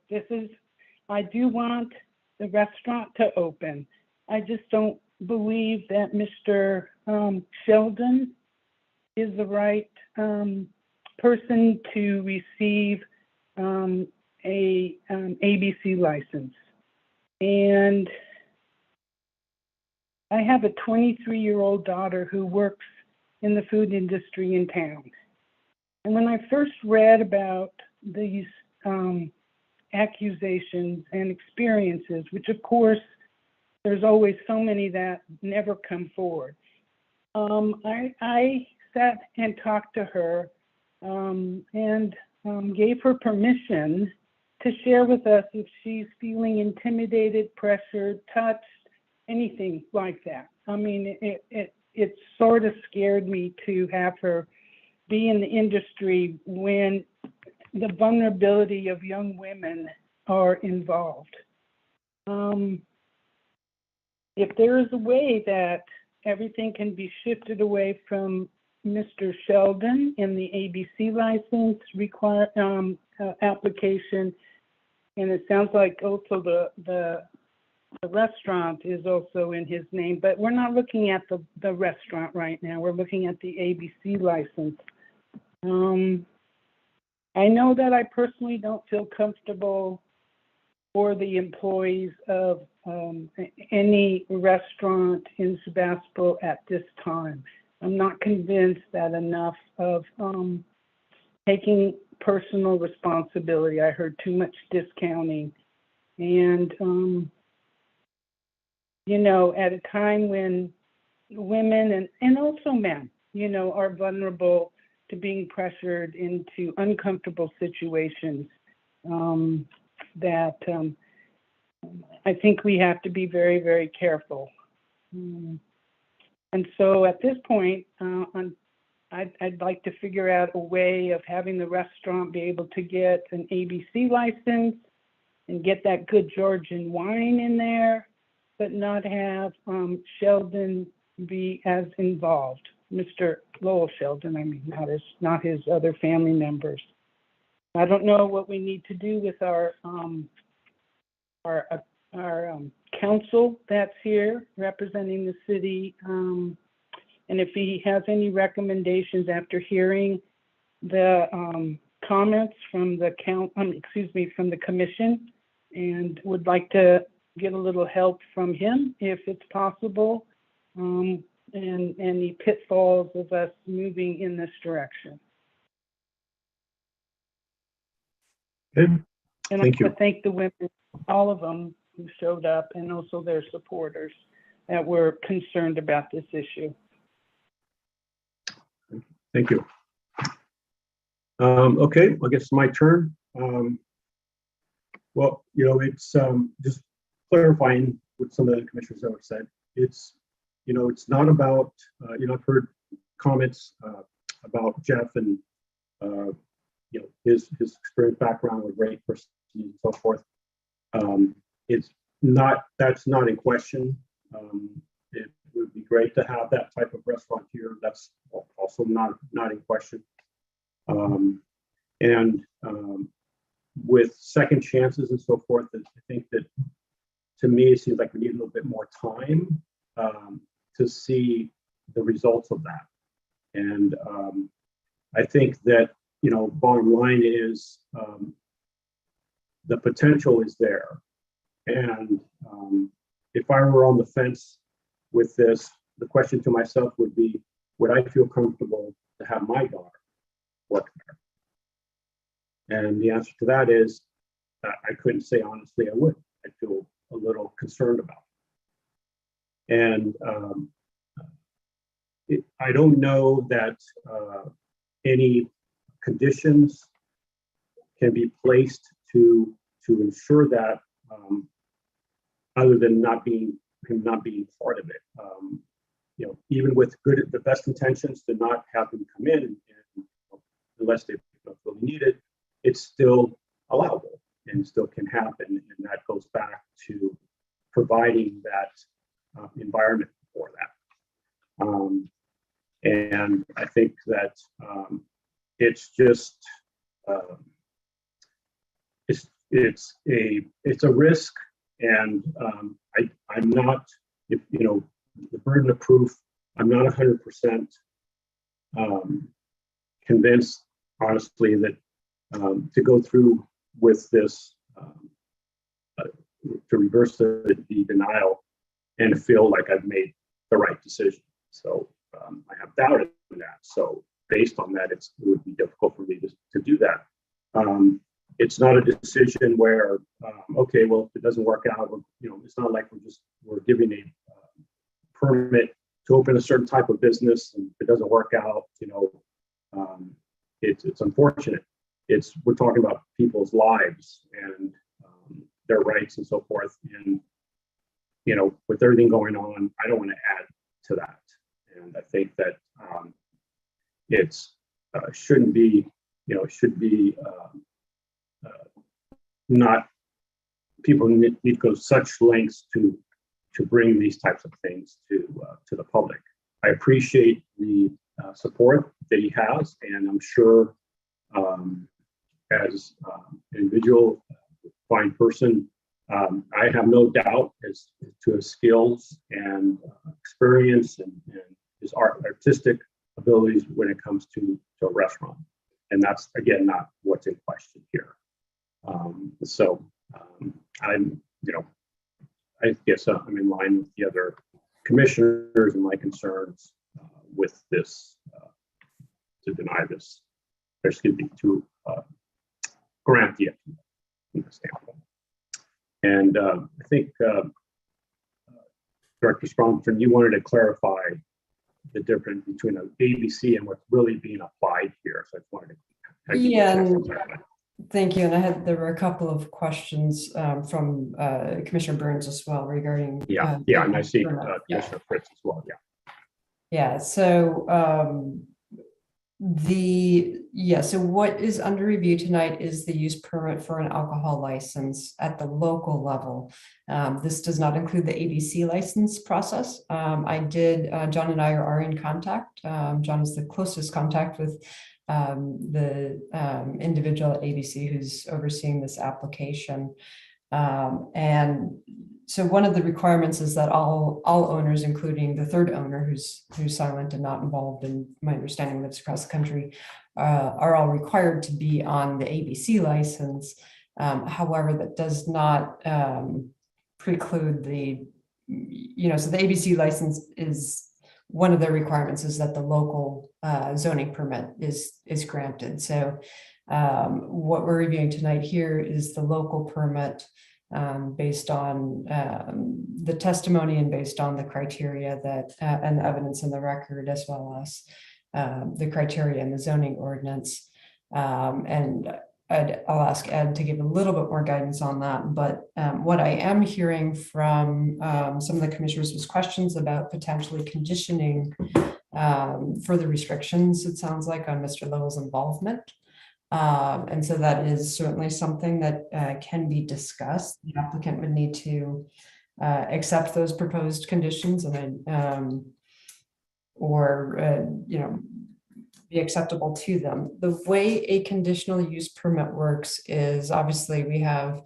I do want the restaurant to open. I just don't believe that Mr. Sheldon is the right person to receive a ABC license. And I have a 23-year-old daughter who works in the food industry in town. And when I first read about these accusations and experiences, which of course, there's always so many that never come forward. I sat and talked to her and gave her permission to share with us if she's feeling intimidated, pressured, touched, anything like that. I mean, it sort of scared me to have her be in the industry when the vulnerability of young women are involved. If there is a way that everything can be shifted away from Mr. Sheldon in the ABC license application, and it sounds like also the restaurant is also in his name, but we're not looking at the restaurant right now. We're looking at the ABC license. I know that I personally don't feel comfortable for the employees of any restaurant in Sebastopol at this time. I'm not convinced that enough of taking personal responsibility. I heard too much discounting. And at a time when women and also men, are vulnerable to being pressured into uncomfortable situations that I think we have to be very, very careful. And so at this point, I'd like to figure out a way of having the restaurant be able to get an ABC license and get that good Georgian wine in there, but not have Sheldon be as involved. Mr. Lowell Sheldon, I mean, not his other family members. I don't know what we need to do with our council that's here representing the city, and if he has any recommendations after hearing the comments from the from the commission, and would like to get a little help from him if it's possible, and the pitfalls of us moving in this direction. Good. And Thank I you. want to thank the women, all of them who showed up, and also their supporters that were concerned about this issue. Thank you. Okay, I guess it's my turn. Well, it's just clarifying what some of the commissioners have said. It's, it's not about, I've heard comments about Jeff and, his experience background with rape person and so forth. That's not in question. It would be great to have that type of restaurant here. That's also not in question. With second chances and so forth, I think that to me, it seems like we need a little bit more time to see the results of that. And I think that, bottom line is the potential is there. And if I were on the fence with this, the question to myself would be, would I feel comfortable to have my daughter work there? And the answer to that is, I couldn't say honestly I would. I feel a little concerned about it. And I don't know that any conditions can be placed to ensure that, other than him not being part of it. Even with the best intentions to not have him come in, unless they really need it, it's still allowable and still can happen. And that goes back to providing that environment for that. And I think that it's just it's a risk, and I'm not, if the burden of proof, I'm not 100% convinced, honestly, that to go through with this, to reverse the denial and feel like I've made the right decision. So I have doubt in that. So based on that, it would be difficult for me to do that. It's not a decision where, okay, well, if it doesn't work out, it's not like we're giving a permit to open a certain type of business, and if it doesn't work out, it's unfortunate. We're talking about people's lives and their rights and so forth. And with everything going on, I don't want to add to that. And I think that shouldn't be, it should be not, people need to go such lengths to bring these types of things to the public. I appreciate the support that he has, and I'm sure as an individual, fine person, I have no doubt as to his skills and experience and his artistic abilities when it comes to a restaurant. And that's, again, not what's in question here. I guess I'm in line with the other commissioners and my concerns with this, to deny this, or excuse me, to grant the standpoint. And I think Director Sprongton, you wanted to clarify the difference between an ABC and what's really being applied here. So I just wanted to. Yeah, thank you. And there were a couple of questions from Commissioner Burns as well regarding. And I see Commissioner Fritz as well. Yeah. So so what is under review tonight is the use permit for an alcohol license at the local level. This does not include the ABC license process. John and I are in contact. John is the closest contact with the individual at ABC who's overseeing this application. And so one of the requirements is that all owners, including the third owner who's silent and not involved, and my understanding lives across the country, are all required to be on the ABC license. However, that does not preclude so the ABC license is one of the requirements is that the local zoning permit is granted. So what we're reviewing tonight here is the local permit based on the testimony and based on the criteria that and the evidence in the record, as well as the criteria in the zoning ordinance. And I'll ask Ed to give a little bit more guidance on that. But what I am hearing from some of the commissioners was questions about potentially conditioning further restrictions, it sounds like, on Mr. Lovell's involvement. And so that is certainly something that can be discussed. The applicant would need to accept those proposed conditions and be acceptable to them. The way a conditional use permit works is obviously we have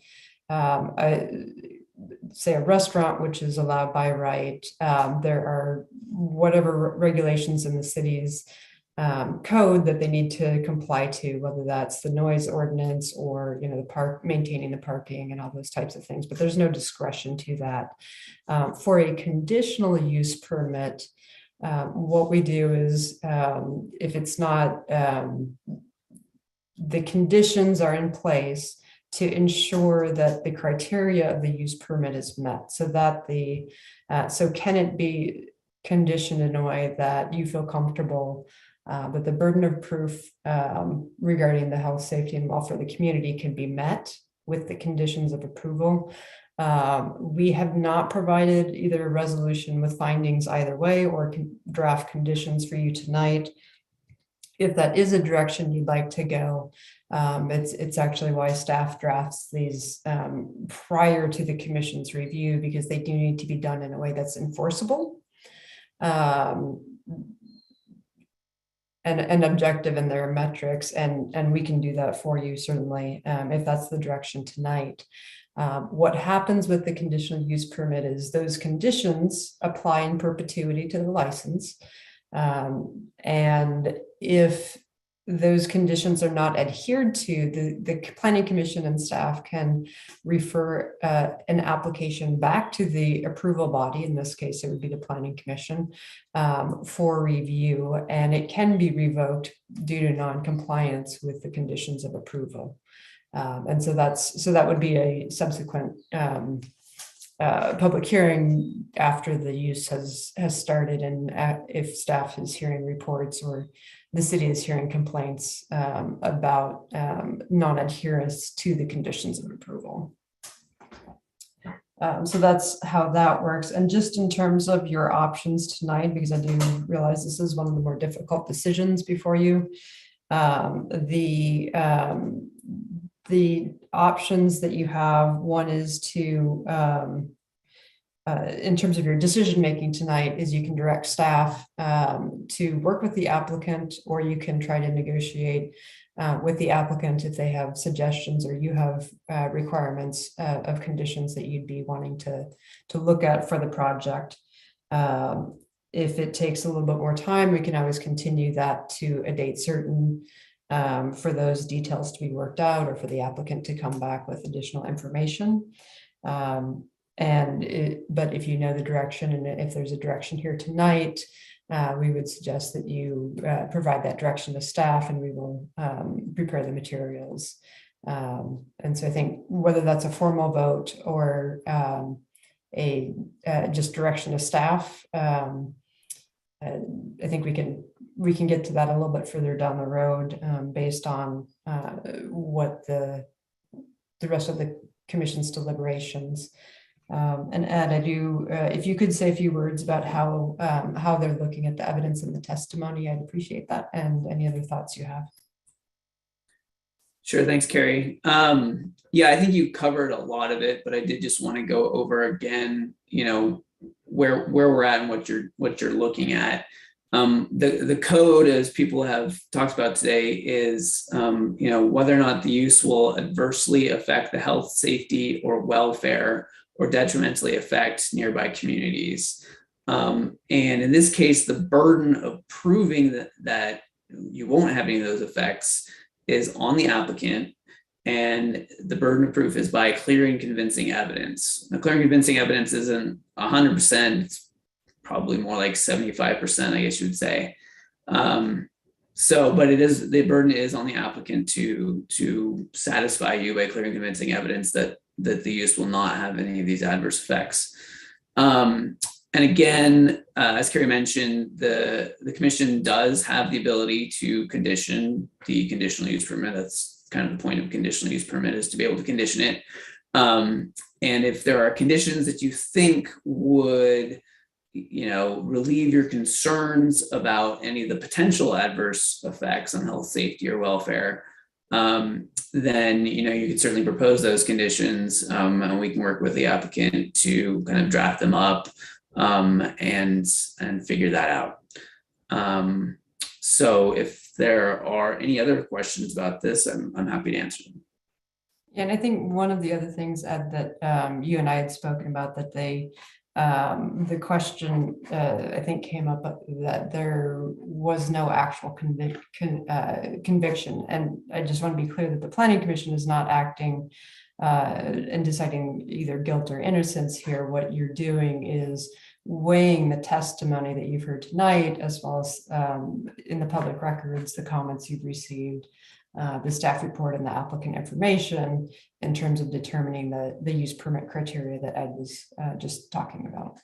say a restaurant, which is allowed by right. There are whatever regulations in the city's code that they need to comply to, whether that's the noise ordinance or maintaining the parking and all those types of things, but there's no discretion to that. For a conditional use permit, what we do is if it's not, the conditions are in place to ensure that the criteria of the use permit is met, so that so can it be conditioned in a way that you feel comfortable that the burden of proof regarding the health, safety, and welfare of the community can be met with the conditions of approval. We have not provided either a resolution with findings either way or draft conditions for you tonight. If that is a direction you'd like to go, it's actually why staff drafts these prior to the commission's review, because they do need to be done in a way that's enforceable and objective in their metrics, and we can do that for you certainly if that's the direction tonight. What happens with the conditional use permit is those conditions apply in perpetuity to the license, and if those conditions are not adhered to, the planning commission and staff can refer an application back to the approval body. In this case, it would be the planning commission for review, and it can be revoked due to non-compliance with the conditions of approval. And so that would be a subsequent public hearing after the use has started, and if staff is hearing reports or the city is hearing complaints about non-adherence to the conditions of approval. So that's how that works. And just in terms of your options tonight, because I do realize this is one of the more difficult decisions before you, the options that you have, one is to in terms of your decision-making tonight, is you can direct staff to work with the applicant, or you can try to negotiate with the applicant if they have suggestions or you have requirements of conditions that you'd be wanting to look at for the project. If it takes a little bit more time, we can always continue that to a date certain for those details to be worked out, or for the applicant to come back with additional information. But if you know the direction, and if there's a direction here tonight, we would suggest that you provide that direction to staff, and we will prepare the materials. And so I think whether that's a formal vote or just direction to staff. I think we can get to that a little bit further down the road based on what the rest of the commission's deliberations. And Ed, if you could say a few words about how they're looking at the evidence and the testimony, I'd appreciate that, and any other thoughts you have. Sure, thanks, Carrie. Yeah, I think you covered a lot of it, but I did just want to go over again, where we're at and what you're looking at. The code, as people have talked about today, is whether or not the use will adversely affect the health, safety, or welfare, or detrimentally affect nearby communities. And in this case, the burden of proving that you won't have any of those effects is on the applicant, and the burden of proof is by clear and convincing evidence. Now, clear and convincing evidence isn't 100%, it's probably more like 75%, I guess you would say. But the burden is on the applicant to satisfy you by clear and convincing evidence that the use will not have any of these adverse effects. And again, as Carrie mentioned, the commission does have the ability to condition the conditional use permit. That's kind of the point of conditional use permit, is to be able to condition it. And if there are conditions that you think would, relieve your concerns about any of the potential adverse effects on health, safety, or welfare, then you can certainly propose those conditions, and we can work with the applicant to kind of draft them up and figure that out. So if there are any other questions about this, I'm happy to answer them. And I think one of the other things, Ed, that you and I had spoken about, that the question I think came up that there was no actual conviction. And I just want to be clear that the Planning Commission is not acting and deciding either guilt or innocence here. What you're doing is weighing the testimony that you've heard tonight, as well as in the public records, the comments you've received, the staff report, and the applicant information, in terms of determining the use permit criteria that Ed was just talking about.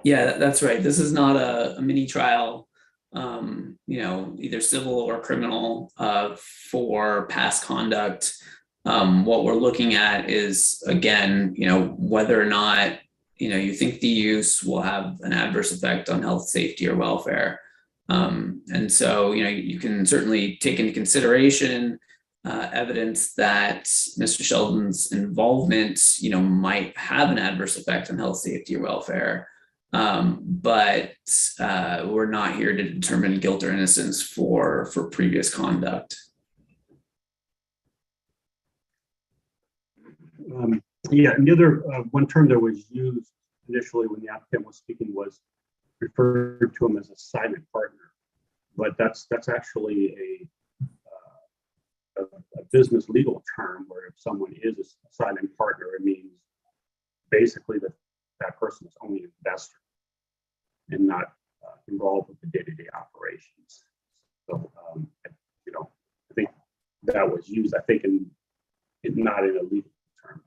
Yeah, that's right. This is not a mini trial, either civil or criminal for past conduct. What we're looking at is, again, whether or not you think the use will have an adverse effect on health, safety, or welfare. And so, you can certainly take into consideration evidence that Mr. Sheldon's involvement, might have an adverse effect on health, safety, or welfare. But we're not here to determine guilt or innocence for previous conduct. And the other one term that was used initially when the applicant was speaking was referred to him as a silent partner, but that's actually a business legal term, where if someone is a silent partner, it means basically that person is only an investor and not involved with the day-to-day operations. So I think that was used, not in a legal term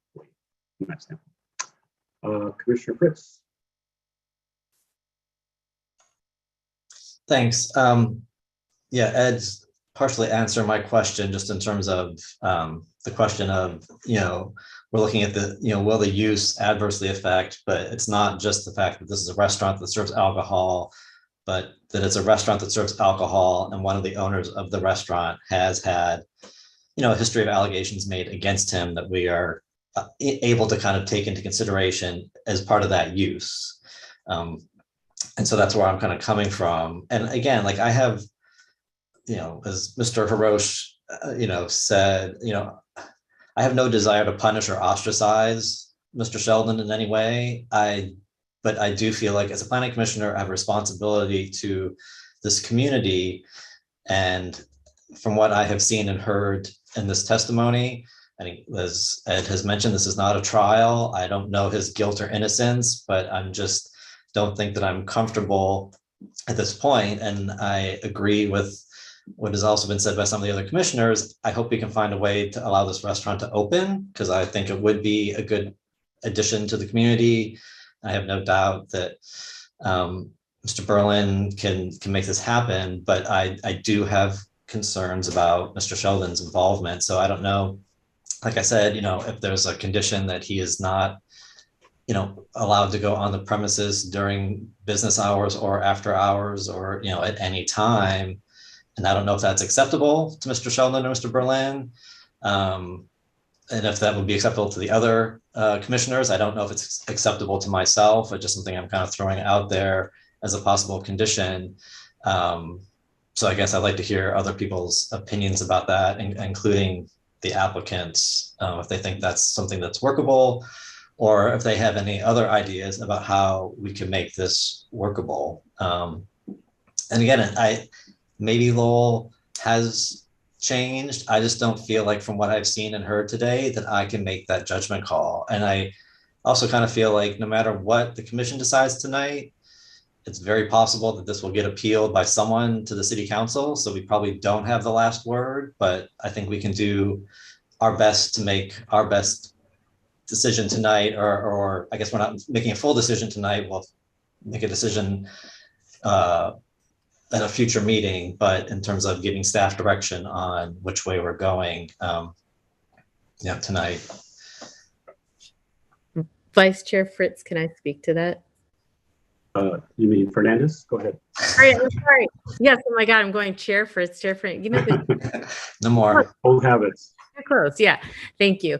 in that standpoint. Commissioner Fritz. Thanks. Ed's partially answered my question, just in terms of the question of, we're looking at will the use adversely affect, but it's not just the fact that this is a restaurant that serves alcohol, but that it's a restaurant that serves alcohol, and one of the owners of the restaurant has had, a history of allegations made against him that we are able to kind of take into consideration as part of that use. And so that's where I'm kind of coming from. And again, like I have, as Mr. Hirosh, said, I have no desire to punish or ostracize Mr. Sheldon in any way. But I do feel like as a planning commissioner, I have a responsibility to this community. And from what I have seen and heard in this testimony, I think, as Ed has mentioned, this is not a trial. I don't know his guilt or innocence, but don't think that I'm comfortable at this point. And I agree with what has also been said by some of the other commissioners. I hope we can find a way to allow this restaurant to open, because I think it would be a good addition to the community. I have no doubt that Mr. Berlin can make this happen, but I do have concerns about Mr. Sheldon's involvement. So I don't know, like I said, if there's a condition that he is not, allowed to go on the premises during business hours or after hours or, at any time. And I don't know if that's acceptable to Mr. Sheldon or Mr. Berlin. And if that would be acceptable to the other commissioners. I don't know if it's acceptable to myself, or just something I'm kind of throwing out there as a possible condition. So I guess I'd like to hear other people's opinions about that, including the applicants, if they think that's something that's workable, or if they have any other ideas about how we can make this workable. And again, maybe Lowell has changed. I just don't feel like, from what I've seen and heard today, that I can make that judgment call. And I also kind of feel like no matter what the commission decides tonight, it's very possible that this will get appealed by someone to the city council. So we probably don't have the last word, but I think we can do our best to make our best decision tonight, or I guess we're not making a full decision tonight. We'll make a decision at a future meeting, but in terms of giving staff direction on which way we're going, tonight. Vice Chair Fritz, can I speak to that? You mean Fernandez? Go ahead. Sorry, I'm sorry. Yes, oh my God, I'm going Chair Fritz, Chair Fritz. No more. Old habits. Close. Yeah. Thank you.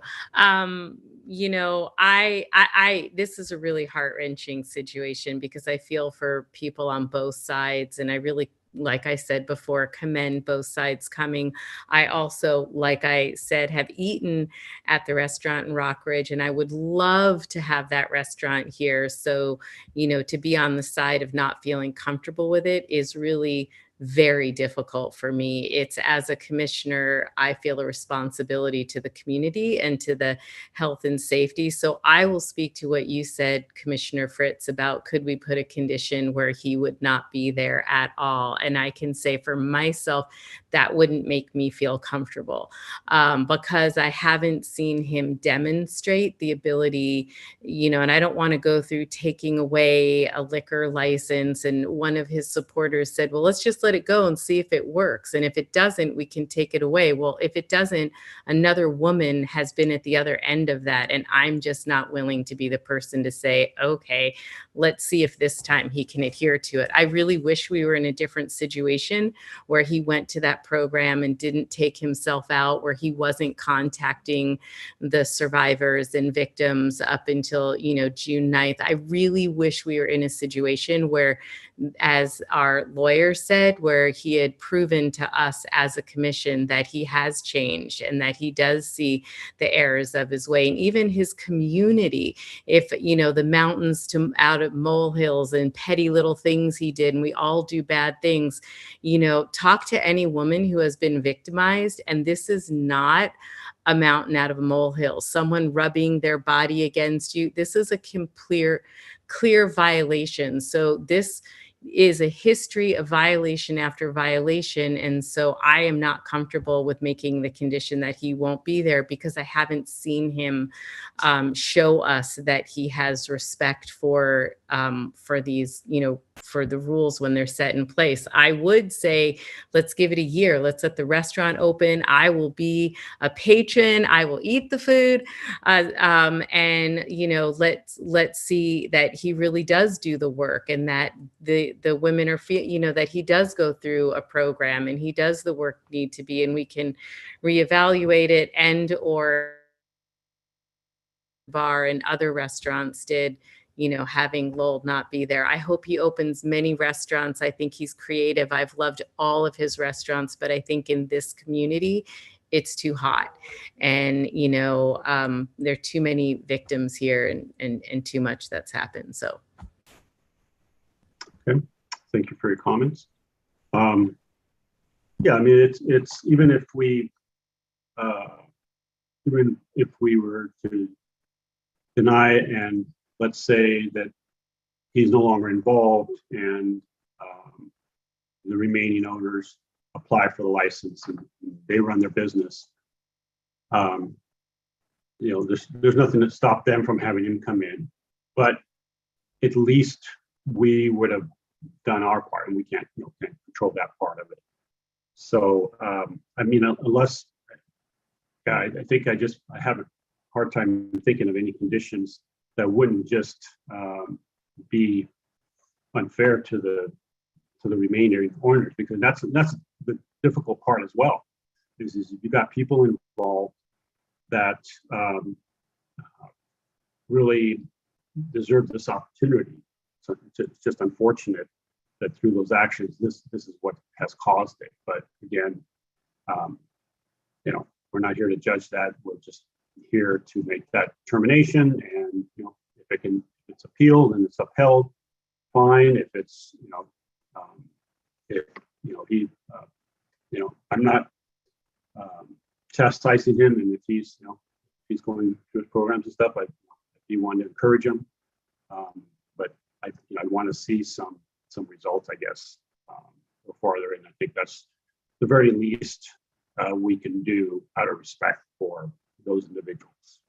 This is a really heart-wrenching situation, because I feel for people on both sides, and I really, like I said before, commend both sides coming. I also, like I said, have eaten at the restaurant in Rockridge, and I would love to have that restaurant here. So, to be on the side of not feeling comfortable with it is really very difficult for me. It's, as a commissioner, I feel a responsibility to the community and to the health and safety. So I will speak to what you said, Commissioner Fritz, about could we put a condition where he would not be there at all? And I can say for myself, that wouldn't make me feel comfortable, because I haven't seen him demonstrate the ability, and I don't want to go through taking away a liquor license. And one of his supporters said, well, let's just let it go and see if it works. And if it doesn't, we can take it away. Well, if it doesn't, another woman has been at the other end of that. And I'm just not willing to be the person to say, okay, let's see if this time he can adhere to it. I really wish we were in a different situation where he went to that program and didn't take himself out, where he wasn't contacting the survivors and victims up until, June 9th. I really wish we were in a situation where, as our lawyer said, where he had proven to us as a commission that he has changed and that he does see the errors of his way. And even his community, if, the mountains out of molehills and petty little things he did, and we all do bad things, talk to any woman who has been victimized. And this is not a mountain out of a molehill, someone rubbing their body against you. This is a clear violation. So this is a history of violation after violation. And so I am not comfortable with making the condition that he won't be there, because I haven't seen him show us that he has respect for these, for the rules when they're set in place. I would say, let's give it a year. Let's let the restaurant open. I will be a patron. I will eat the food. And, let's see that he really does do the work, and that the women are, that he does go through a program and he does the work need to be, and we can reevaluate it, and or bar and other restaurants did, having Lowell not be there. I hope he opens many restaurants. I think he's creative. I've loved all of his restaurants, but I think in this community, it's too hot. And, there are too many victims here and too much that's happened. So. Okay, thank you for your comments. Yeah, I mean, it's even if we were to deny, and let's say that he's no longer involved, and the remaining owners apply for the license and they run their business, there's nothing to stop them from having him come in. But at least we would have done our part, and we can't control that part of it. So, I mean, unless, I think I have a hard time thinking of any conditions that wouldn't just be unfair to the remaining owners, because that's the difficult part as well. Is you got people involved that really deserve this opportunity. So it's just unfortunate that through those actions, this is what has caused it. But again, we're not here to judge that. We're just here to make that determination. And if it's appealed and it's upheld, fine. If it's I'm not chastising him, and if he's going through his programs and stuff, I'd be one to encourage him. But I want to see some results, I guess, or farther. And I think that's the very least we can do out of respect for those individuals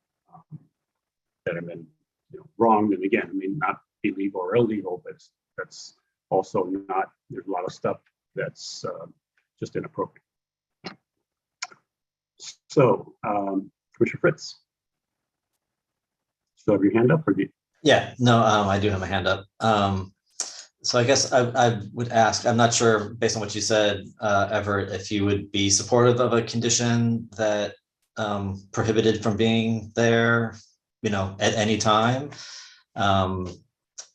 that have been wronged. And again, I mean, not illegal or illegal, but that's also not. There's a lot of stuff that's just inappropriate. So, Commissioner Fritz, still have your hand up, or do you? Yeah, no, I do have my hand up. So I guess I would ask, I'm not sure, based on what you said, Everett, if you would be supportive of a condition that prohibited from being there, at any time,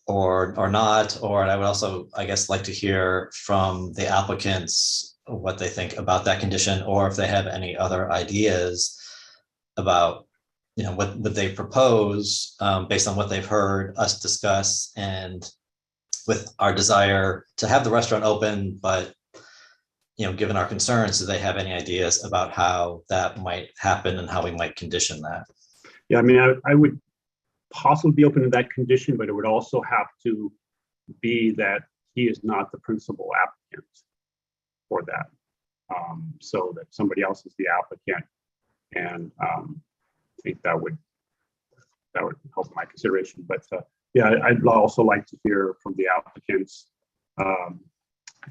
or not. Or I would also, I guess, like to hear from the applicants what they think about that condition, or if they have any other ideas about what they propose based on what they've heard us discuss, and with our desire to have the restaurant open, but given our concerns, do they have any ideas about how that might happen and how we might condition that? Yeah, I mean, I would possibly be open to that condition, but it would also have to be that he is not the principal applicant for that, so that somebody else is the applicant, and I think that would help my consideration. But yeah, I'd also like to hear from the applicants.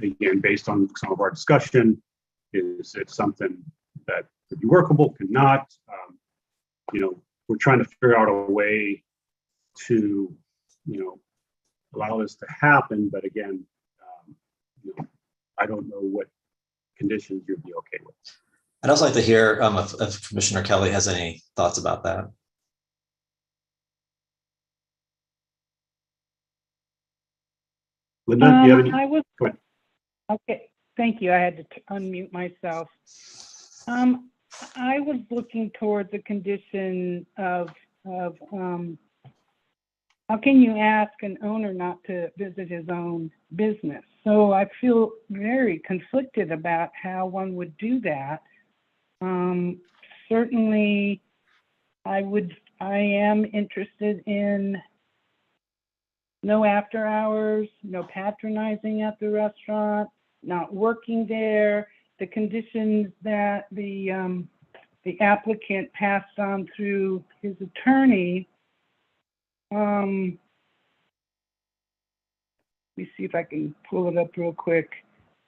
Again, based on some of our discussion, is it something that could be workable, could not? We're trying to figure out a way to, allow this to happen. But again, I don't know what conditions you'd be okay with. I'd also like to hear if Commissioner Kelly has any thoughts about that. Linda, do you have any? Go ahead. Okay, thank you. I had to unmute myself. I was looking towards a condition of how can you ask an owner not to visit his own business? So I feel very conflicted about how one would do that. Certainly, I am interested in no after hours, no patronizing at the restaurant, not working there. The conditions that the applicant passed on through his attorney. Let me see if I can pull it up real quick.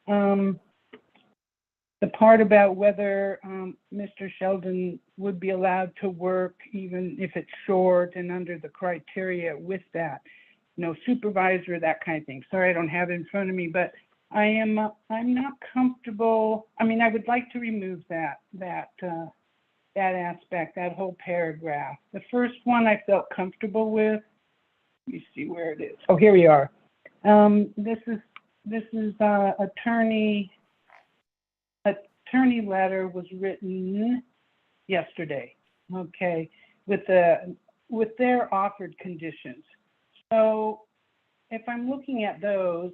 The part about whether Mr. Sheldon would be allowed to work even if it's short and under the criteria with that, supervisor, that kind of thing. Sorry, I don't have it in front of me, but I'm not comfortable. I mean, I would like to remove that aspect, that whole paragraph. The first one I felt comfortable with. Let me see where it is. Oh, here we are. This is attorney letter was written yesterday. Okay, with their offered conditions. So if I'm looking at those,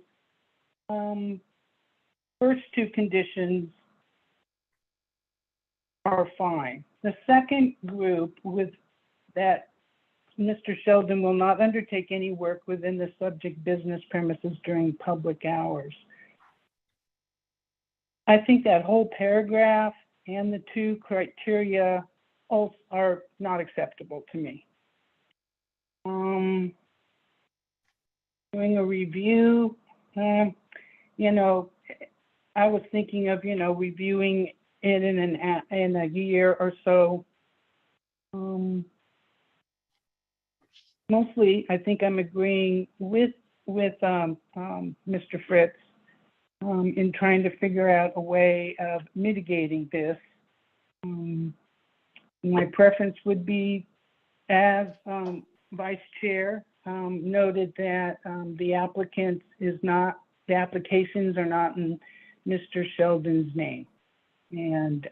first two conditions are fine. The second group with that Mr. Sheldon will not undertake any work within the subject business premises during public hours. I think that whole paragraph and the two criteria are not acceptable to me. doing a review. You know, I was thinking of, you know, reviewing it in a year or so. Mostly, I think I'm agreeing with Mr. Fritz in trying to figure out a way of mitigating this. My preference would be, as Vice Chair noted, that the applications are not in Mr. Sheldon's name. And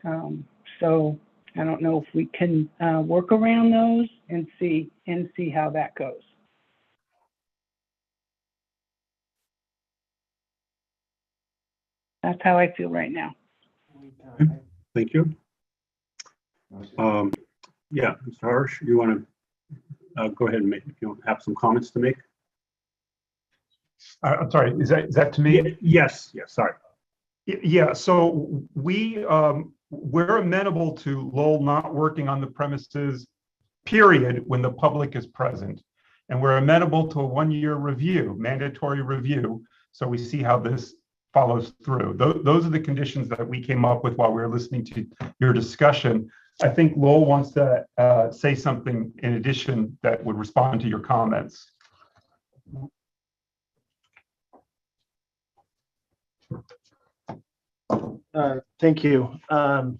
so I don't know if we can work around those and see how that goes. That's how I feel right now. Thank you. Yeah, Mr. Harsh, you want to go ahead and make, if you have some comments to make? I'm sorry, is that to me? Yes, sorry. Yeah, so we're amenable to Lowell not working on the premises, period, when the public is present. And we're amenable to a 1-year review, mandatory review, so we see how this follows through. Those are the conditions that we came up with while we were listening to your discussion. I think Lowell wants to say something in addition that would respond to your comments. Thank you. I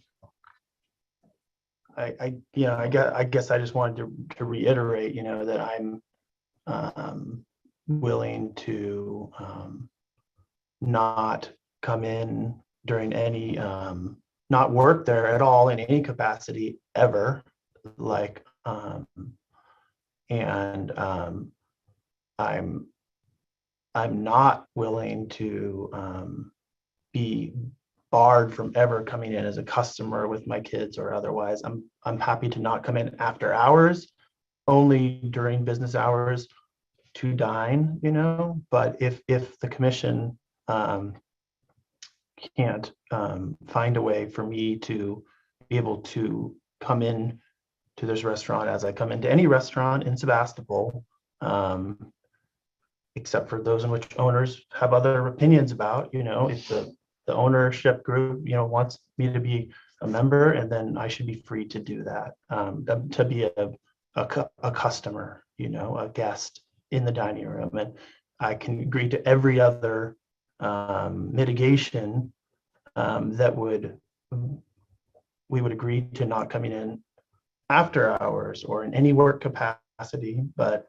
guess I just wanted to reiterate, you know, that I'm willing to not come in during any, not work there at all in any capacity ever, like, and I'm not willing to be barred from ever coming in as a customer with my kids or otherwise. I'm happy to not come in after hours, only during business hours to dine, you know. But if the commission can't find a way for me to be able to come in to this restaurant as I come into any restaurant in Sebastopol, except for those in which owners have other opinions about, you know, if the ownership group, you know, wants me to be a member, and then I should be free to do that, to be a customer, you know, a guest in the dining room. And I can agree to every other mitigation that we would agree to not coming in after hours or in any work capacity. But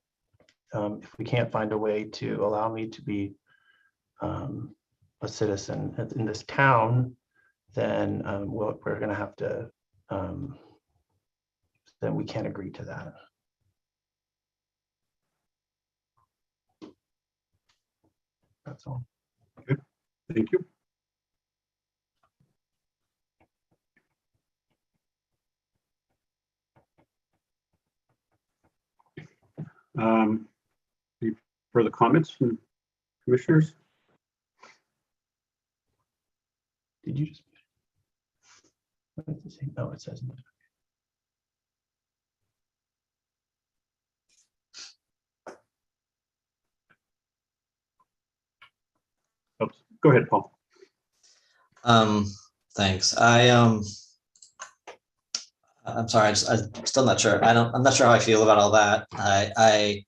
if we can't find a way to allow me to be a citizen in this town, then we're going to have to, then we can't agree to that. That's all. Okay, thank you. Any further comments from commissioners? Did you just? What does it say? No, it says. Oops. Go ahead, Paul. Thanks. I'm sorry. I'm still not sure. I'm not sure how I feel about all that. I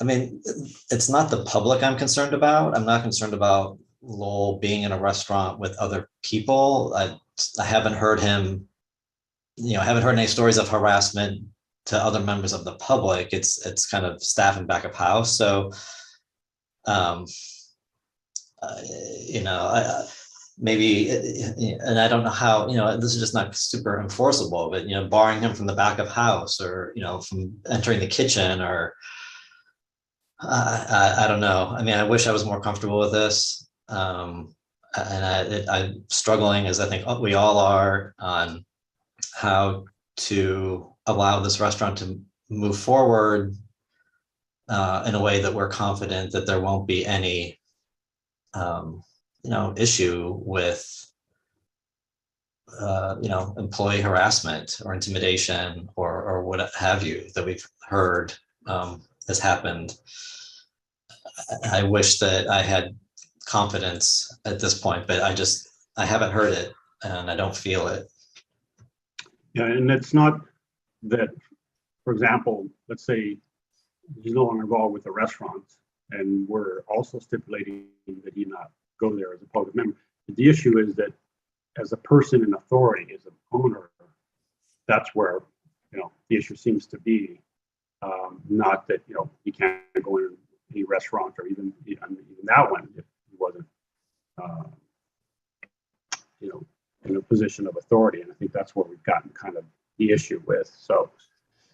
mean, it's not the public I'm concerned about. I'm not concerned about Lowell being in a restaurant with other people. I haven't heard him, you know, I haven't heard any stories of harassment to other members of the public. It's kind of staff and back of house. So, you know, maybe, and I don't know how, you know, this is just not super enforceable, but, you know, barring him from the back of house, or, you know, from entering the kitchen, or I don't know. I mean, I wish I was more comfortable with this. And I'm struggling, as I think we all are, on how to allow this restaurant to move forward in a way that we're confident that there won't be any, you know, issue with, you know, employee harassment or intimidation or what have you that we've heard has happened I wish that I had confidence at this point, but I haven't heard it and I don't feel it. Yeah, and it's not that, for example, let's say he's no longer involved with the restaurant and we're also stipulating that he not go there as a public member. The issue is that as a person in authority, as an owner, that's where, the issue seems to be. Not that, he can't go in any restaurant or even that one if he wasn't, in a position of authority. And I think that's where we've gotten kind of the issue with. So,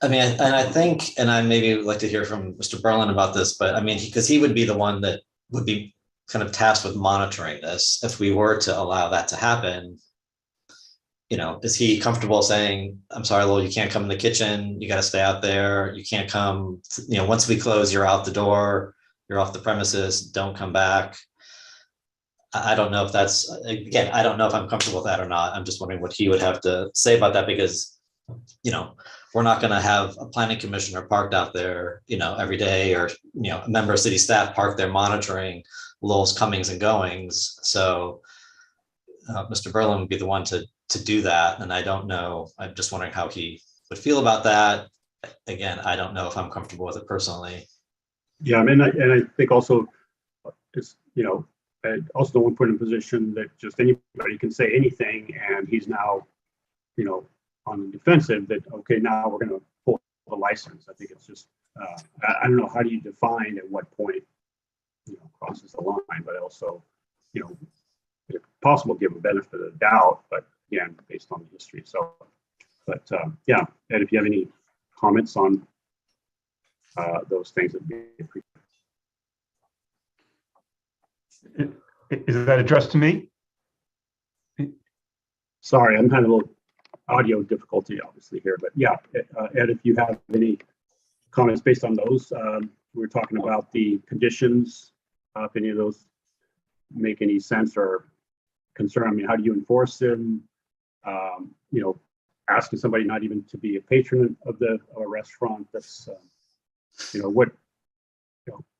I mean, and I think, and I maybe would like to hear from Mr. Berlin about this, but I mean, because he would be the one that would be kind of tasked with monitoring this. If we were to allow that to happen, is he comfortable saying, I'm sorry, Lowell, you can't come in the kitchen. You got to stay out there. You can't come, once we close, you're out the door, you're off the premises, don't come back. I don't know if that's, again, I don't know if I'm comfortable with that or not. I'm just wondering what he would have to say about that because, we're not going to have a planning commissioner parked out there, every day or, a member of city staff parked there monitoring Lowell's comings and goings. So Mr. Berlin would be the one to do that. And I don't know, I'm just wondering how he would feel about that. Again, I don't know if I'm comfortable with it personally. yeah, I mean, I think also it's, I also don't want to put in a position that just anybody can say anything and he's now, on the defensive that, okay, now we're going to pull the license. I think it's just, I don't know, how do you define at what point, crosses the line, but also, if possible, give a benefit of the doubt, but again, based on the history. So, but yeah, Ed, if you have any comments on those things, that'd be appreciated. Is that addressed to me? Sorry, I'm having a little audio difficulty obviously here, but yeah, Ed, if you have any comments based on those, we were talking about the conditions, if any of those make any sense or concern. I mean, how do you enforce them? Asking somebody not even to be a patron of a restaurant, that's,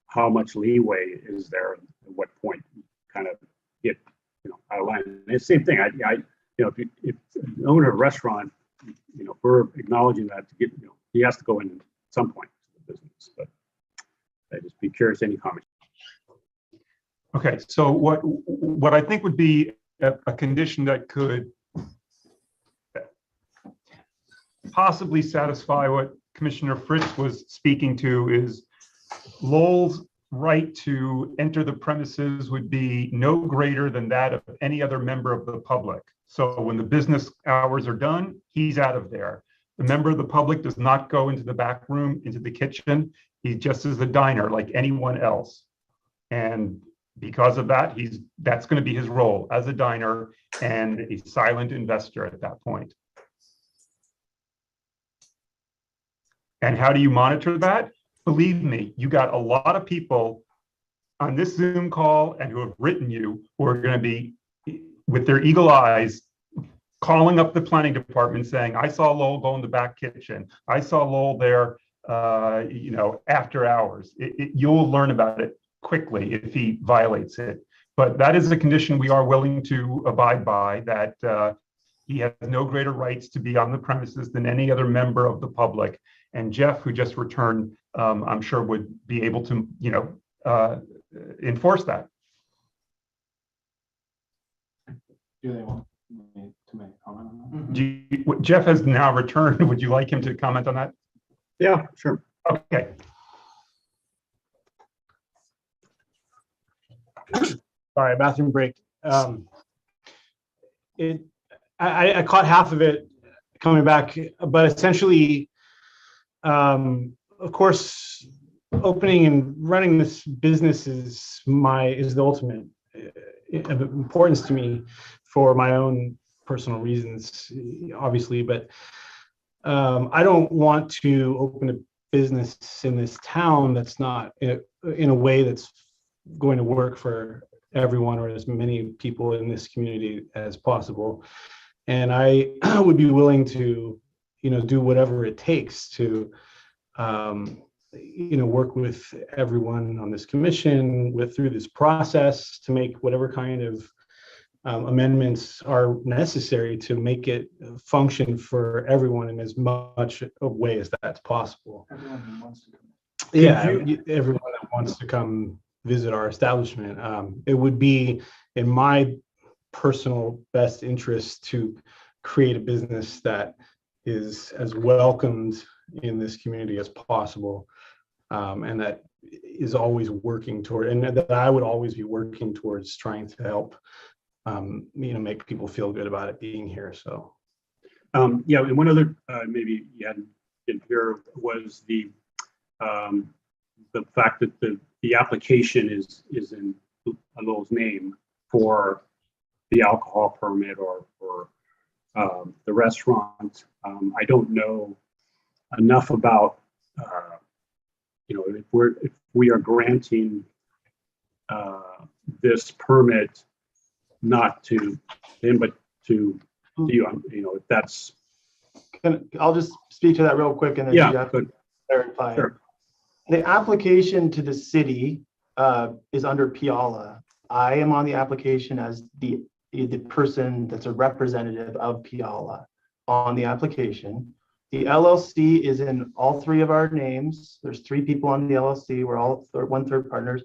how much leeway is there and at what point you kind of get, out of line. And the same thing, if an owner of a restaurant, we're acknowledging that to get, he has to go in at some point to the business, but I'd just be curious, any comments? Okay, so what I think would be a condition that could possibly satisfy what Commissioner Fritz was speaking to is Lowell's right to enter the premises would be no greater than that of any other member of the public. So when the business hours are done, he's out of there. The member of the public does not go into the back room, into the kitchen. He just is a diner like anyone else. And because of that, that's going to be his role as a diner and a silent investor at that point. And how do you monitor that? Believe me, you got a lot of people on this Zoom call and who have written you who are going to be with their eagle eyes calling up the planning department saying, I saw Lowell go in the back kitchen. I saw Lowell there, after hours. You'll learn about it quickly if he violates it. But that is a condition we are willing to abide by, that he has no greater rights to be on the premises than any other member of the public. And Jeff, who just returned, I'm sure would be able to, enforce that. Do they want me to make a comment on that? Jeff has now returned. Would you like him to comment on that? Yeah, sure. Okay. Sorry, bathroom break. I caught half of it coming back, but essentially, of course, opening and running this business is the ultimate of importance to me for my own personal reasons, obviously, but I don't want to open a business in this town that's not in a way that's going to work for everyone or as many people in this community as possible. And I would be willing to, do whatever it takes to work with everyone on this commission through this process to make whatever kind of amendments are necessary to make it function for everyone in as much a way as that's possible. Everyone who wants to come. Yeah, everyone that wants to come visit our establishment. It would be in my personal best interest to create a business that is as welcomed in this community as possible, and that is always working toward, and that I would always be working towards trying to help, make people feel good about it being here. So, yeah, and one other maybe you hadn't been here was the fact that the application is in Lowell's name for the alcohol permit or the restaurant. I don't know enough about if we are granting this permit not to him but to you, if that's. I'll just speak to that real quick and then you have to clarify. Sure. The application to the city is under Piala. I am on the application as the person that's a representative of Piala on the application. The LLC is in all three of our names. There's 3 people on the LLC. We're all 1/3 partners,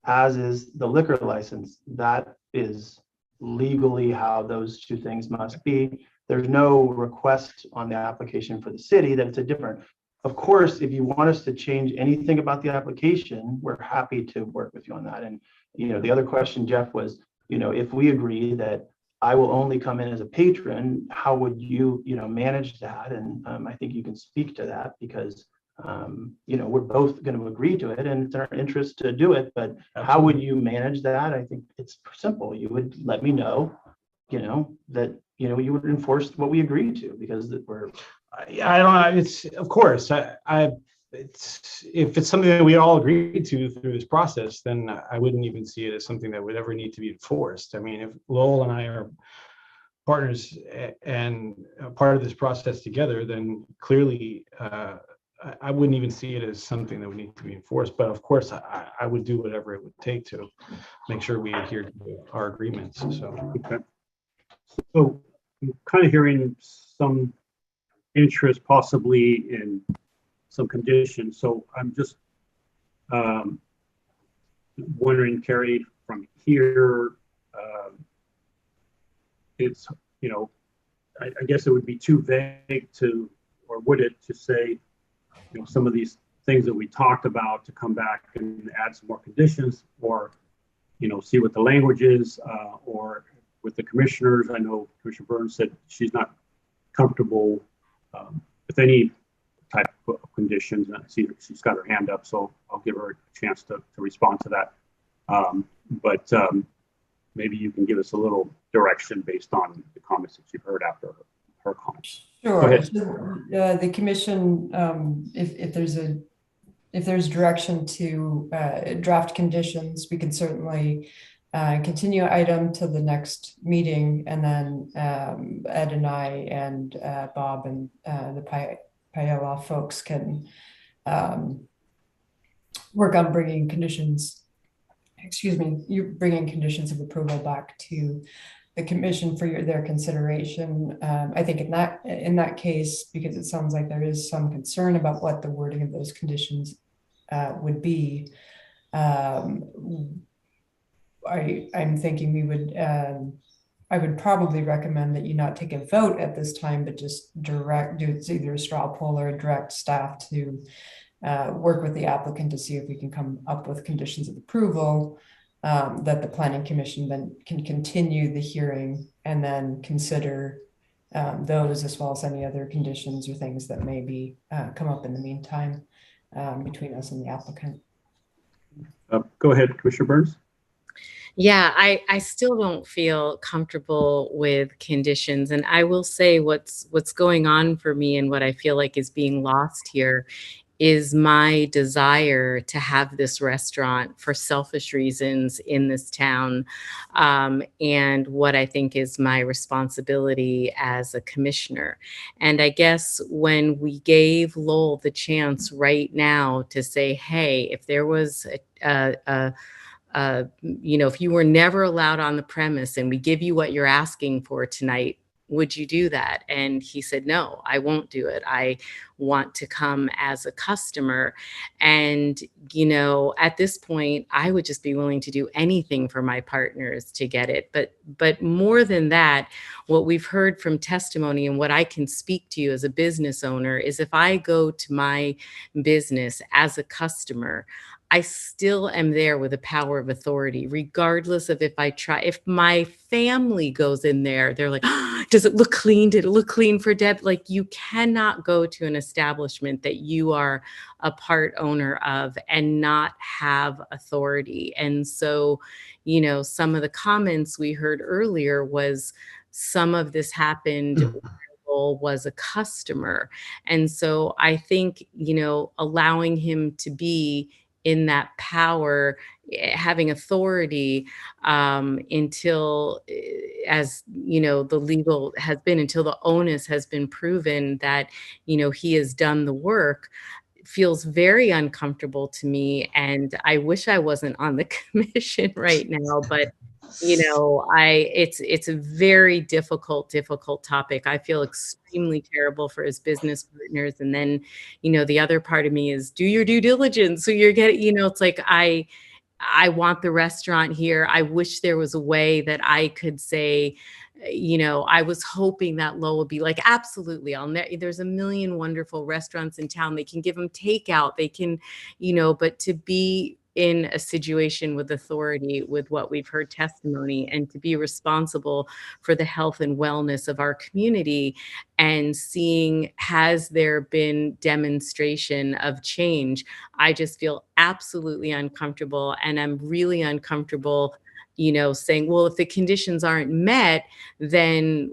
as is the liquor license. That is legally how those 2 things must be. There's no request on the application for the city that it's a different. Of course, if you want us to change anything about the application, we're happy to work with you on that. And, the other question, Jeff, was, if we agree that I will only come in as a patron, how would you, manage that? And I think you can speak to that because, we're both going to agree to it and it's in our interest to do it. But how would you manage that? I think it's simple. You would let me know, that, you would enforce what we agreed to because we're. I don't know. It's of course. If it's something that we all agreed to through this process, then I wouldn't even see it as something that would ever need to be enforced. I mean, if Lowell and I are partners and part of this process together, then clearly I wouldn't even see it as something that would need to be enforced. But of course, I would do whatever it would take to make sure we adhere to our agreements. So, okay. So I'm kind of hearing some interest possibly in some conditions. So I'm just wondering, Carrie, from here, it's, I guess it would be too vague to, or would it, to say, some of these things that we talked about to come back and add some more conditions, or, see what the language is, or with the commissioners. I know Commissioner Burns said she's not comfortable with any type of conditions. And I see she's got her hand up, so I'll give her a chance to respond to that. But maybe you can give us a little direction based on the comments that you've heard after her comments. Sure. The commission, if there's direction to draft conditions, we can certainly continue item to the next meeting, and then Ed and I and Bob and the Piala folks can work on bringing conditions. You're bringing conditions of approval back to the commission for their consideration. I think in that case, because it sounds like there is some concern about what the wording of those conditions would be. I'm thinking we would, I would probably recommend that you not take a vote at this time, but just do either a straw poll or direct staff to work with the applicant to see if we can come up with conditions of approval that the Planning Commission then can continue the hearing and then consider those, as well as any other conditions or things that may be come up in the meantime between us and the applicant. Go ahead, Commissioner Burns. Yeah, I still don't feel comfortable with conditions. And I will say what's going on for me and what I feel like is being lost here is my desire to have this restaurant for selfish reasons in this town, and what I think is my responsibility as a commissioner. And I guess when we gave Lowell the chance right now to say, hey, if there was if you were never allowed on the premise and we give you what you're asking for tonight, would you do that? And he said, no, I won't do it. I want to come as a customer. And, at this point, I would just be willing to do anything for my partners to get it. But more than that, what we've heard from testimony and what I can speak to you as a business owner is if I go to my business as a customer, I still am there with a power of authority, regardless of if my family goes in there, they're like, oh, does it look clean? Did it look clean for Deb? Like, you cannot go to an establishment that you are a part owner of and not have authority. And so, some of the comments we heard earlier was some of this happened when Lowell was a customer. And so I think, allowing him to be in that power, having authority until, as the legal has been, until the onus has been proven that, he has done the work, feels very uncomfortable to me. And I wish I wasn't on the commission right now, but it's a very difficult topic. I feel extremely terrible for his business partners. And then, the other part of me is do your due diligence. So you're getting, it's like, I want the restaurant here. I wish there was a way that I could say, I was hoping that Lowell would be like, absolutely. There's a million wonderful restaurants in town. They can give them takeout. They can, but to be in a situation with authority, with what we've heard testimony, and to be responsible for the health and wellness of our community, and seeing, has there been demonstration of change? I just feel absolutely uncomfortable. And I'm really uncomfortable, saying, well, if the conditions aren't met, then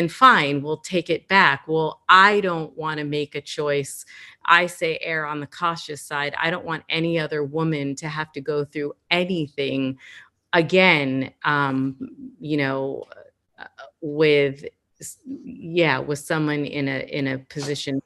fine, we'll take it back. Well, I don't want to make a choice. I say err on the cautious side. I don't want any other woman to have to go through anything again, with someone in a position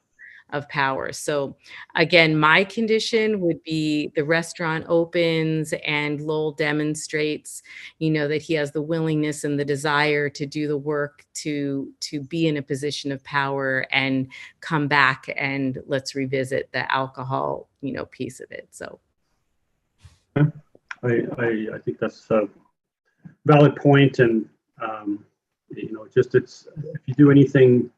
of power. So again, my condition would be the restaurant opens and Lowell demonstrates, that he has the willingness and the desire to do the work to be in a position of power and come back, and let's revisit the alcohol, piece of it. So I think that's a valid point. And, it's, if you do anything,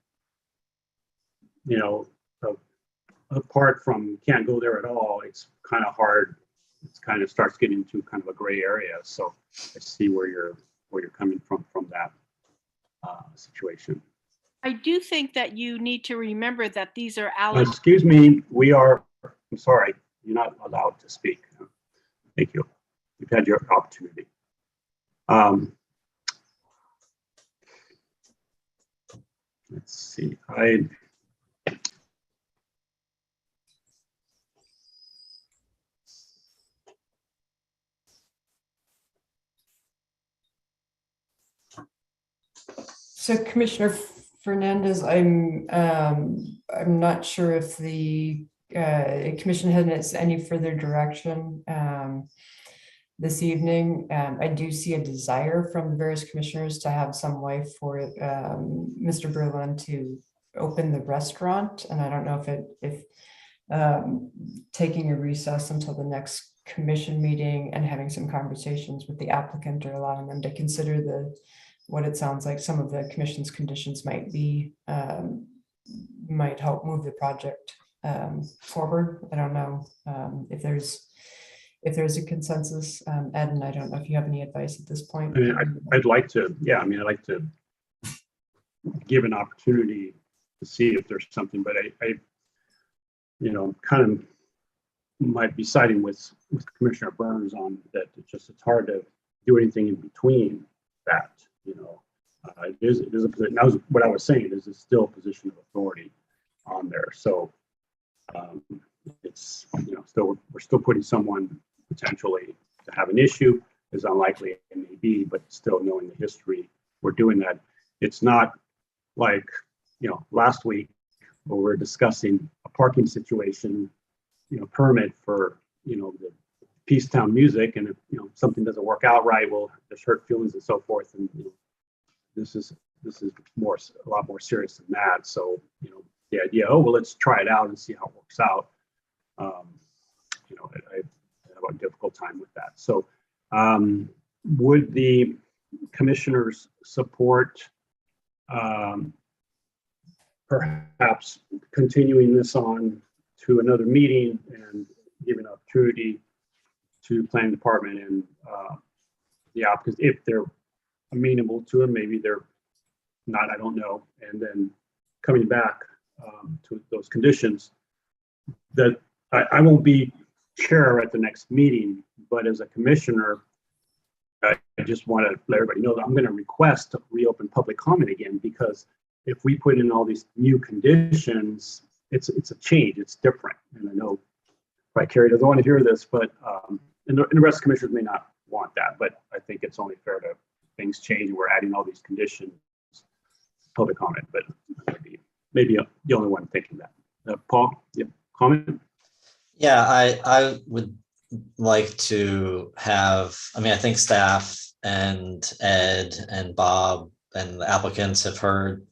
apart from can't go there at all, it's kind of hard. It kind of starts getting into kind of a gray area. So I see where you're coming from that situation. I do think that you need to remember that these are excuse me, I'm sorry, you're not allowed to speak. Thank you. You've had your opportunity. Let's see, So Commissioner Fernandez, I'm not sure if the commission has any further direction this evening. I do see a desire from the various commissioners to have some way for Mr. Berlin to open the restaurant, and I don't know if taking a recess until the next commission meeting and having some conversations with the applicant, or allowing them to consider what it sounds like some of the commission's conditions might be, might help move the project forward. I don't know if there's a consensus. Ed, and I don't know if you have any advice at this point. I'd like to, I'd like to give an opportunity to see if there's something, but I kind of might be siding with Commissioner Burns on that. It's hard to do anything in between that. It is a position. That was what I was saying. Is it's still a position of authority on there. So it's, still, we're still putting someone potentially to have an issue, as unlikely it may be, but still knowing the history, we're doing that. It's not like, last week where we're discussing a parking situation, permit for, the Peacetown music, and if, something doesn't work out right, well, there's hurt feelings and so forth. And, this is a lot more serious than that. So, the idea, oh, well, let's try it out and see how it works out. I have a difficult time with that. So, would the commissioners support perhaps continuing this on to another meeting and giving opportunity to planning department and the applicants, if they're amenable to it, maybe they're not, I don't know, and then coming back to those conditions, that I won't be chair at the next meeting, but as a commissioner, I just want to let everybody know that I'm going to request to reopen public comment again, because if we put in all these new conditions, it's a change, it's different. And I know probably Carrie doesn't want to hear this, but and the rest of the commissioners may not want that, but I think it's only fair to things change. We're adding all these conditions, public comment, but maybe the only one thinking that. Paul, yeah, comment? Yeah, I would like to have, I think staff and Ed and Bob and the applicants have heard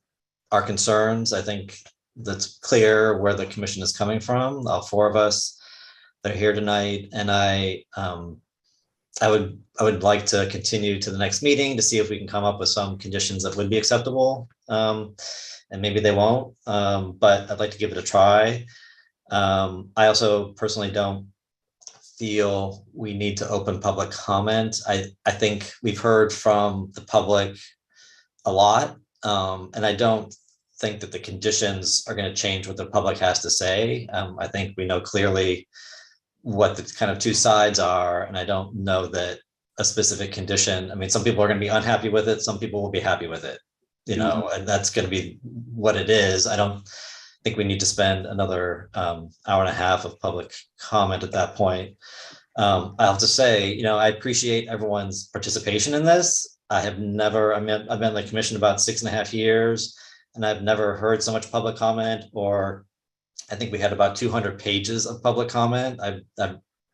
our concerns. I think that's clear where the commission is coming from. All four of us that are here tonight, and I would like to continue to the next meeting to see if we can come up with some conditions that would be acceptable. And maybe they won't, but I'd like to give it a try. I also personally don't feel we need to open public comment. I think we've heard from the public a lot, and I don't think that the conditions are going to change what the public has to say. I think we know clearly what the kind of two sides are, and I don't know that a specific condition, some people are going to be unhappy with it, some people will be happy with it, and that's going to be what it is. I don't think we need to spend another hour and a half of public comment at that point. I have to say, I appreciate everyone's participation in this. I've been on the commission about 6.5 years, and I've never heard so much public comment, or I think we had about 200 pages of public comment. I've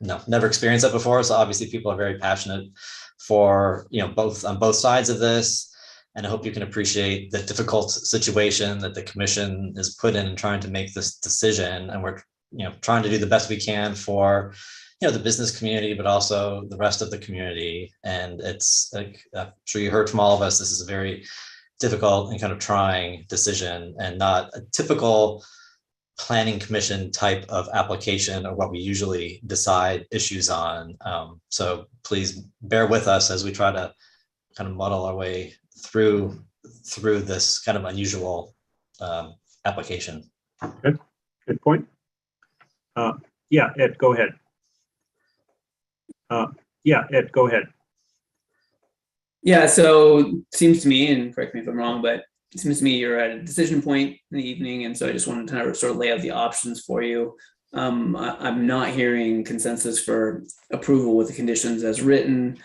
never experienced that before. So obviously people are very passionate for, both on both sides of this. And I hope you can appreciate the difficult situation that the commission is put in trying to make this decision. And we're, trying to do the best we can for, the business community, but also the rest of the community. And it's like, I'm sure you heard from all of us, this is a very difficult and kind of trying decision, and not a typical planning commission type of application or what we usually decide issues on. So please bear with us as we try to kind of muddle our way through this kind of unusual application. Good point. Yeah, Ed, go ahead. Ed, go ahead. Yeah, so seems to me, and correct me if I'm wrong, but it seems to me you're at a decision point in the evening, and so I just wanted to kind of sort of lay out the options for you. I'm not hearing consensus for approval with the conditions as written.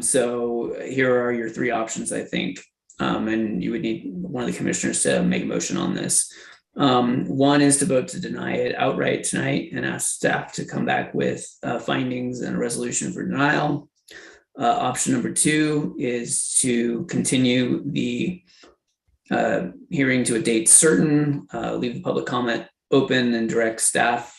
So here are your three options, I think, and you would need one of the commissioners to make a motion on this. One is to vote to deny it outright tonight and ask staff to come back with findings and a resolution for denial. Option number two is to continue the hearing to a date certain, leave the public comment open, and direct staff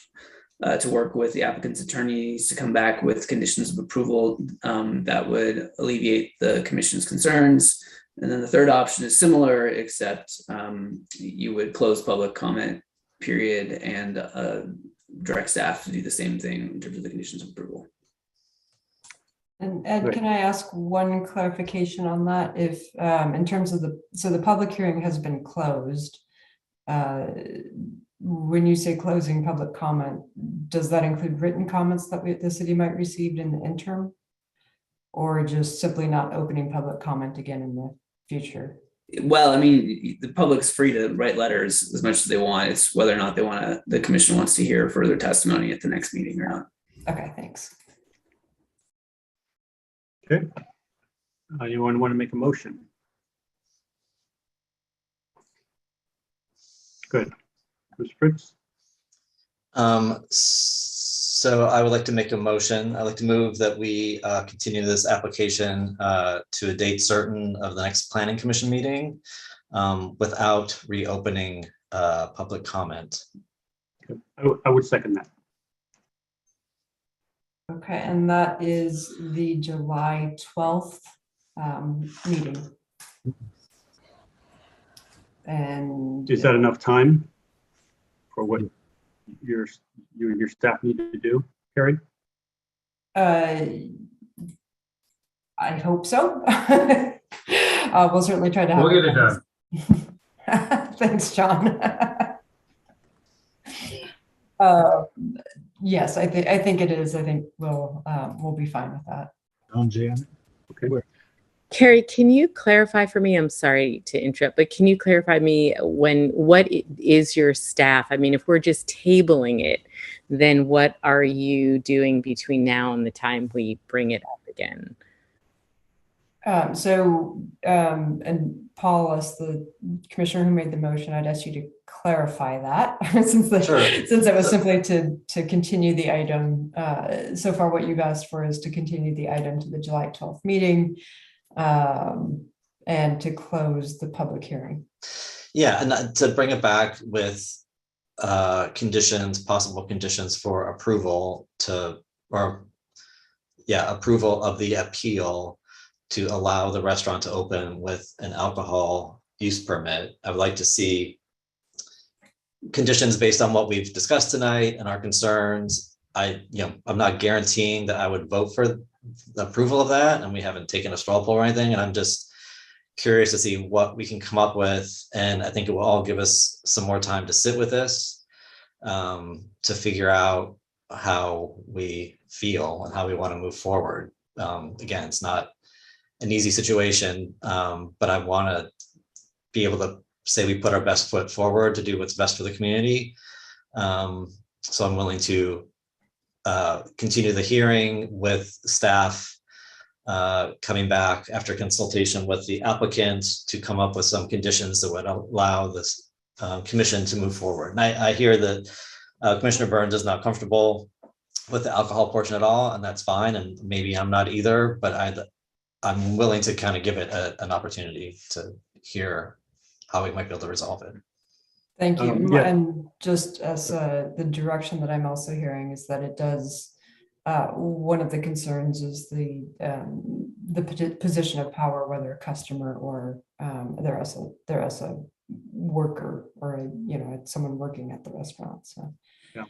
to work with the applicant's attorneys to come back with conditions of approval that would alleviate the commission's concerns. And then the third option is similar, except you would close public comment period and direct staff to do the same thing in terms of the conditions of approval. And Ed, can I ask one clarification on that? If in terms of the public hearing has been closed, when you say closing public comment, does that include written comments that the city might receive in the interim, or just simply not opening public comment again in the future? Well, I mean, the public's free to write letters as much as they want. It's whether or not the commission wants to hear further testimony at the next meeting or not. Okay, thanks. Okay. Anyone want to make a motion? Good. Ms. Fritz? So I would like to make a motion. I'd like to move that we continue this application to a date certain of the next planning commission meeting without reopening public comment. I would second that. Okay, and that is the July 12th meeting. And Is that enough time for what you and your staff need to do, Carrie? I hope so. We'll certainly try to have. We'll get it done. Thanks, John. Yes, I think it is. I think we'll be fine with that. Okay. Carrie, can you clarify for me? I'm sorry to interrupt, but can you clarify me what is your staff? I mean, if we're just tabling it, then what are you doing between now and the time we bring it up again? And Paul, as the commissioner who made the motion, I'd ask you to clarify that since it was simply to continue the item. So far, what you've asked for is to continue the item to the July 12th meeting and to close the public hearing. Yeah, and to bring it back with possible conditions for approval approval of the appeal to allow the restaurant to open with an alcohol use permit. I would like to see conditions based on what we've discussed tonight and our concerns. I'm not guaranteeing that I would vote for the approval of that, and we haven't taken a straw poll or anything, and I'm just curious to see what we can come up with. And I think it will all give us some more time to sit with this, to figure out how we feel and how we want to move forward. Again, it's not an easy situation, but I want to be able to say we put our best foot forward to do what's best for the community. So I'm willing to continue the hearing with staff coming back after consultation with the applicant to come up with some conditions that would allow this commission to move forward. And I hear that Commissioner Burns is not comfortable with the alcohol portion at all, and that's fine. And maybe I'm not either, but I'm willing to kind of give it an opportunity to hear how we might be able to resolve it. Thank you. Yeah. And just as the direction that I'm also hearing is that it does, one of the concerns is the position of power, whether a customer or they're as a worker or someone working at the restaurant. So yeah.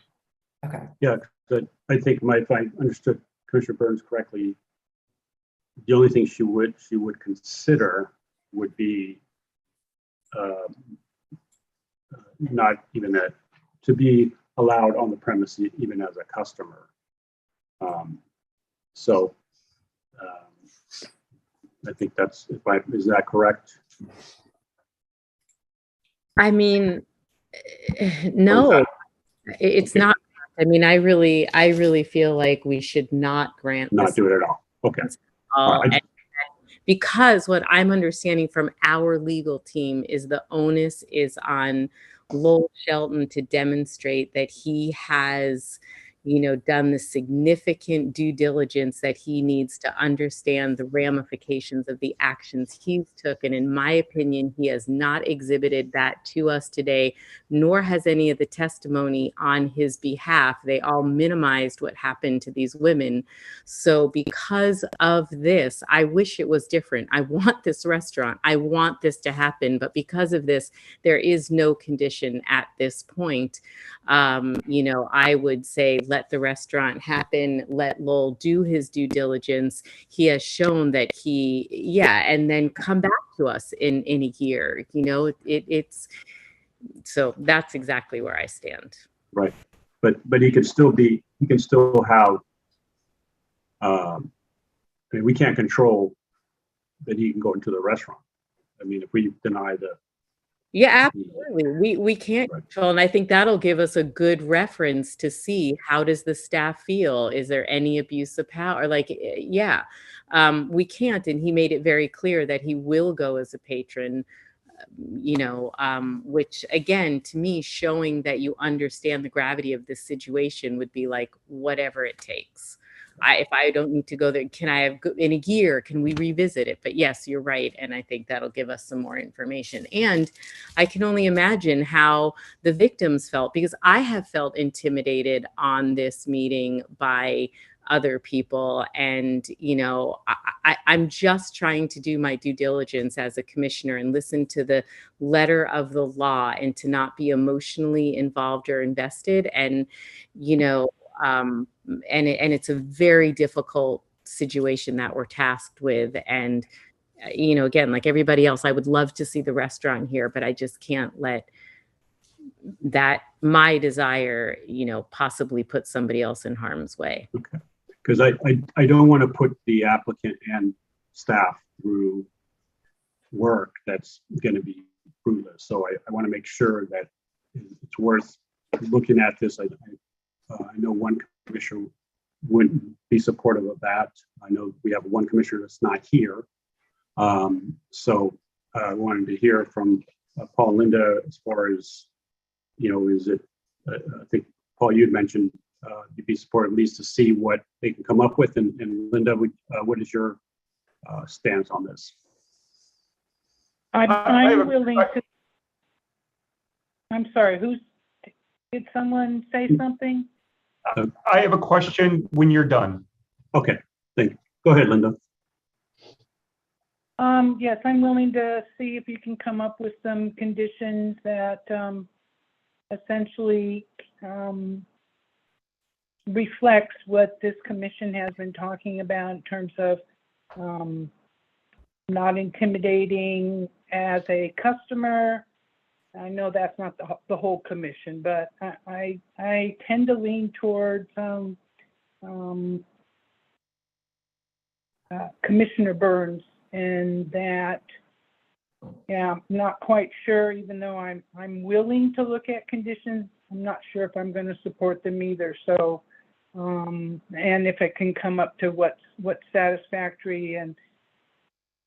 Okay. Yeah, but I think if I understood Commissioner Burns correctly, the only thing she would consider would be not even that, to be allowed on the premise even as a customer. I think that's, is that correct? I mean, no, it's not. I mean, I really feel like we should not grant not do it at all. Okay. Because what I'm understanding from our legal team is the onus is on Lowell Shelton to demonstrate that he has, done the significant due diligence that he needs to understand the ramifications of the actions he's took. And in my opinion, he has not exhibited that to us today, nor has any of the testimony on his behalf. They all minimized what happened to these women. So because of this, I wish it was different. I want this restaurant. I want this to happen. But because of this, there is no condition at this point. I would say, let the restaurant happen, let Lowell do his due diligence. He has shown that and then come back to us in a year. It's so that's exactly where I stand. Right, but he can still have. I mean, we can't control that he can go into the restaurant. I mean, if we deny the, Yeah, absolutely. We can't control, and I think that'll give us a good reference to see how does the staff feel? Is there any abuse of power? Like, yeah, we can't, and he made it very clear that he will go as a patron. Which again, to me, showing that you understand the gravity of this situation would be like whatever it takes. If I don't need to go there, can I have in a year? Can we revisit it? But yes, you're right, and I think that'll give us some more information. And I can only imagine how the victims felt, because I have felt intimidated on this meeting by other people, and I'm just trying to do my due diligence as a commissioner and listen to the letter of the law and to not be emotionally involved or invested. And it's a very difficult situation that we're tasked with. And again, like everybody else, I would love to see the restaurant here, but I just can't let that my desire possibly put somebody else in harm's way. Okay. Because I don't want to put the applicant and staff through work that's going to be fruitless. So I want to make sure that it's worth looking at this. I know one commissioner wouldn't be supportive of that. I know we have one commissioner that's not here. So I wanted to hear from Paul and Linda as far as, is it, I think, Paul, you'd mentioned you'd be supportive at least to see what they can come up with. And Linda, what is your stance on this? I'm willing to. I'm sorry, did someone say something? I have a question when you're done. Okay, thank you. Go ahead, Linda. Yes, I'm willing to see if you can come up with some conditions that essentially reflects what this commission has been talking about in terms of not intimidating as a customer. I know that's not the whole commission, but I tend to lean towards Commissioner Burns, and that, yeah, I'm not quite sure, even though I'm willing to look at conditions, I'm not sure if I'm going to support them either. So, and if it can come up to what's satisfactory, and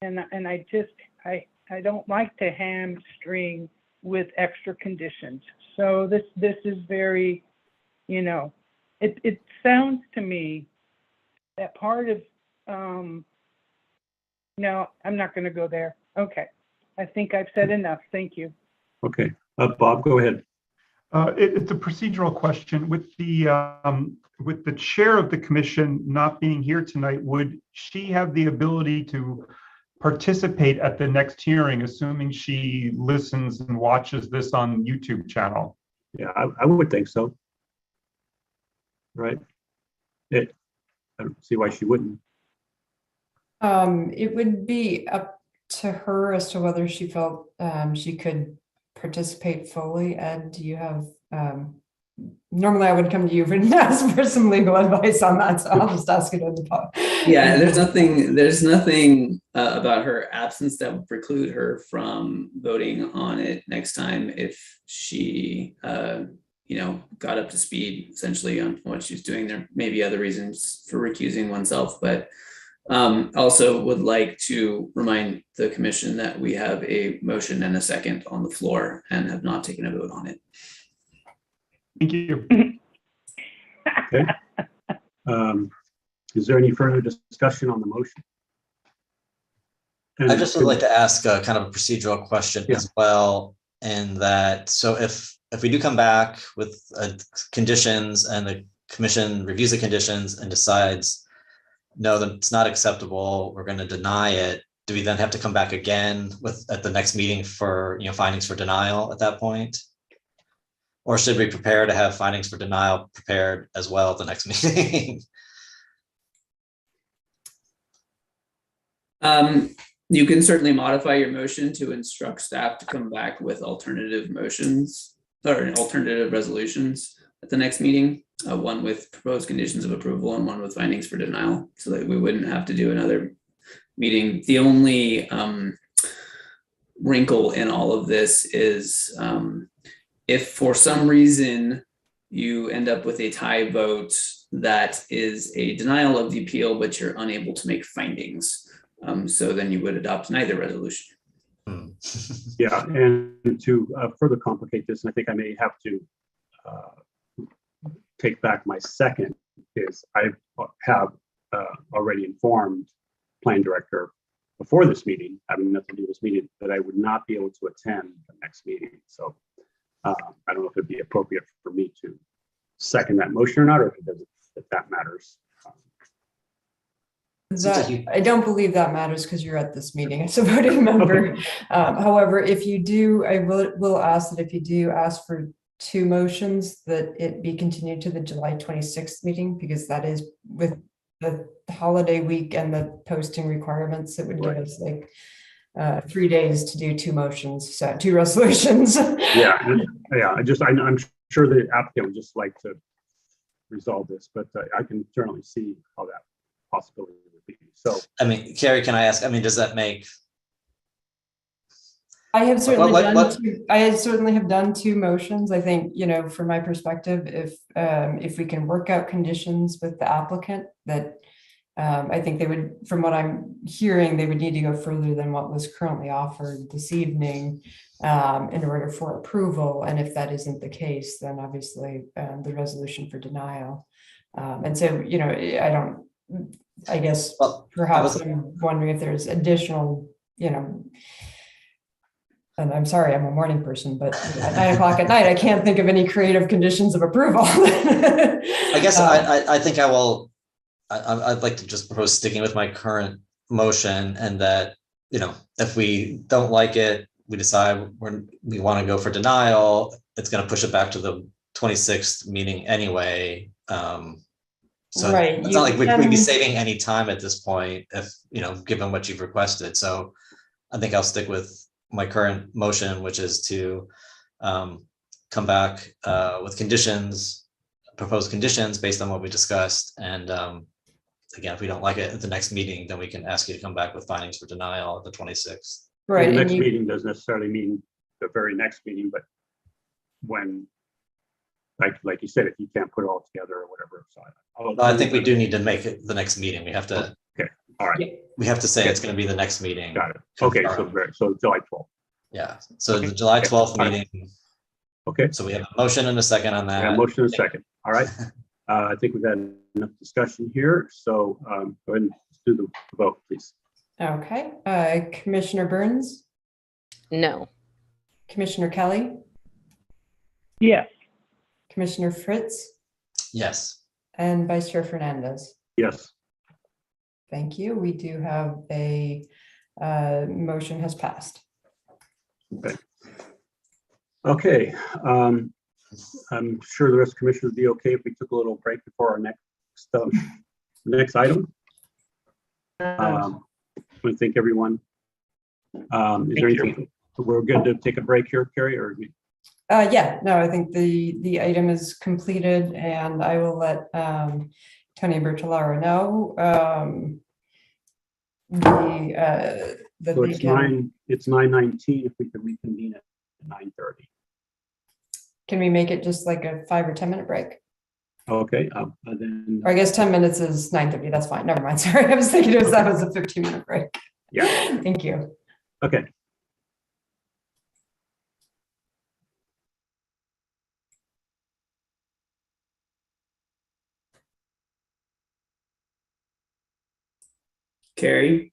I don't like to hamstring with extra conditions. So this is very, it sounds to me that part of, no, I'm not going to go there. Okay. I think I've said enough. Thank you. Okay. Bob, go ahead. It's a procedural question. With the chair of the commission not being here tonight, would she have the ability to participate at the next hearing, assuming she listens and watches this on YouTube channel? Yeah, I would think so. Right. I don't see why she wouldn't. It would be up to her as to whether she felt she could participate fully. Ed, do you have, normally I would come to you and ask for some legal advice on that, so I'll just ask it on the phone. Yeah, there's nothing about her absence that would preclude her from voting on it next time if she, got up to speed essentially on what she's doing. There may be other reasons for recusing oneself, but also would like to remind the commission that we have a motion and a second on the floor and have not taken a vote on it. Thank you. Okay. Is there any further discussion on the motion? I just would like to ask a kind of a procedural question as well, and that, so if we do come back with conditions and the commission reviews the conditions and decides, no, then it's not acceptable, we're going to deny it, do we then have to come back again at the next meeting for, findings for denial at that point? Or should we prepare to have findings for denial prepared as well at the next meeting? You can certainly modify your motion to instruct staff to come back with alternative motions or alternative resolutions at the next meeting, one with proposed conditions of approval and one with findings for denial, so that we wouldn't have to do another meeting. The only wrinkle in all of this is if for some reason you end up with a tie vote that is a denial of the appeal, but you're unable to make findings. So then you would adopt neither resolution. Yeah, and to further complicate this, and I think I may have to take back my second, is I have already informed plan director before this meeting, having nothing to do with this meeting, that I would not be able to attend the next meeting. So I don't know if it'd be appropriate for me to second that motion or not, or if it doesn't, if that matters. I don't believe that matters because you're at this meeting as a voting member. However, if you do, I will ask that if you do ask for two motions, that it be continued to the July 26th meeting, because that is with the holiday week and the posting requirements, it would give us like 3 days to do two motions, so two resolutions. Yeah, I'm sure the applicant would just like to resolve this, but I can certainly see how that possibility would be. So, I mean, Carrie, can I ask, I mean, does that make? I have certainly what? I certainly have done two motions. I think, you know, from my perspective, if we can work out conditions with the applicant, that I think they would, from what I'm hearing, they would need to go further than what was currently offered this evening in order for approval. And if that isn't the case, then obviously the resolution for denial. And so, you know, I guess perhaps I'm wondering if there's additional, you know, and I'm sorry, I'm a morning person, but at 9 o'clock at night, I can't think of any creative conditions of approval. I guess I think I will. I'd like to just propose sticking with my current motion, and that, you know, if we don't like it, we decide we want to go for denial, it's going to push it back to the 26th meeting anyway. So right. It's not like we'd be saving any time at this point, if, you know, given what you've requested. So I think I'll stick with my current motion, which is to come back with conditions, proposed conditions based on what we discussed. And again, if we don't like it at the next meeting, then we can ask you to come back with findings for denial at the 26th. Right. The next meeting doesn't necessarily mean the very next meeting, but when, like you said, if you can't put it all together or whatever. So I think we do need to make it the next meeting. We have to. Okay. All right. We have to say it's going to be the next meeting. Got it. Okay. So July 12th. Yeah. So the July 12th meeting. Okay. So we have a motion and a second on that. Yeah, motion and a second. All right. I think we've had enough discussion here. So go ahead and do the vote, please. Okay. Commissioner Burns? No. Commissioner Kelly? Yes. Commissioner Fritz? Yes. And Vice Chair Fernandez? Yes. Thank you. We do have a motion has passed. Okay. Okay. I'm sure the rest of commissioners would be okay if we took a little break before our next item. I want to thank everyone. Is there anything we're good to take a break here, Carrie, or? Yeah, no, I think the item is completed, and I will let Tony Bertolaro know. So it's 9:19. If we could reconvene at 9:30. Can we make it just like a 5 or 10 minute break? Okay, then. Or I guess 10 minutes is 9:30. That's fine. Never mind. Sorry, I was thinking that was a 15-minute break. Yeah. Thank you. Okay. Carrie?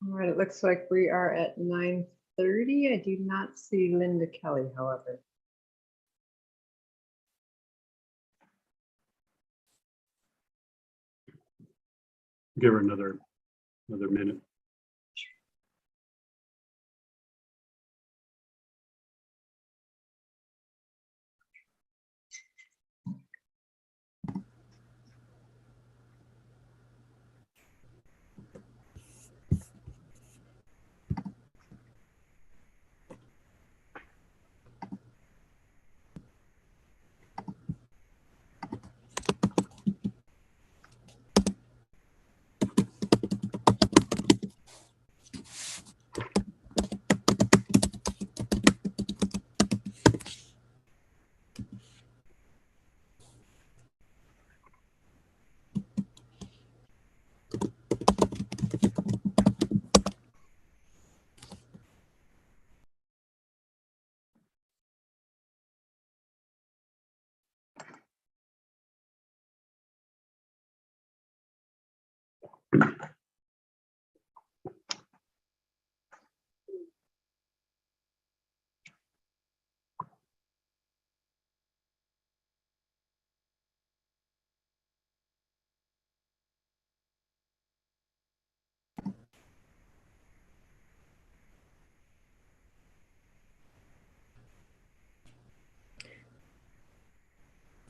All right, it looks like we are at 9:30. I do not see Linda Kelly, however. Give her another minute.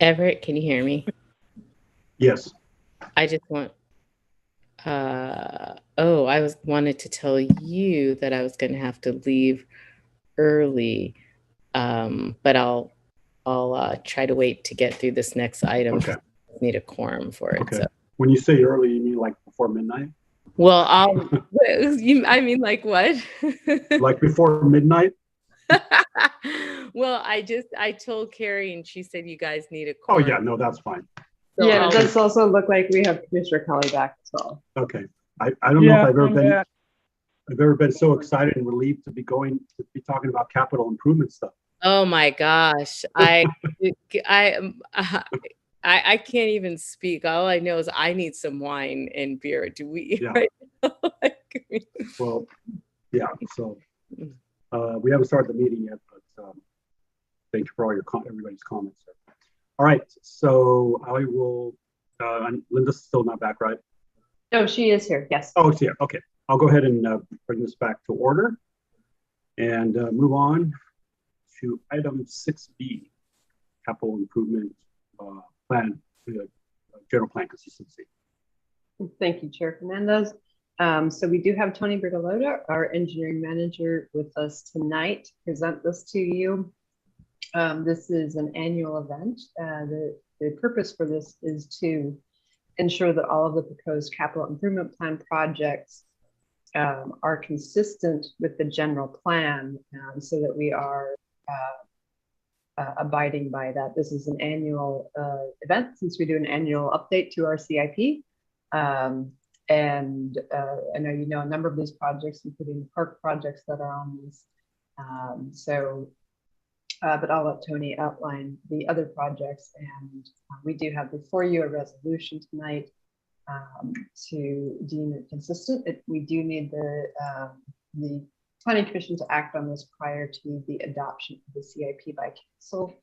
Everett, can you hear me? Yes. I just want, I wanted to tell you that I was going to have to leave early, but I'll try to wait to get through this next item. Okay. I need a quorum for it. Okay. So. When you say early, you mean like before midnight? Well, I mean, like what? Like before midnight? Well, I told Carrie and she said you guys need a Oh quorum. yeah, no, that's fine. So Yeah, it does also look like we have Commissioner Kelly back as well. Okay. I don't know if I've I'm back. ever been so excited and relieved to be talking about capital improvement stuff. Oh my gosh. I can't even speak. All I know is I need some wine and beer. Do we? Yeah. Right now? Well, yeah. So we haven't started the meeting yet, but thank you for all everybody's comments. All right. So I will. Linda's still not back, right? No, she is here. Yes. Oh, it's here. Okay. I'll go ahead and bring this back to order and move on to item 6B, capital improvement plan, general plan consistency. Thank you, Chair Fernandez. So we do have Tony Bertolotta, our engineering manager, with us tonight to present this to you. This is an annual event. The purpose for this is to ensure that all of the proposed capital improvement plan projects are consistent with the general plan, so that we are abiding by that. This is an annual event, since we do an annual update to our CIP. And I know you know a number of these projects, including the park projects that are on this. But I'll let Tony outline the other projects. And we do have before you a resolution tonight to deem it consistent. We do need the Planning Commission to act on this prior to the adoption of the CIP by Council.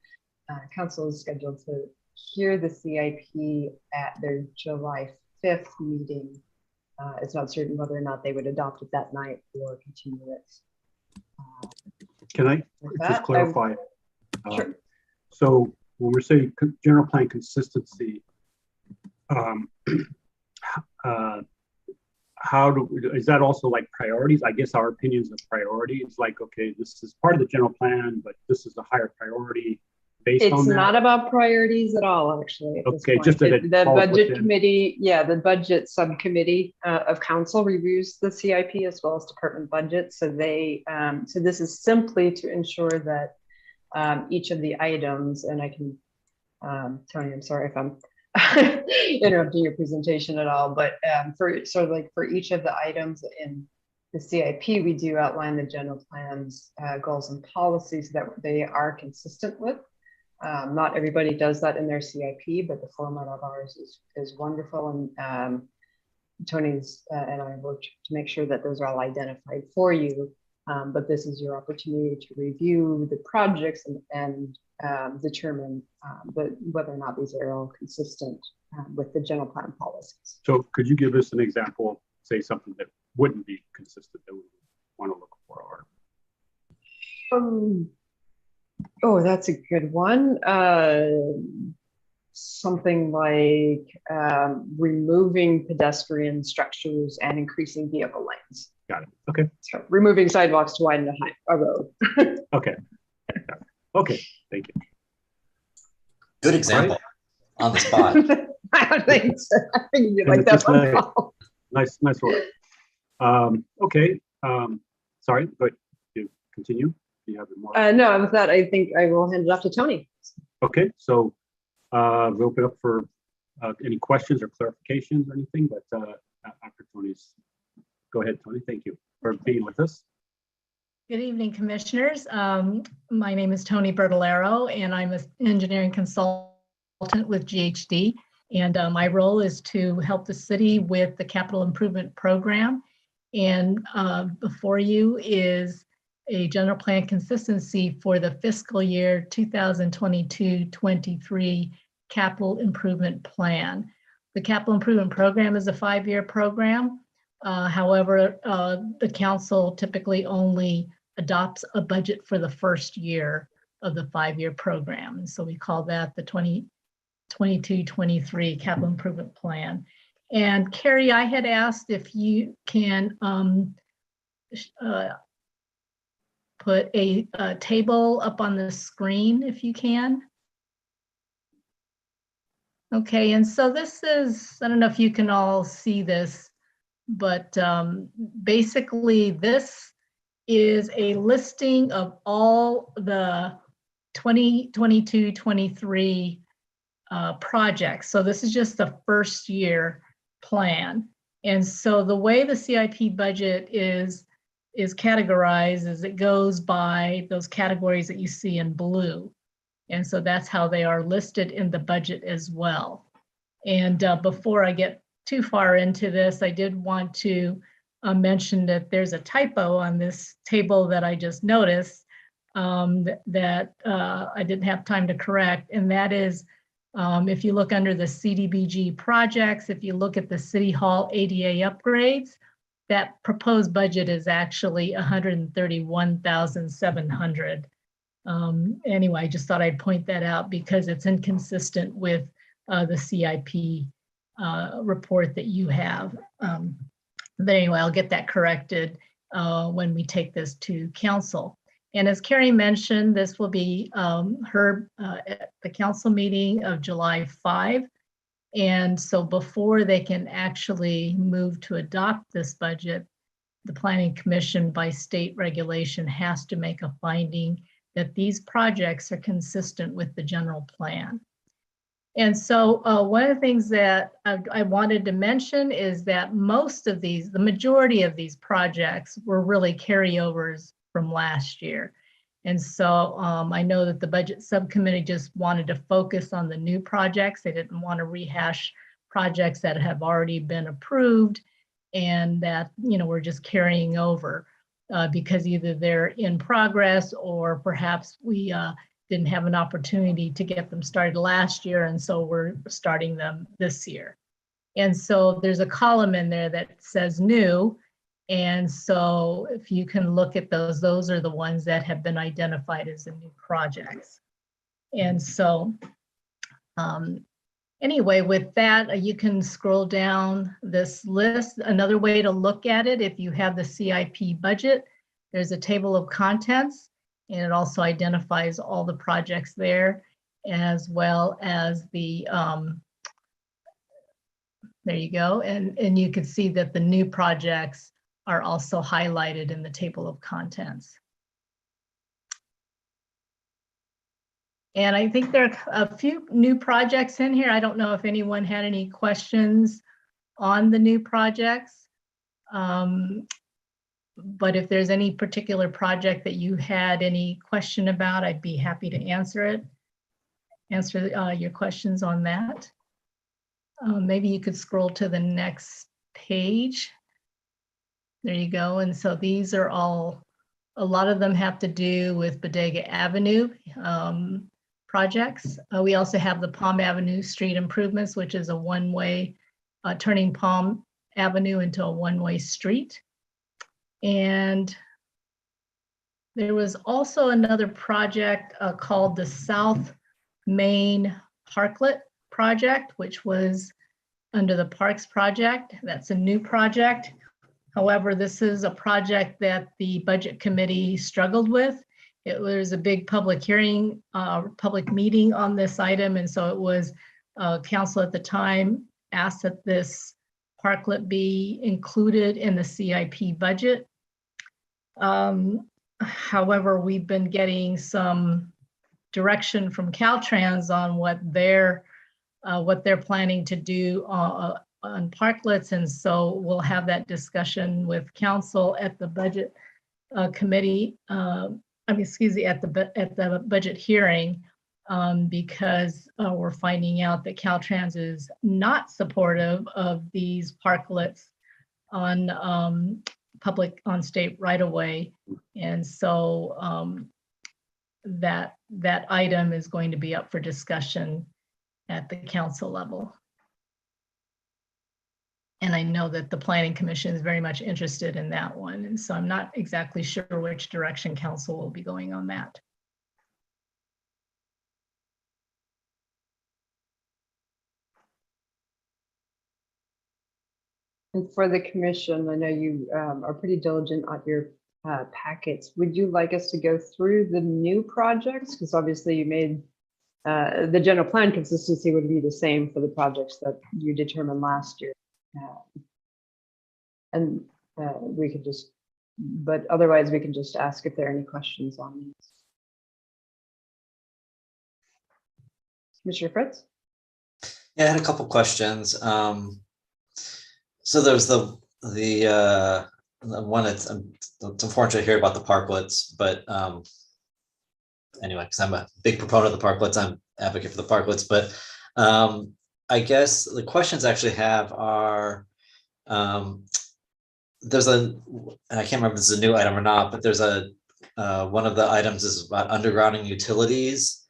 Council is scheduled to hear the CIP at their July 5th meeting. It's not certain whether or not they would adopt it that night or continue it. Can I just clarify? Sure. So when we're saying general plan consistency, is that also like priorities? I guess our opinions of priorities, like, okay, this is part of the general plan, but this is a higher priority based on that? It's not about priorities at all, actually. Okay, just that the budget committee, the budget subcommittee of council reviews the CIP as well as department budget. So they, so this is simply to ensure that each of the items, and I can, Tony, I'm sorry if I'm interrupting your presentation at all, but for each of the items in the CIP, we do outline the general plan's goals and policies that they are consistent with. Not everybody does that in their CIP, but the format of ours is wonderful. And Tony's and I worked to make sure that those are all identified for you. But this is your opportunity to review the projects and determine whether or not these are all consistent with the general plan policies. So could you give us an example of, say, something that wouldn't be consistent that we want to look for? Oh, that's a good one. Something like removing pedestrian structures and increasing vehicle lanes. Got it. Okay. So removing sidewalks to widen a road. Okay. Okay. Thank you. Good example on the spot. I don't think so. I think you like that one. Nice work. Okay. Sorry, but you continue. Do you have more? No, with that, I think I will hand it off to Tony. Okay, so we'll open up for any questions or clarifications or anything, but after Tony's, go ahead, Tony. Thank you for being with us. Good evening, commissioners. My name is Tony Bertolero, and I'm an engineering consultant with GHD. And my role is to help the city with the capital improvement program. And before you is a general plan consistency for the fiscal year 2022-23 capital improvement plan. The capital improvement program is a 5-year program. However, the council typically only adopts a budget for the first year of the 5-year program. And so we call that the 2022-23 capital improvement plan. And Carrie, I had asked if you can put a table up on the screen if you can. Okay, and so this is, I don't know if you can all see this, but basically this is a listing of all the 2022-23 projects. So this is just the first year plan. And so the way the CIP budget is categorized is it goes by those categories that you see in blue. And so that's how they are listed in the budget as well. And before I get too far into this, I did want to mention that there's a typo on this table that I just noticed that I didn't have time to correct. And that is, if you look under the CDBG projects, if you look at the City Hall ADA upgrades, that proposed budget is actually $131,700. Anyway, I just thought I'd point that out because it's inconsistent with the CIP report that you have. But anyway, I'll get that corrected when we take this to council. And as Carrie mentioned, this will be heard at the council meeting of July 5. And so before they can actually move to adopt this budget, the Planning Commission by state regulation has to make a finding that these projects are consistent with the general plan. And so one of the things that I wanted to mention is that most of these, the majority of these projects were really carryovers from last year. And so I know that the budget subcommittee just wanted to focus on the new projects. They didn't want to rehash projects that have already been approved and that, you know, we're just carrying over because either they're in progress or perhaps we didn't have an opportunity to get them started last year. And so we're starting them this year. And so there's a column in there that says new. And so if you can look at those are the ones that have been identified as the new projects. And so anyway, with that, you can scroll down this list. Another way to look at it, if you have the CIP budget, there's a table of contents, and it also identifies all the projects there, as well as the, there you go. And you can see that the new projects are also highlighted in the table of contents. And I think there are a few new projects in here. I don't know if anyone had any questions on the new projects. But if there's any particular project that you had any question about, I'd be happy to answer your questions on that. Maybe you could scroll to the next page. There you go. And so these are all, a lot of them have to do with Bodega Avenue projects. We also have the Palm Avenue Street improvements, which is a one-way, turning Palm Avenue into a one-way street. And there was also another project called the South Main Parklet project, which was under the Parks project. That's a new project. However, this is a project that the Budget Committee struggled with. It was a big public hearing, public meeting on this item. And so it was council at the time asked that this parklet be included in the CIP budget. However, we've been getting some direction from Caltrans on what they're planning to do on parklets, and so we'll have that discussion with council at the budget committee. At the budget hearing, because we're finding out that Caltrans is not supportive of these parklets on on state right of way, and so that item is going to be up for discussion at the council level. And I know that the Planning Commission is very much interested in that one. And so I'm not exactly sure which direction council will be going on that. And for the commission, I know you are pretty diligent on your packets. Would you like us to go through the new projects? Because obviously you made the general plan consistency would be the same for the projects that you determined last year. And we could just, but otherwise we can just ask if there are any questions on these. Commissioner Fritz? Yeah, I had a couple questions. So there's the one that's it's unfortunate to hear about the parklets, but anyway, because I'm a big proponent of the parklets, I'm advocate for the parklets, but I guess the questions I actually have are, there's and I can't remember if this is a new item or not, but there's one of the items is about undergrounding utilities.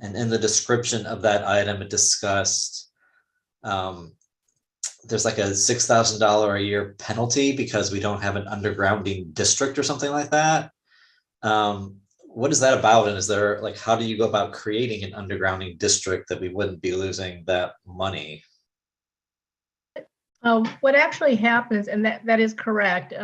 And in the description of that item, it discussed, there's like a $6,000 a year penalty because we don't have an undergrounding district or something like that. What is that about? And is there, like, how do you go about creating an undergrounding district that we wouldn't be losing that money? What actually happens, and that is correct.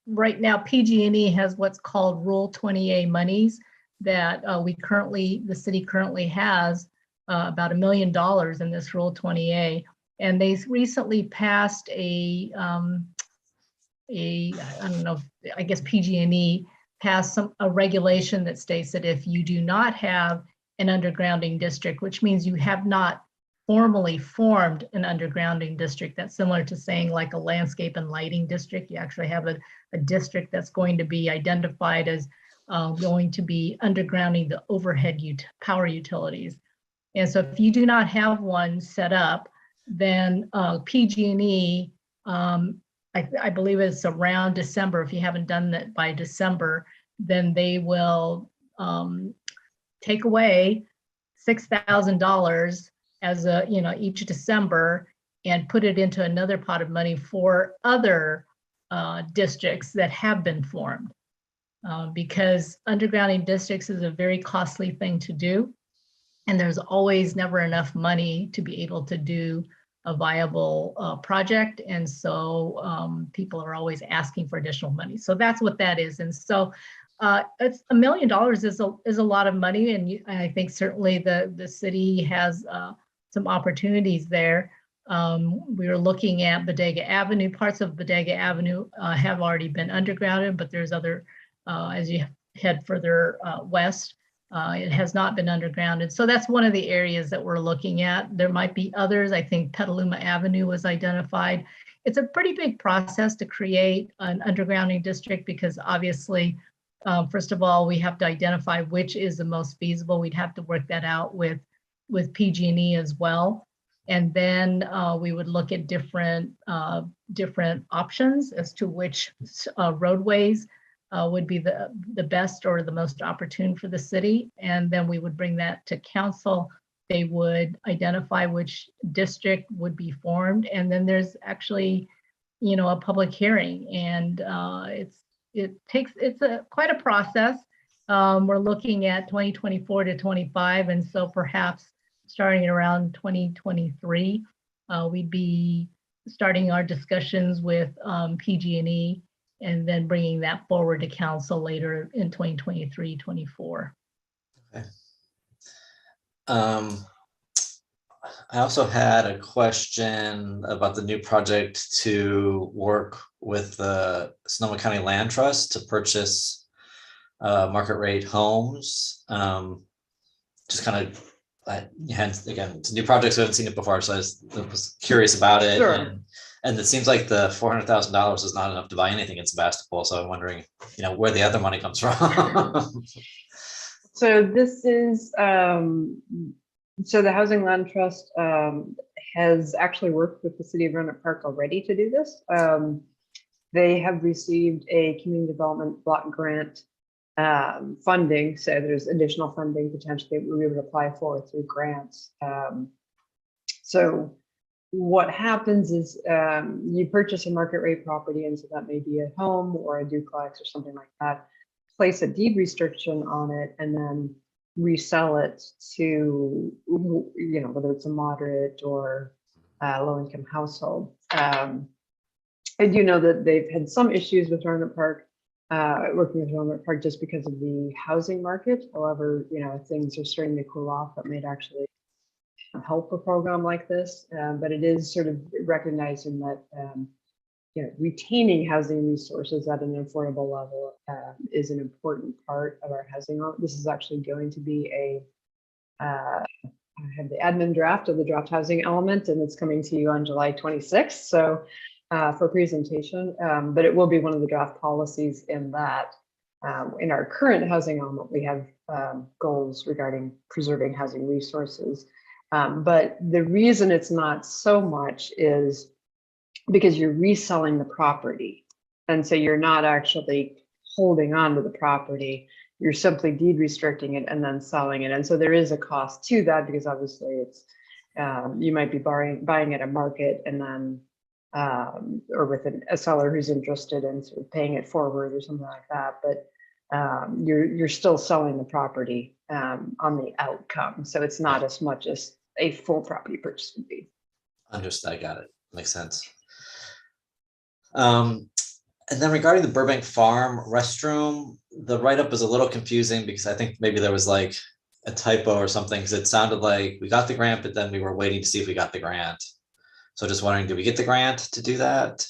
Right now, PG&E has what's called Rule 20A monies that the city currently has about $1 million in this Rule 20A. And they recently passed I don't know, I guess PG&E passed a regulation that states that if you do not have an undergrounding district, which means you have not formally formed an undergrounding district, that's similar to saying like a landscape and lighting district. You actually have a district that's going to be identified as going to be undergrounding the overhead power utilities. And so if you do not have one set up, then PG&E, I believe it's around December, if you haven't done that by December, then they will take away $6,000 as each December and put it into another pot of money for other districts that have been formed. Because undergrounding districts is a very costly thing to do. And there's always never enough money to be able to do a viable project. And so people are always asking for additional money. So that's what that is. And so it's $1 million is a lot of money. And I think certainly the city has some opportunities there. We were looking at Bodega Avenue. Parts of Bodega Avenue have already been undergrounded, but there's other, as you head further west, it has not been undergrounded. So that's one of the areas that we're looking at. There might be others. I think Petaluma Avenue was identified. It's a pretty big process to create an undergrounding district because obviously, first of all, we have to identify which is the most feasible. We'd have to work that out with PG&E as well. And then we would look at different options as to which roadways would be the best or the most opportune for the city. And then we would bring that to council. They would identify which district would be formed. And then there's actually, a public hearing. And it's quite a process. We're looking at 2024 to 25. And so perhaps starting around 2023, we'd be starting our discussions with PG&E and then bringing that forward to council later in 2023, 24. Okay. I also had a question about the new project to work with the Sonoma County Land Trust to purchase market rate homes. Just kind of, hence, again, it's a new project, so I haven't seen it before, so I was curious about it. Sure. And it seems like the $400,000 is not enough to buy anything in Sebastopol. So I'm wondering, where the other money comes from. So this is, so the Housing Land Trust has actually worked with the city of Roanoke Park already to do this. They have received a community development block grant funding. So there's additional funding potentially we would apply for through grants. So what happens is you purchase a market rate property, and so that may be a home or a duplex or something like that, place a deed restriction on it, and then resell it to, whether it's a moderate or low-income household. I do know that they've had some issues with Roanoke Park, working with Roanoke Park just because of the housing market. However, things are starting to cool off. That might actually help a program like this, but it is sort of recognizing that retaining housing resources at an affordable level is an important part of our housing. This is actually going to be I have the admin draft of the draft housing element, and it's coming to you on July 26th. So for presentation, but it will be one of the draft policies in that. In our current housing element, we have goals regarding preserving housing resources. But the reason it's not so much is because you're reselling the property. And so you're not actually holding on to the property. You're simply deed restricting it and then selling it. And so there is a cost to that, because obviously it's, you might be buying at a market and then, or with a seller who's interested in sort of paying it forward or something like that. But you're still selling the property on the outcome. So it's not as much as a full property purchase would be. Understood. I got it. Makes sense. And then regarding the Burbank Farm restroom, the write-up was a little confusing because I think maybe there was like a typo or something, because it sounded like we got the grant, but then we were waiting to see if we got the grant. So just wondering, did we get the grant to do that?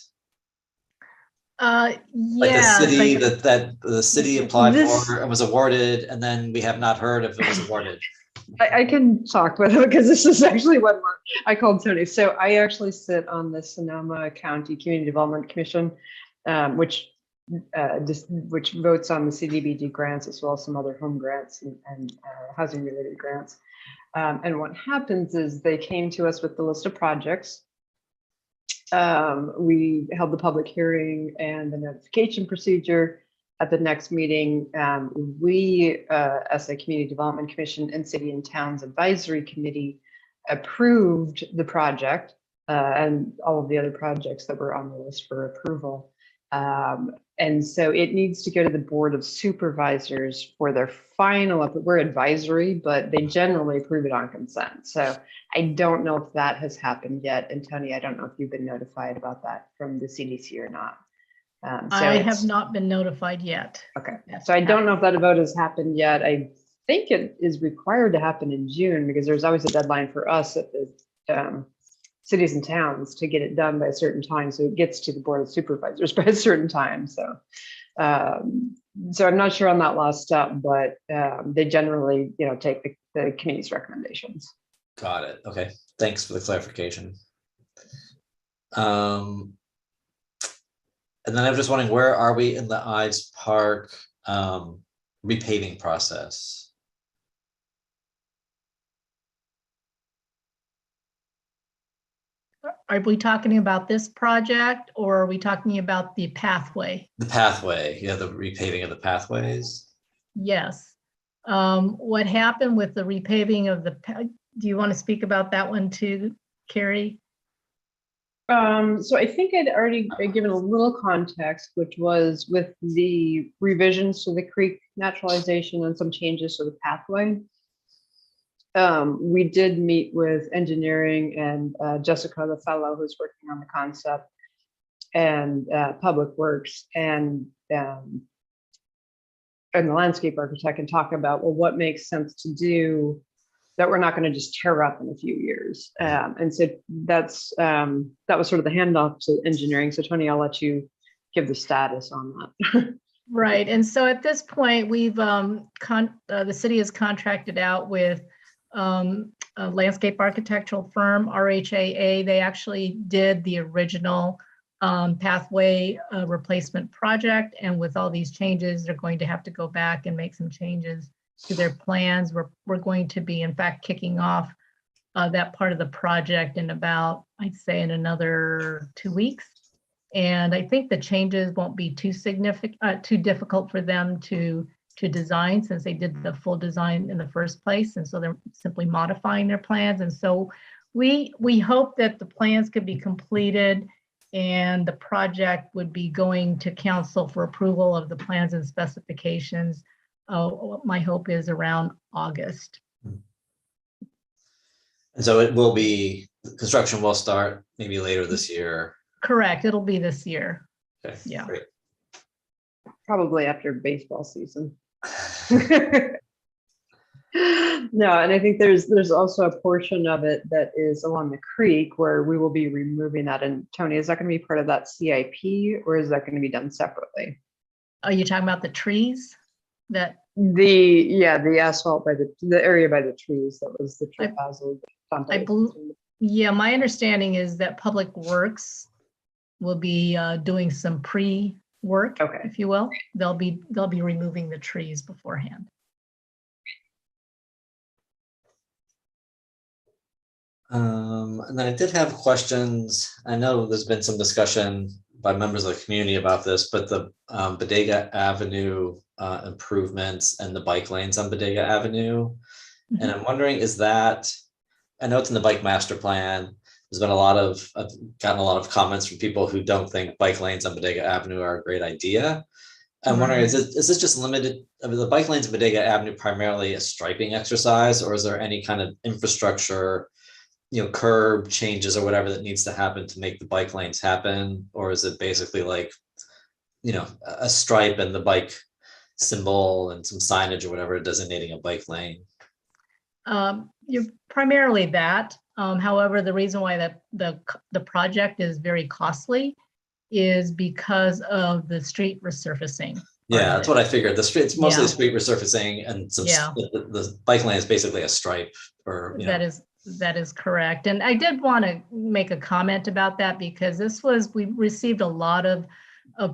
Like Yeah. the city that the city applied for and was awarded, and then we have not heard if it was awarded. I can talk with him because this is actually what I called Tony. So I actually sit on the Sonoma County Community Development Commission, which votes on the CDBG grants as well as some other home grants and housing related grants. And what happens is they came to us with the list of projects. We held the public hearing and the notification procedure. At the next meeting, we, as a Community Development Commission and City and Towns Advisory Committee, approved the project and all of the other projects that were on the list for approval. And so it needs to go to the Board of Supervisors for their final, we're advisory, but they generally approve it on consent. So I don't know if that has happened yet. And Tony, I don't know if you've been notified about that from the CDC or not. I have not been notified yet. Okay, so I don't know if that vote has happened yet. I think it is required to happen in June because there's always a deadline for us at the cities and towns to get it done by a certain time. So it gets to the Board of Supervisors by a certain time. So, so I'm not sure on that last step, but they generally, take the committee's recommendations. Got it. Okay, thanks for the clarification. And then I'm just wondering, where are we in the Ives Park repaving process? are we talking about this project or are we talking about the pathway? The pathway, yeah, the repaving of the pathways. Yes. What happened with the repaving of do you want to speak about that one too, Carrie? So I think I'd already given a little context, which was with the revisions to the creek naturalization and some changes to the pathway. We did meet with engineering and Jessica, the fellow who's working on the concept, and Public Works and the landscape architect, and talk about, well, what makes sense to do that we're not going to just tear up in a few years. And so that was sort of the handoff to engineering. So Tony, I'll let you give the status on that. Right. And so at this point, we've the city has contracted out with a landscape architectural firm, RHAA. They actually did the original pathway replacement project. And with all these changes, they're going to have to go back and make some changes to their plans. We're going to be, in fact, kicking off that part of the project in about, I'd say, in another 2 weeks. And I think the changes won't be too significant, too difficult for them to design, since they did the full design in the first place. And so they're simply modifying their plans. And so we hope that the plans could be completed and the project would be going to council for approval of the plans and specifications. My hope is around August. And so it will be, construction will start maybe later this year. Correct. It'll be this year. Okay, yeah. Great. Probably after baseball season. No, and I think there's also a portion of it that is along the creek where we will be removing that. And Tony, is that going to be part of that CIP or is that going to be done separately? Are you talking about the trees? That the asphalt by the area by the trees, that was the tree hazard. Yeah, my understanding is that Public Works will be doing some pre-work, if you will. They'll be removing the trees beforehand. And then I did have questions. I know there's been some discussion by members of the community about this, but the Bodega Avenue improvements and the bike lanes on Bodega Avenue. Mm-hmm. And I'm wondering, is that, I know it's in the bike master plan. There's been I've gotten a lot of comments from people who don't think bike lanes on Bodega Avenue are a great idea. I'm wondering, is this just limited? I mean, the bike lanes on Bodega Avenue primarily a striping exercise, or is there any kind of infrastructure, curb changes or whatever that needs to happen to make the bike lanes happen? Or is it basically like, a stripe and the bike symbol and some signage or whatever designating a bike lane? You're primarily that. However, the reason why the project is very costly is because of the street resurfacing. Yeah, that's what I figured. It's mostly street resurfacing, and some the bike lane is basically a stripe. Or that is correct. And I did want to make a comment about that, because we received a lot of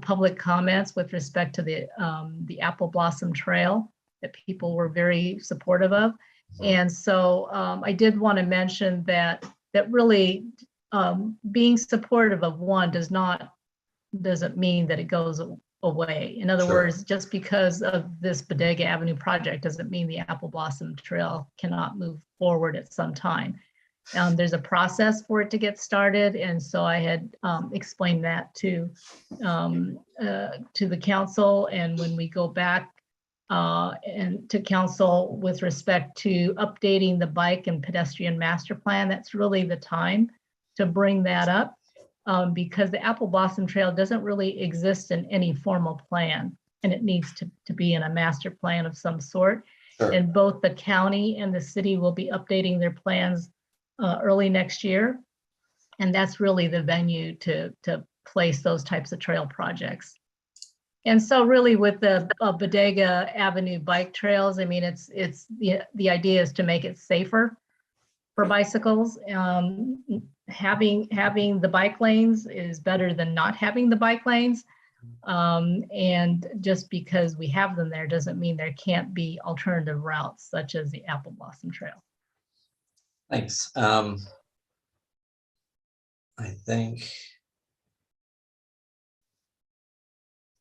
public comments with respect to the Apple Blossom Trail that people were very supportive of. And so I did want to mention that really being supportive of one doesn't mean that it goes away. In other words, just because of this Bodega Avenue project doesn't mean the Apple Blossom Trail cannot move forward at some time. There's a process for it to get started, and so I had explained that to the council. And when we go back and to council with respect to updating the bike and pedestrian master plan, that's really the time to bring that up, because the Apple Blossom Trail doesn't really exist in any formal plan, and it needs to be in a master plan of some sort. Sure. And both the county and the city will be updating their plans early next year. And that's really the venue to place those types of trail projects. And so really with the Bodega Avenue bike trails, I mean, it's the idea is to make it safer for bicycles. Having the bike lanes is better than not having the bike lanes. And just because we have them there doesn't mean there can't be alternative routes such as the Apple Blossom Trail. Thanks. I think,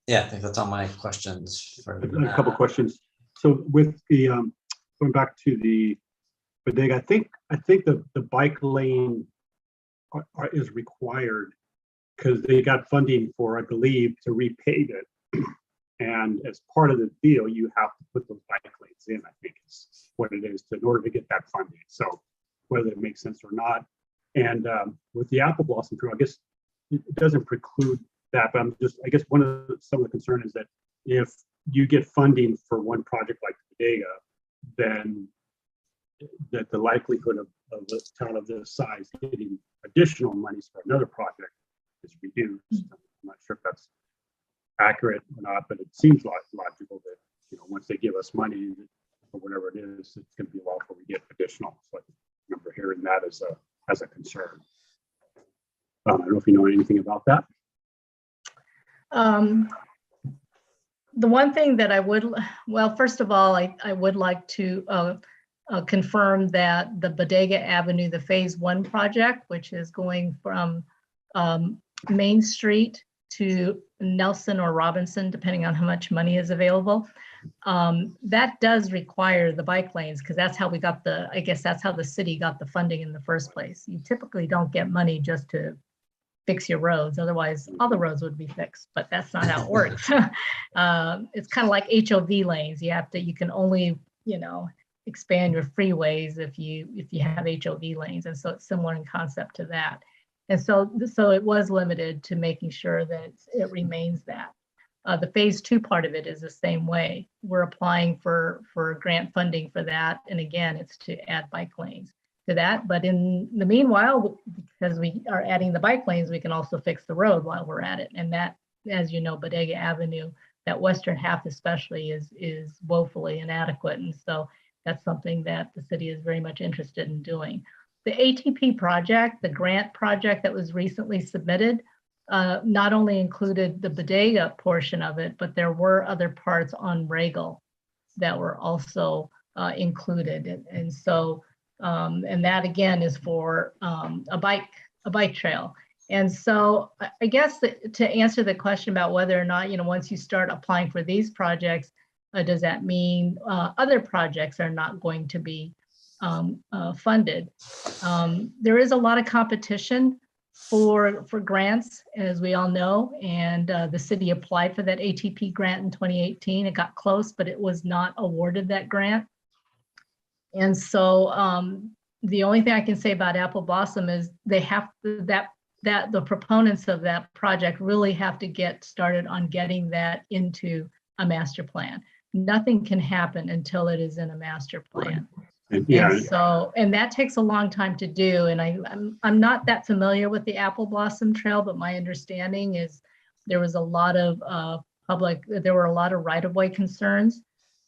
yeah, I think that's all my questions for A couple questions. So with the, going back to the bodega, I think the bike lane is required because they got funding for, I believe, to repave it. And as part of the deal, you have to put those bike lanes in, I think is what it is, in order to get that funding. So whether it makes sense or not. And with the Apple Blossom Trail, I guess it doesn't preclude that, but I guess some of the concern is that if you get funding for one project like Bodega, then that the likelihood of a town of this size getting additional monies for another project is reduced. I'm not sure if that's accurate or not, but it seems logical that, you know, once they give us money or whatever it is, it's going to be a while before we get additional. So I remember hearing that as a concern. I don't know if you know anything about that. The one thing that I would, well, first of all, I would like to confirm that the Bodega Avenue, the Phase 1 project, which is going from Main Street to Nelson or Robinson, depending on how much money is available, that does require the bike lanes, because that's how we got I guess that's how the city got the funding in the first place. You typically don't get money just to fix your roads. Otherwise, all the roads would be fixed, but that's not how it works. It's kind of like HOV lanes. You can only, you know, expand your freeways if you have HOV lanes. And so it's similar in concept to that. And so it was limited to making sure that it remains that. The Phase 2 part of it is the same way. We're applying for grant funding for that. And again, it's to add bike lanes to that. But in the meanwhile, because we are adding the bike lanes, we can also fix the road while we're at it. And that, as you know, Bodega Avenue, that western half especially is woefully inadequate. And so that's something that the city is very much interested in doing. The ATP project, the grant project that was recently submitted, not only included the Bodega portion of it, but there were other parts on Regal that were also included. And so, and that again is for a bike trail. And so I guess to answer the question about whether or not, you know, once you start applying for these projects, does that mean other projects are not going to be funded? There is a lot of competition for grants, as we all know, and the city applied for that ATP grant in 2018. It got close, but it was not awarded that grant. And so the only thing I can say about Apple Blossom is they have to, that the proponents of that project really have to get started on getting that into a master plan. Nothing can happen until it is in a master plan. And, yeah. And so, and that takes a long time to do. And I'm not that familiar with the Apple Blossom Trail, but my understanding is there was a lot of there were a lot of right-of-way concerns.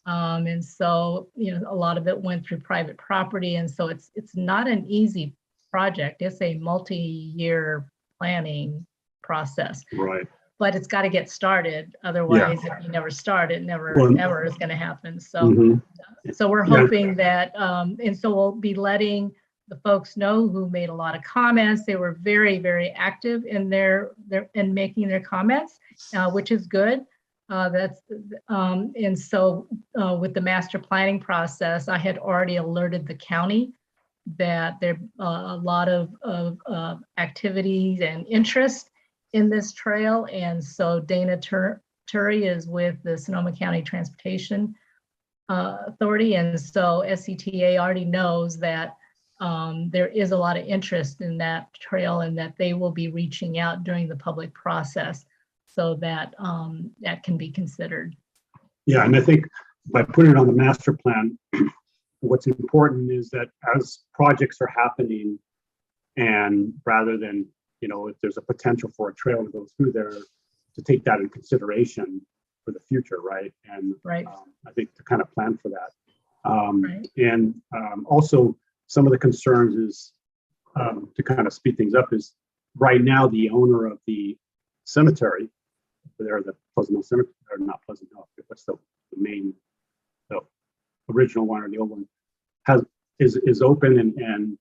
And so, you know, a lot of it went through private property. And so it's not an easy project. It's a multi-year planning process. Right. But it's got to get started. Otherwise, if you never start, it never ever is going to happen. So, so we're hoping that, and so we'll be letting the folks know who made a lot of comments. They were very, very active in in making their comments, which is good. And so with the master planning process, I had already alerted the county that there are a lot of activities and interest in this trail. And so Dana Turi is with the Sonoma County Transportation Authority. And so SCTA already knows that there is a lot of interest in that trail and that they will be reaching out during the public process so that that can be considered. Yeah, and I think by putting it on the master plan, what's important is that as projects are happening, and rather than, you know, if there's a potential for a trail to go through there, to take that in consideration for the future, right? And I think to kind of plan for that. And also some of the concerns is, to kind of speed things up, is right now the owner of the cemetery, there, the Pleasant Hill Cemetery, or not Pleasant Hill, what's the main, the original one or the old one, is open and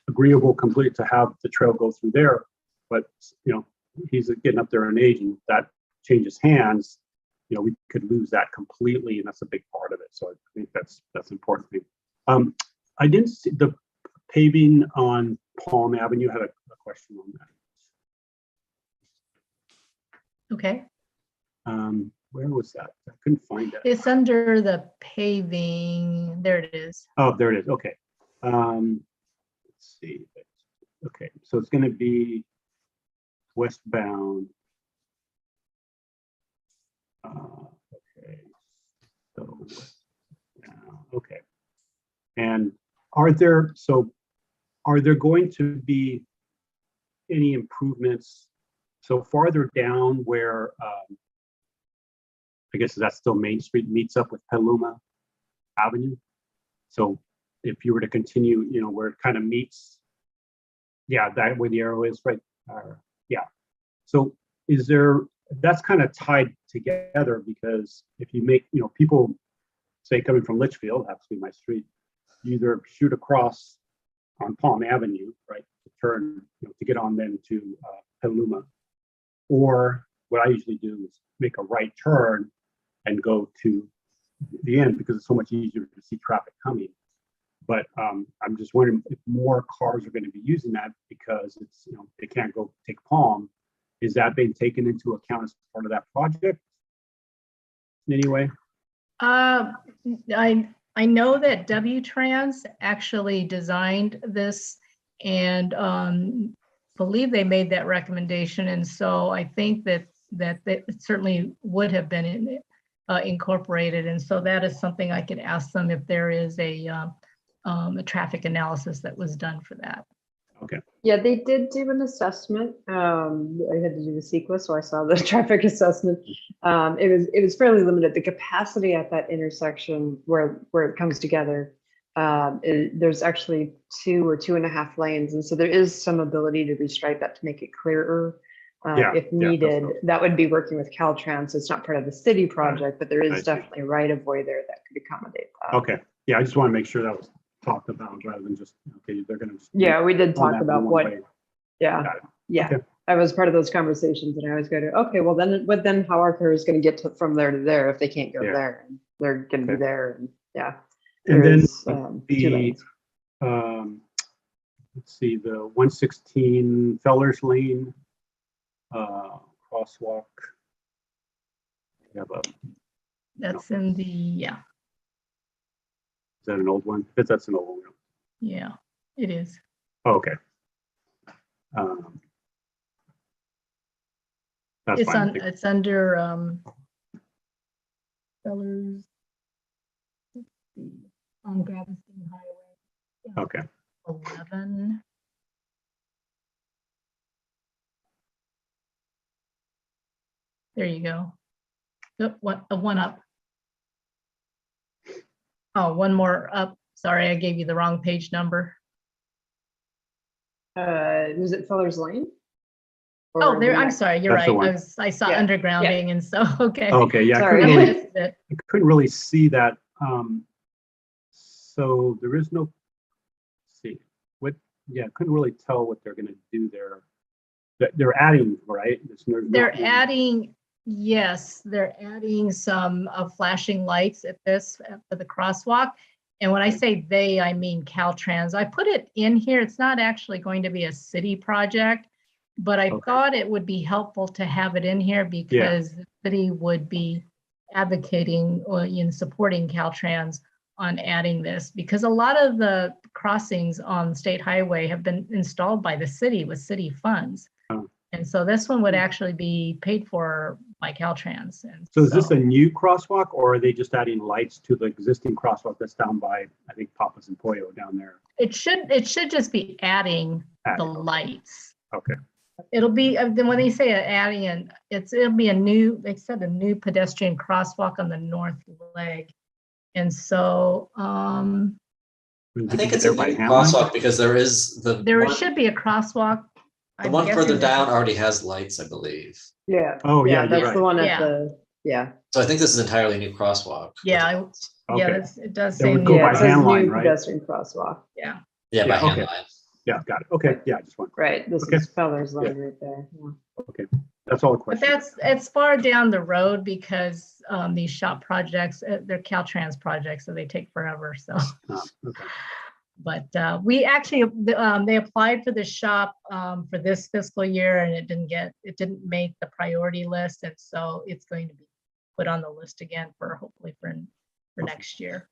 agreeable complete to have the trail go through there. but he's getting up there in age, and if that changes hands, we could lose that completely, and that's a big part of it. So I think that's an important thing. I didn't see the paving on Palm Avenue. Had a question on that. Okay. Where was that? I couldn't find it. It's under the paving. There it is. Oh, there it is. Okay. Let's see. Okay, so it's going to be westbound. Okay. So westbound. Okay. And are there going to be any improvements? So farther down where I guess that's still Main Street meets up with Petaluma Avenue. So if you were to continue, where it kind of meets, that where the arrow is, right? So that's kind of tied together, because if you make, people say coming from Litchfield, happens to be my street, you either shoot across on Palm Avenue, right, to turn, to get on then to Petaluma, or what I usually do is make a right turn and go to the end, because it's so much easier to see traffic coming. But I'm just wondering if more cars are going to be using that, because it's, they can't go take Palm. Is that being taken into account as part of that project in any way? I know that W-Trans actually designed this, and believe they made that recommendation. And so I think that it certainly would have been incorporated. And so that is something I could ask them if there is a traffic analysis that was done for that. Okay. Yeah, they did do an assessment. I had to do the CEQA, so I saw the traffic assessment. It was fairly limited. The capacity at that intersection where it comes together, there's actually 2 or 2.5 lanes, and so there is some ability to restripe that to make it clearer if needed. That would be working with Caltrans. So it's not part of the city project, but there is definitely right of way there that could accommodate that. Okay. Yeah, I just want to make sure that was talked about rather than just, okay, they're going to. Yeah, we did talk about what. Way. Yeah. Yeah. Okay. I was part of those conversations, and I was going to, okay, well then how are cars going to get from there to there if they can't go there? And they're going to be there, and And then let's see, the 116 Fellers Lane crosswalk. That's in the, Is that an old one? That's an old one. Yeah, it is. Oh, okay. That's it's fine. It's under Fellers on Gravenstein Highway. Okay. 11. There you go. One up. Oh, one more up. Sorry, I gave you the wrong page number. Was it Fellers Lane? Oh, there. I'm sorry. You're That's right. I saw undergrounding, and so okay. Okay, yeah, I couldn't really see that. So there is no. Let's see what? Yeah, couldn't really tell what they're going to do there. They're adding, right? They're adding. Yes, they're adding some flashing lights at the crosswalk. And when I say they, I mean Caltrans. I put it in here. It's not actually going to be a city project, but I thought it would be helpful to have it in here because the city would be advocating or in supporting Caltrans on adding this, because a lot of the crossings on State Highway have been installed by the city with city funds. And so this one would actually be paid for by Caltrans. And so is this a new crosswalk, or are they just adding lights to the existing crosswalk that's down by, I think, Papa's and Pollo down there? It should just be adding the lights. Okay. It'll be, then when they say adding in, it'll be a new, they said a new pedestrian crosswalk on the north leg. And so I think it's a new crosswalk because there should be a crosswalk. The one further down already has lights, I believe. Yeah. Oh, yeah, that's right. the one at the, So I think this is an entirely new crosswalk. Yeah, Okay. it does That say would go by it says hand line, new right? pedestrian crosswalk. Yeah. Yeah, by hand okay. line. Yeah, got it. Okay, yeah, I just want. Right, this Okay. is Feller's Lane right there. Yeah. Okay, that's all the But questions. it's far down the road because these shop projects, they're Caltrans projects, so they take forever, so. Okay. But we actually, they applied for the shop for this fiscal year and it didn't make the priority list. And so it's going to be put on the list again for hopefully for next year.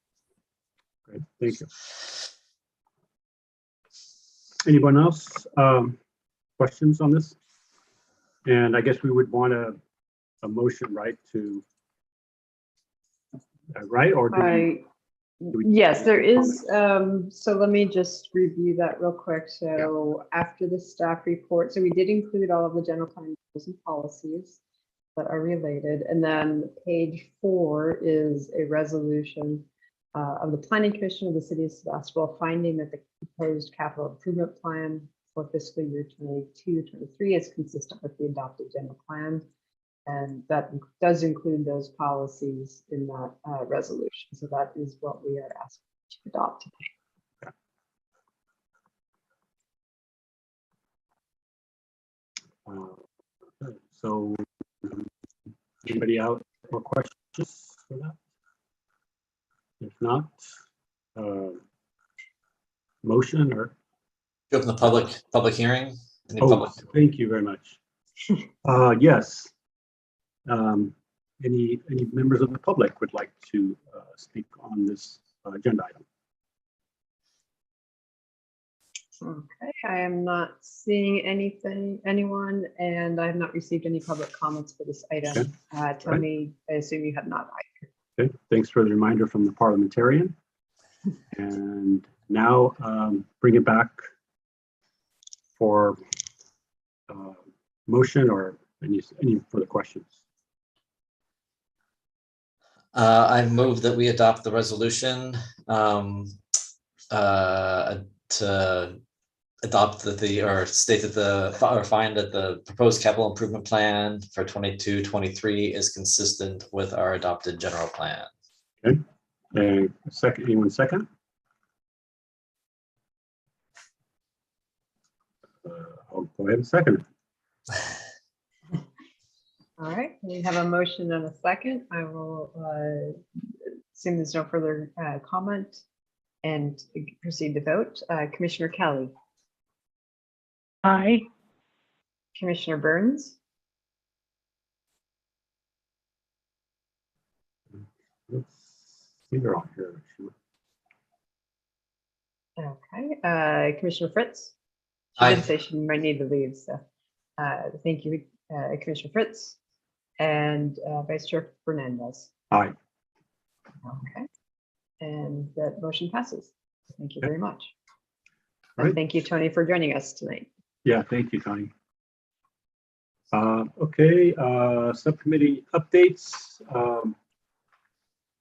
Great, thank you. Anyone else? Questions on this? And I guess we would want a motion, right, to, right, or do we? Yes, there is. So let me just review that real quick. So after the staff report, so we did include all of the general plan rules and policies that are related. And then page 4 is a resolution of the Planning Commission of the City of Sebastopol finding that the proposed capital improvement plan for fiscal year 22-23 is consistent with the adopted general plan. And that does include those policies in that resolution. So that is what we are asking to adopt today. So anybody out for questions for that? If not, motion or? You open the public hearing? Any Oh, public? thank you very much. Yes. Any members of the public would like to speak on this agenda item? Okay, I am not seeing anyone, and I have not received any public comments for this item. Okay. Tony, I assume you have not either. Okay, thanks for the reminder from the parliamentarian. And now bring it back for motion or any further questions. I move that we adopt the resolution to adopt or state that or find that the proposed capital improvement plan for 22-23 is consistent with our adopted general plan. Okay, second, anyone second? I'll go ahead and second it. All right, we have a motion and a second. I will assume there's no further comment and proceed to vote. Commissioner Kelly. Aye. Commissioner Burns. They're all here. Okay, Commissioner Fritz. She Aye. did say she might need to leave, so thank you, Commissioner Fritz. And Vice Chair Fernandez. Aye. Okay. And that motion passes. Thank you very much. All And right. thank you, Tony, for joining us tonight. Yeah, thank you, Tony. Okay, subcommittee updates.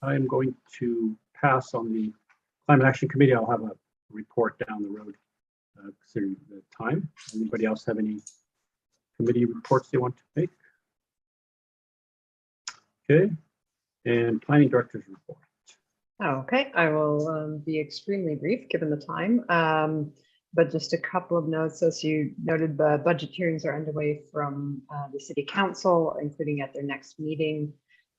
I'm going to pass on the Climate Action Committee. I'll have a report down the road considering the time. Anybody else have any committee reports they want to make? Okay, and Planning Director's report. Okay, I will be extremely brief given the time. But just a couple of notes. As you noted, the budget hearings are underway from the City Council, including at their next meeting.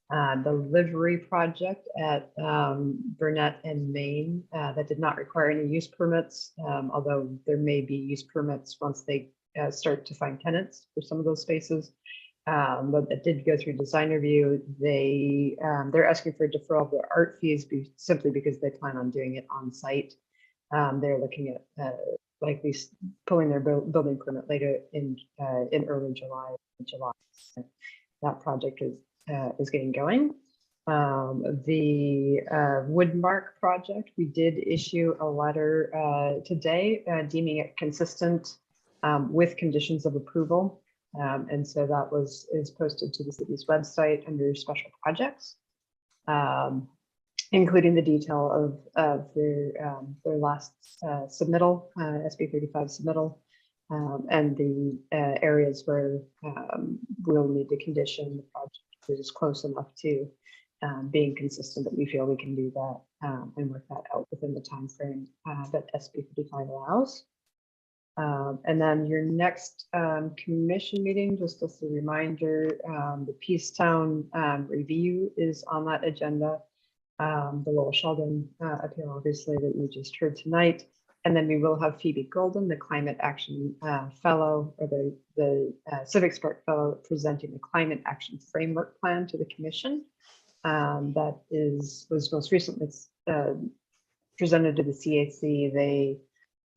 The livery project at Burnett and Maine that did not require any use permits, although there may be use permits once they start to find tenants for some of those spaces. But that did go through design review. They're asking for a deferral of their art fees simply because they plan on doing it on site. They're looking at likely pulling their building permit later in early July. So that project is getting going. The Woodmark project, we did issue a letter today deeming it consistent with conditions of approval. And so that is posted to the city's website under special projects, including the detail of their last submittal, SB 35 submittal, and the areas where we'll need to condition the project is close enough to being consistent that we feel we can do that and work that out within the time frame that SB 55 allows. And then your next commission meeting, just as a reminder, the Peacetown review is on that agenda. The Lowell Sheldon appeal, obviously, that you just heard tonight. And then we will have Phoebe Golden, the Climate Action Fellow, or the Civic Spark Fellow, presenting the Climate Action Framework Plan to the Commission. That was most recently presented to the CAC. They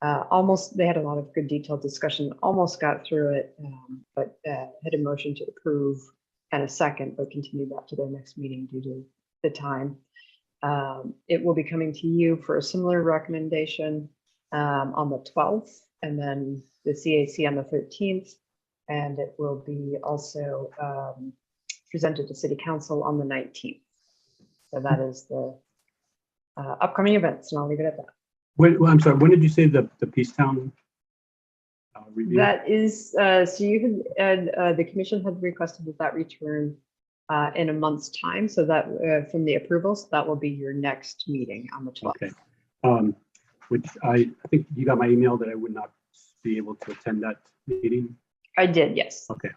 had a lot of good detailed discussion, almost got through it, but had a motion to approve and a second, but continued that to their next meeting due to the time. It will be coming to you for a similar recommendation on the 12th, and then the CAC on the 13th, and it will be also presented to City Council on the 19th. So that is the upcoming events, and I'll leave it at that. I'm sorry, when did you say the Peacetown review? That is, so you had, the commission had requested that return in a month's time. So that from the approvals, that will be your next meeting on the 12th. Okay. Which I think you got my email that I would not be able to attend that meeting. I did, yes. Okay.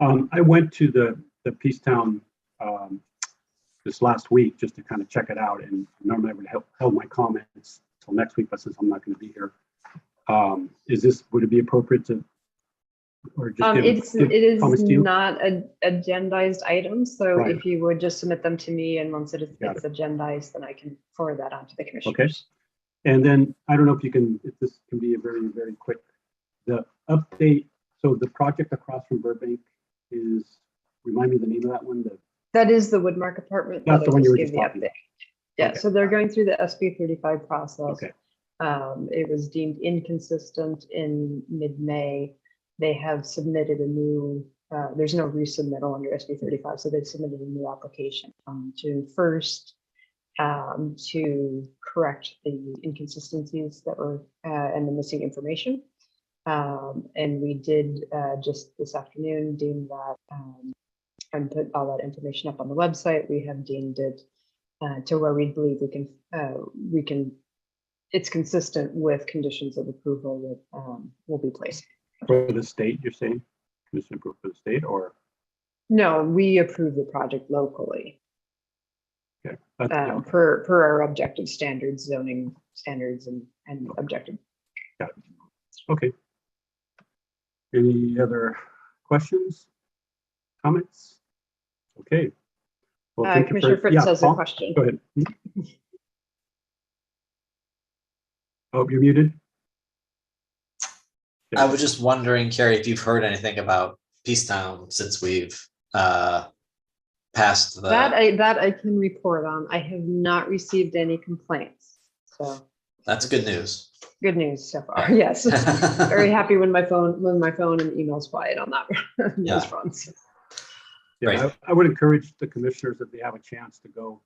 I went to the Peacetown this last week just to kind of check it out, and normally I would have held my comments till next week, but since I'm not going to be here, would it be appropriate to, or just it is comments to you? not an agendized item, so Right. if you would just submit them to me, and once it's agendized, then I can forward that on to the commissioners. Okay. And then I don't know if this can be a very, very quick, the update. So the project across from Burbank is, remind me the name of that one. That is the Woodmark apartment. That's that the I one you were gave just the talking update. about. Yeah, Okay. so they're going through the SB 35 process. Okay. It was deemed inconsistent in mid-May. They have submitted a new, there's no resubmittal under SB 35, so they've submitted a new application on June 1st to correct the inconsistencies that were and the missing information. And we did just this afternoon deem that and put all that information up on the website. We have deemed it to where we believe we can. It's consistent with conditions of approval that will be placed. For the state, you're saying? Commission approved for the state, or? No, we approve the project locally. Okay. Per our objective standards, zoning standards, and objective. Got it. Okay. Any other questions, comments? Okay. Well, thank you Commissioner for, Fritz has a Paul, question. Go ahead. Oh, you're muted. I was just wondering, Carrie, if you've heard anything about Peacetown since we've passed the. That I can report on. I have not received any complaints. So That's good news. good news so far. Yes. Very happy when my phone and email's quiet on that those fronts. Yeah, I would encourage the commissioners, if they have a chance, to go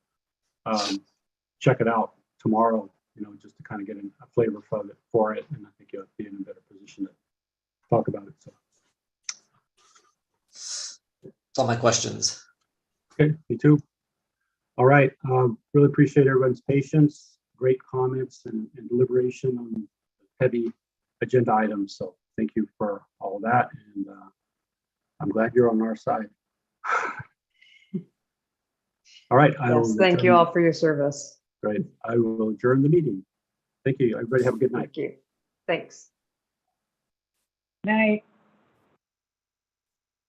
check it out tomorrow, just to kind of get a flavor for it. And I think you'll be in a better position to talk about it. So That's all my questions. Okay, me too. All right. Really appreciate everyone's patience, great comments and deliberation on heavy agenda items. So thank you for all of that. And I'm glad you're on our side. All right. Yes, thank you all for your service. Great. I will adjourn the meeting. Thank you. Everybody have a good night. Thank you. Thanks. Night.